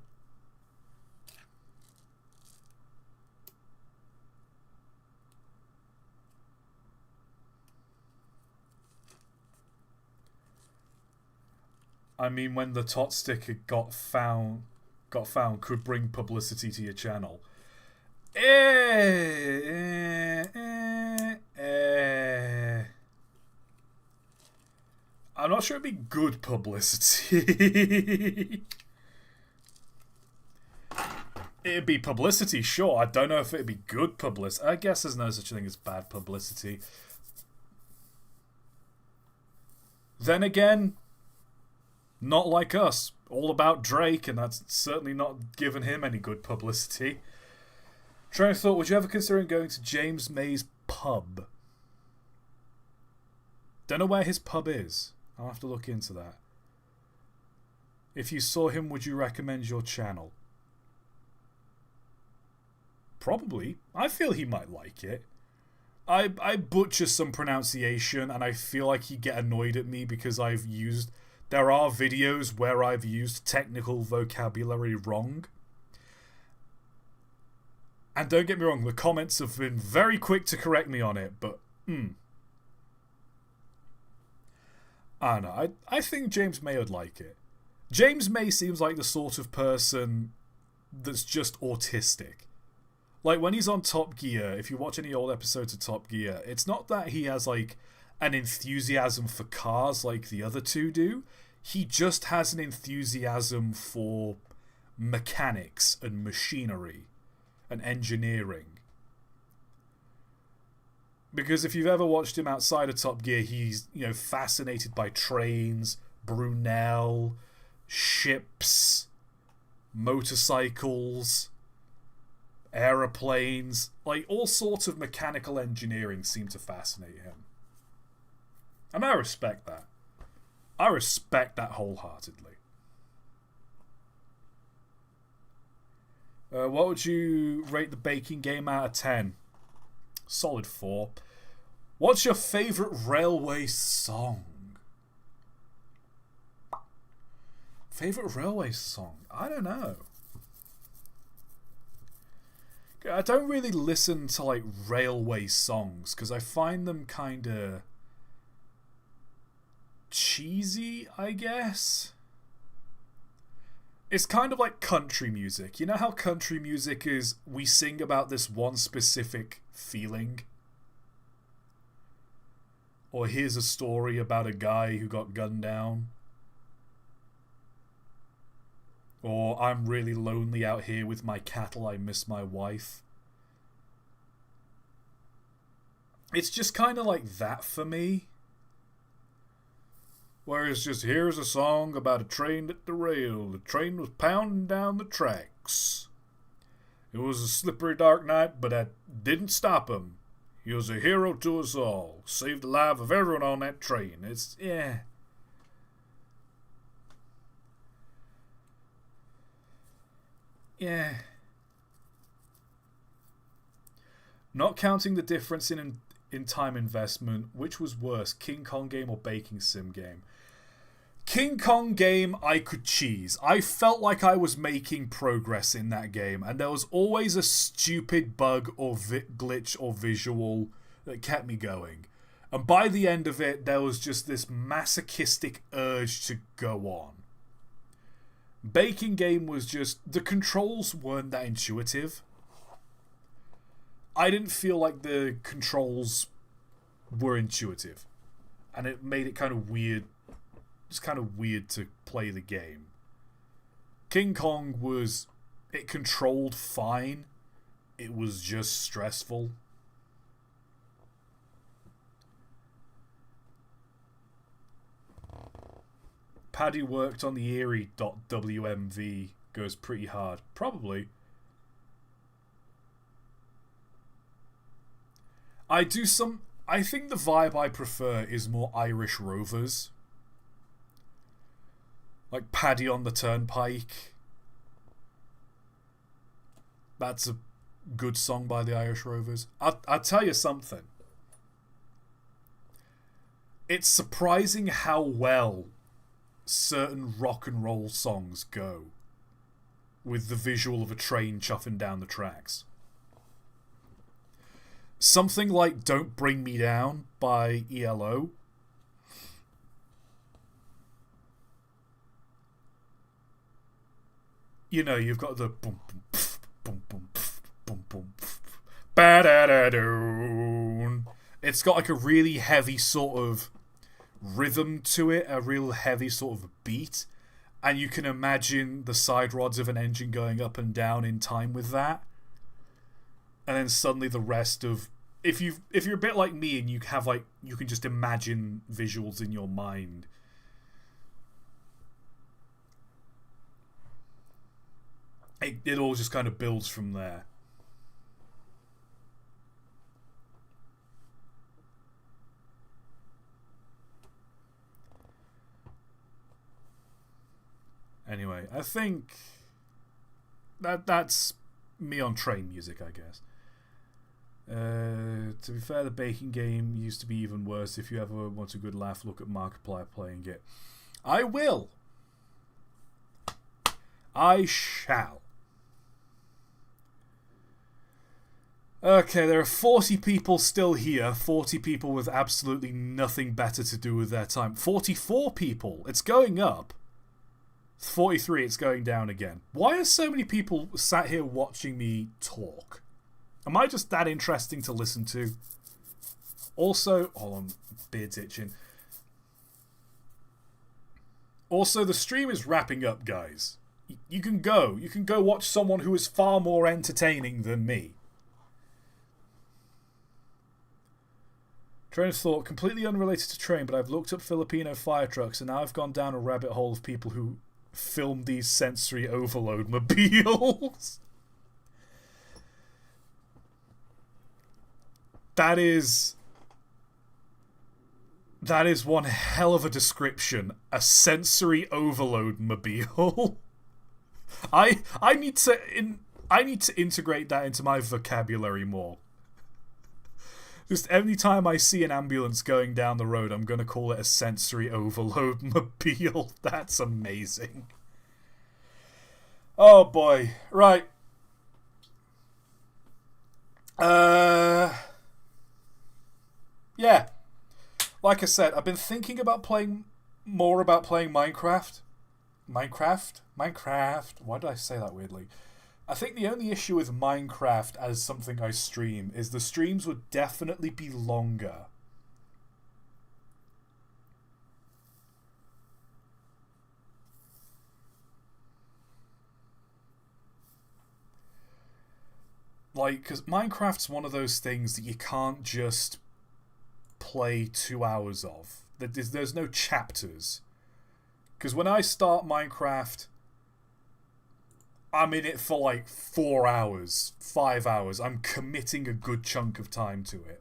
I mean, when the ToT sticker got found could bring publicity to your channel. I'm not sure it'd be good publicity. It'd be publicity, sure. I don't know if it'd be good publicity. I guess there's no such thing as bad publicity. Then again, not like us. All about Drake, and that's certainly not given him any good publicity. Train of Thought, would you ever consider going to James May's pub? Don't know where his pub is. I'll have to look into that. If you saw him, would you recommend your channel? Probably. I feel he might like it. I butcher some pronunciation, and I feel like he'd get annoyed at me because there are videos where I've used technical vocabulary wrong. And don't get me wrong, the comments have been very quick to correct me on it, but I don't know. I think James May would like it. James May seems like the sort of person that's just autistic. Like, when he's on Top Gear, if you watch any old episodes of Top Gear, it's not that he has, like, an enthusiasm for cars like the other two do. He just has an enthusiasm for mechanics and machinery and engineering. Because if you've ever watched him outside of Top Gear, he's, fascinated by trains, Brunel, ships, motorcycles, aeroplanes. Like, all sorts of mechanical engineering seem to fascinate him. And I respect that. I respect that wholeheartedly. what would you rate the baking game out of 10? Solid 4. What's your favourite railway song? Favourite railway song? I don't know. I don't really listen to like railway songs because I find them kind of cheesy, I guess. It's kind of like country music. You know how country music is, we sing about this one specific feeling? Or here's a story about a guy who got gunned down. Or I'm really lonely out here with my cattle, I miss my wife. It's just kind of like that for me. Whereas just here's a song about a train at the rail. The train was pounding down the tracks. It was a slippery dark night, but that didn't stop him. He was a hero to us all. Saved the life of everyone on that train. It's, yeah. Yeah. Not counting the difference in time investment, which was worse, King Kong game or baking sim game? King Kong game, I could cheese. I felt like I was making progress in that game, and there was always a stupid bug or glitch or visual that kept me going. And by the end of it, there was just this masochistic urge to go on. Baking game was just, the controls weren't that intuitive. I didn't feel like the controls were intuitive. And it made it kind of weird. It's kind of weird to play the game. King Kong was, it controlled fine. It was just stressful. Paddy worked on the Erie.wmv goes pretty hard. Probably. I think the vibe I prefer is more Irish Rovers. Like Paddy on the Turnpike. That's a good song by the Irish Rovers. I'll tell you something. It's surprising how well certain rock and roll songs go with the visual of a train chuffing down the tracks. Something like Don't Bring Me Down by ELO. You know, you've got the boom boom pff, boom boom pff, boom boom pff, ba-da-da-doon. It's got like a really heavy sort of rhythm to it, a real heavy sort of beat, and you can imagine the side rods of an engine going up and down in time with that. And then suddenly the rest of, if you're a bit like me and you have like, you can just imagine visuals in your mind. It all just kind of builds from there. Anyway, I think that's me on train music, I guess. To be fair, the baking game used to be even worse. If you ever want a good laugh, look at Markiplier playing it. I will. I shall. Okay, there are 40 people still here. 40 people with absolutely nothing better to do with their time. 44 people. It's going up. 43, it's going down again. Why are so many people sat here watching me talk? Am I just that interesting to listen to? Also, hold on, beard's itching. Also, the stream is wrapping up, guys. You can go. You can go watch someone who is far more entertaining than me. Train of thought, completely unrelated to train, but I've looked up Filipino fire trucks and now I've gone down a rabbit hole of people who filmed these sensory overload mobiles. That is one hell of a description. A sensory overload mobile. I I need to integrate that into my vocabulary more. Just every time I see an ambulance going down the road, I'm going to call it a sensory overload mobile. That's amazing. Oh boy. Right. Yeah. Like I said, I've been thinking about playing Minecraft. Minecraft. Why did I say that weirdly? I think the only issue with Minecraft as something I stream is the streams would definitely be longer. Like, because Minecraft's one of those things that you can't just play 2 hours of. There's no chapters. Because when I start Minecraft, I'm in it for like 4 hours, 5 hours. I'm committing a good chunk of time to it.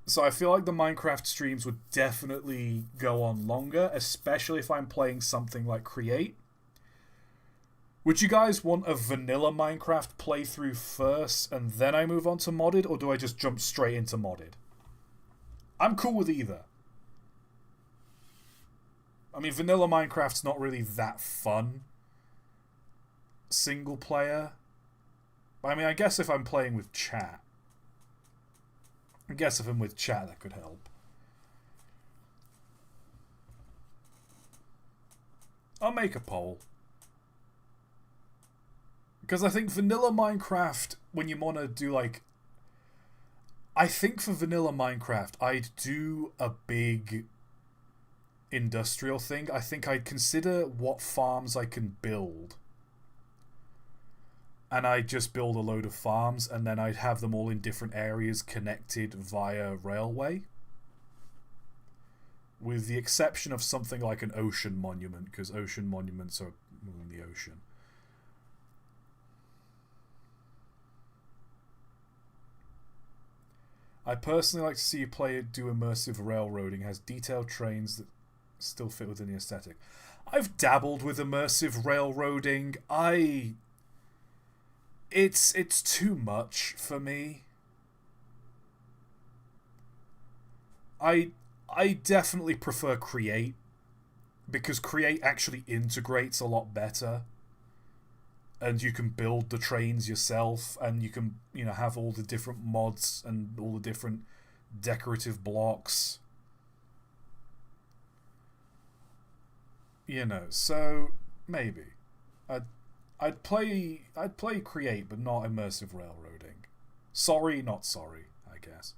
So I feel like the Minecraft streams would definitely go on longer, especially if I'm playing something like Create. Would you guys want a vanilla Minecraft playthrough first and then I move on to modded, or do I just jump straight into modded? I'm cool with either. I mean, vanilla Minecraft's not really that fun. Single player. I mean, I guess if I'm playing with chat. I guess if I'm with chat, that could help. I'll make a poll. Because I think vanilla Minecraft, when you want to do like... I think for vanilla Minecraft, I'd do a big industrial thing. I think I'd consider what farms I can build. And I'd just build a load of farms, and then I'd have them all in different areas connected via railway. With the exception of something like an ocean monument, because ocean monuments are in the ocean. I personally like to see you play it do immersive railroading. It has detailed trains that still fit within the aesthetic. I've dabbled with immersive railroading. It's too much for me. I definitely prefer Create, because Create actually integrates a lot better. And you can build the trains yourself, and you can, have all the different mods and all the different decorative blocks. So maybe I'd play Create, but not immersive railroading. Sorry, not sorry, I guess.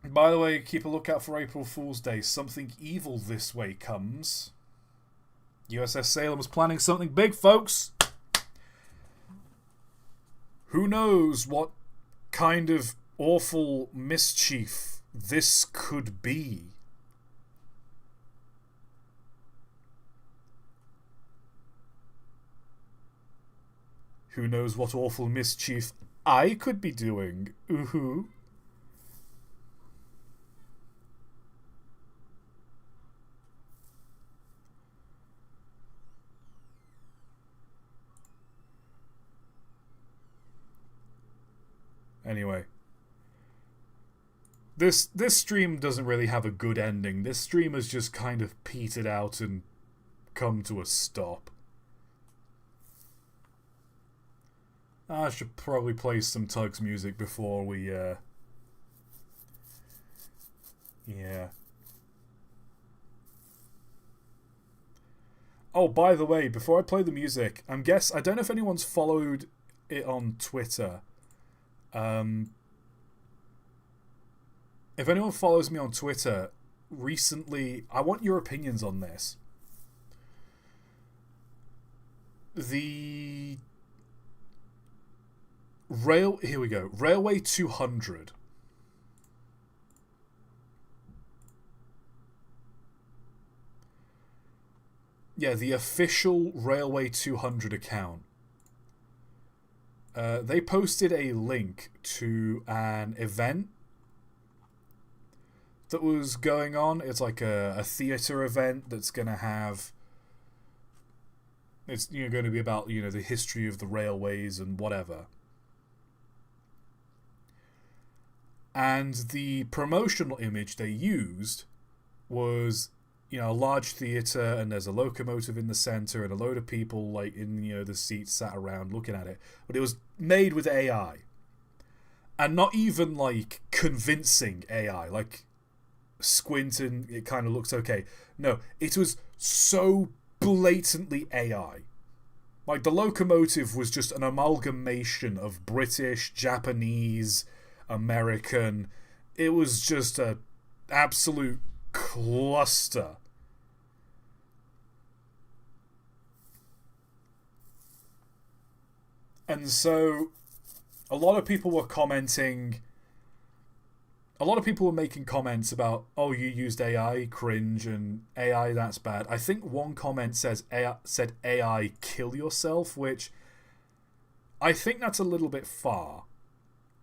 By the way, keep a lookout for April Fool's Day. Something evil this way comes. USS Salem was planning something big, folks. Who knows what kind of awful mischief this could be? Who knows what awful mischief I could be doing? Ooh-hoo. Anyway. This stream doesn't really have a good ending. This stream has just kind of petered out and come to a stop. I should probably play some Tug's music before we, yeah. Oh, by the way, before I play the music, I don't know if anyone's followed it on Twitter. If anyone follows me on Twitter, recently, I want your opinions on this. Here we go. Railway 200. Yeah, the official Railway 200 account. They posted a link to an event that was going on. It's like a theatre event that's going to have It's going to be about the history of the railways and whatever. And the promotional image they used was a large theatre, and there's a locomotive in the centre and a load of people like in the seats sat around looking at it. But it was made with AI. And not even like convincing AI, like squint and it kind of looks okay. No, it was so blatantly AI. Like the locomotive was just an amalgamation of British, Japanese, American. It was just a absolute cluster. And so a lot of people were commenting. A lot of people were making comments about, oh, you used AI, cringe, and AI, that's bad. I think one comment said AI, kill yourself, which I think that's a little bit far.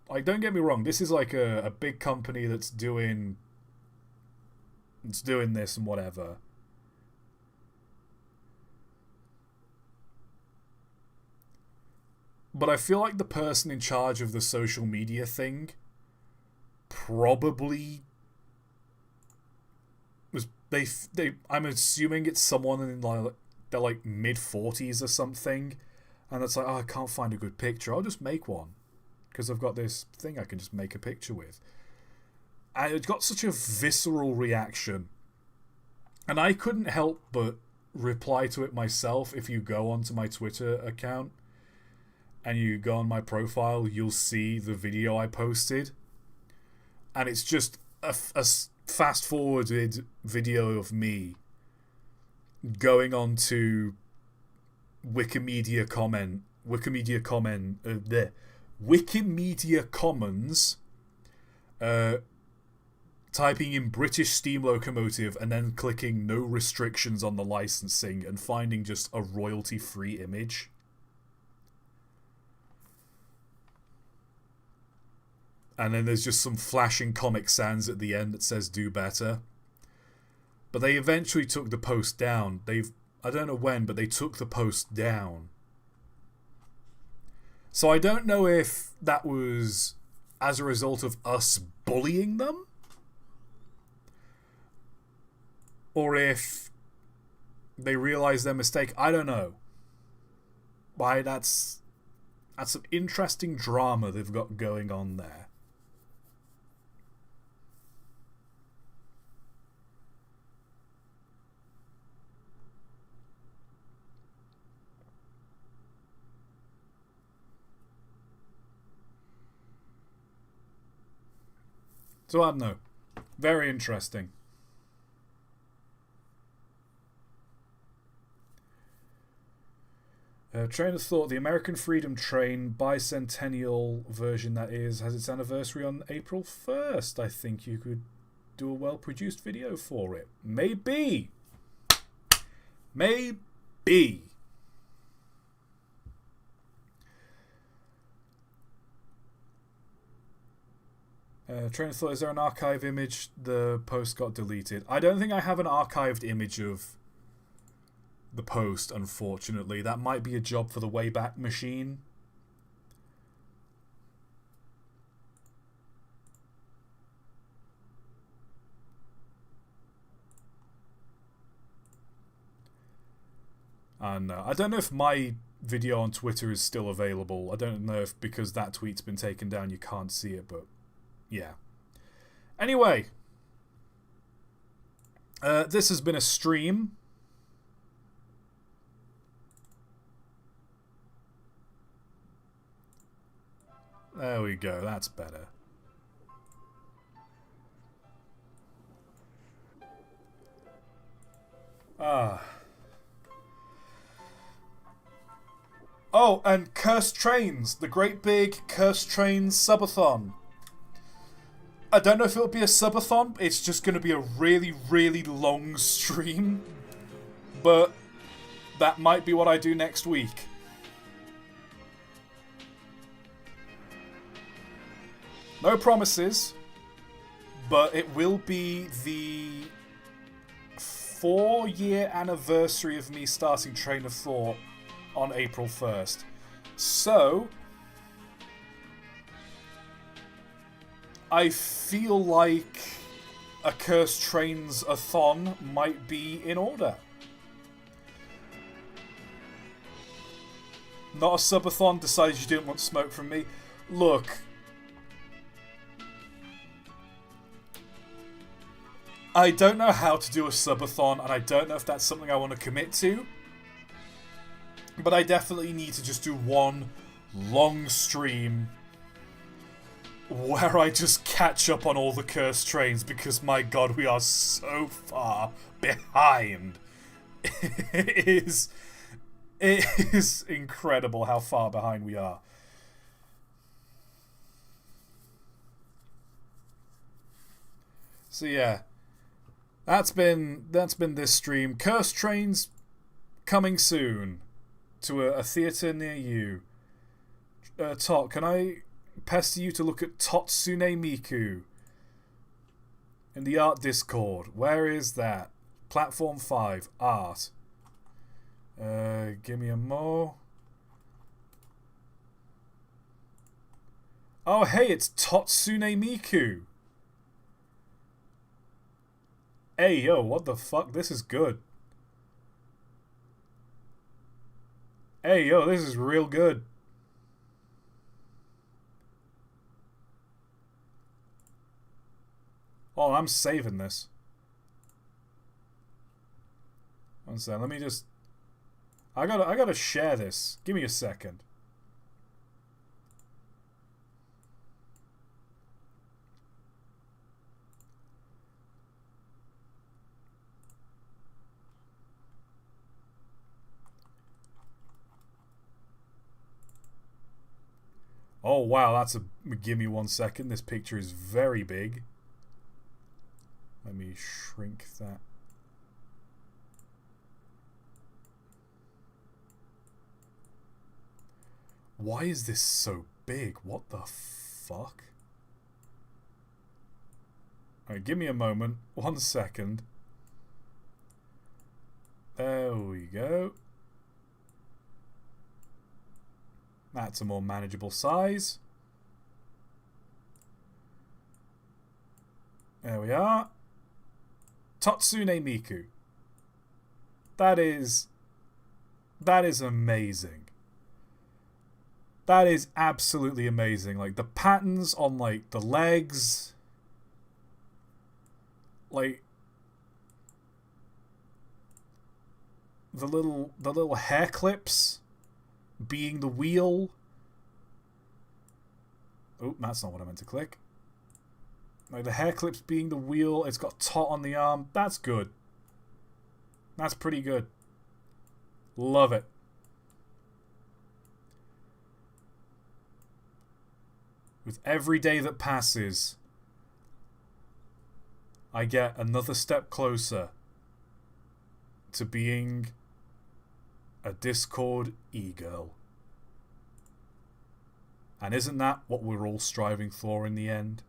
Like, don't get me wrong, this is like a big company that's doing this and whatever. But I feel like the person in charge of the social media thing probably was they I'm assuming it's someone in like they're like mid-40s or something, and it's like, oh, I can't find a good picture, I'll just make one because I've got this thing I can just make a picture with. And it got such a visceral reaction, and I couldn't help but reply to it myself. If you go onto my Twitter account and you go on my profile, you'll see the video I posted. And it's just a fast-forwarded video of me going on to Wikimedia Commons, typing in British steam locomotive and then clicking no restrictions on the licensing and finding just a royalty-free image. And then there's just some flashing Comic Sans at the end that says do better. But they eventually took the post down. I don't know when, but they took the post down. So I don't know if that was as a result of us bullying them, or if they realized their mistake. I don't know. Why, that's some interesting drama they've got going on there. So I don't know. Very interesting. Train of Thought, the American Freedom Train bicentennial version, that is, has its anniversary on April 1st. I think you could do a well-produced video for it. Maybe. Maybe. Train of Thought, is there an archive image? The post got deleted. I don't think I have an archived image of the post, unfortunately. That might be a job for the Wayback Machine. And I don't know if my video on Twitter is still available. I don't know if because that tweet's been taken down you can't see it, but yeah. Anyway, this has been a stream. There we go, that's better. Oh, and Cursed Trains, the great big Cursed Trains subathon. I don't know if it'll be a subathon. It's just going to be a really, really long stream. But that might be what I do next week. No promises. But it will be the 4-year anniversary of me starting Train of Thought on April 1st. So, I feel like a Cursed Trains-a-thon might be in order. Not a subathon, decides you didn't want smoke from me. Look. I don't know how to do a subathon, and I don't know if that's something I want to commit to. But I definitely need to just do one long stream where I just catch up on all the Cursed Trains, because my god, we are so far behind. It is incredible how far behind we are. So yeah, that's been this stream. Cursed Trains coming soon to a theatre near you. ToT, can I pester you to look at Totsune Miku in the art Discord? Where is that? Platform 5 art. Give me a mo. Oh hey, it's Totsune Miku. Hey yo, what the fuck? This is good. Hey yo, this is real good. Oh, I'm saving this. One second, let me just... I gotta share this. Give me a second. Oh wow, that's a... Give me 1 second. This picture is very big. Let me shrink that. Why is this so big? What the fuck? Alright, give me a moment. 1 second. There we go. That's a more manageable size. There we are. Totsune Miku. That is amazing. That is absolutely amazing. Like the patterns on like the legs, like the little hair clips being the wheel. Oh, that's not what I meant to click. Like the hair clips being the wheel. It's got ToT on the arm. That's good. That's pretty good. Love it. With every day that passes, I get another step closer to being a Discord e-girl. And isn't that what we're all striving for in the end?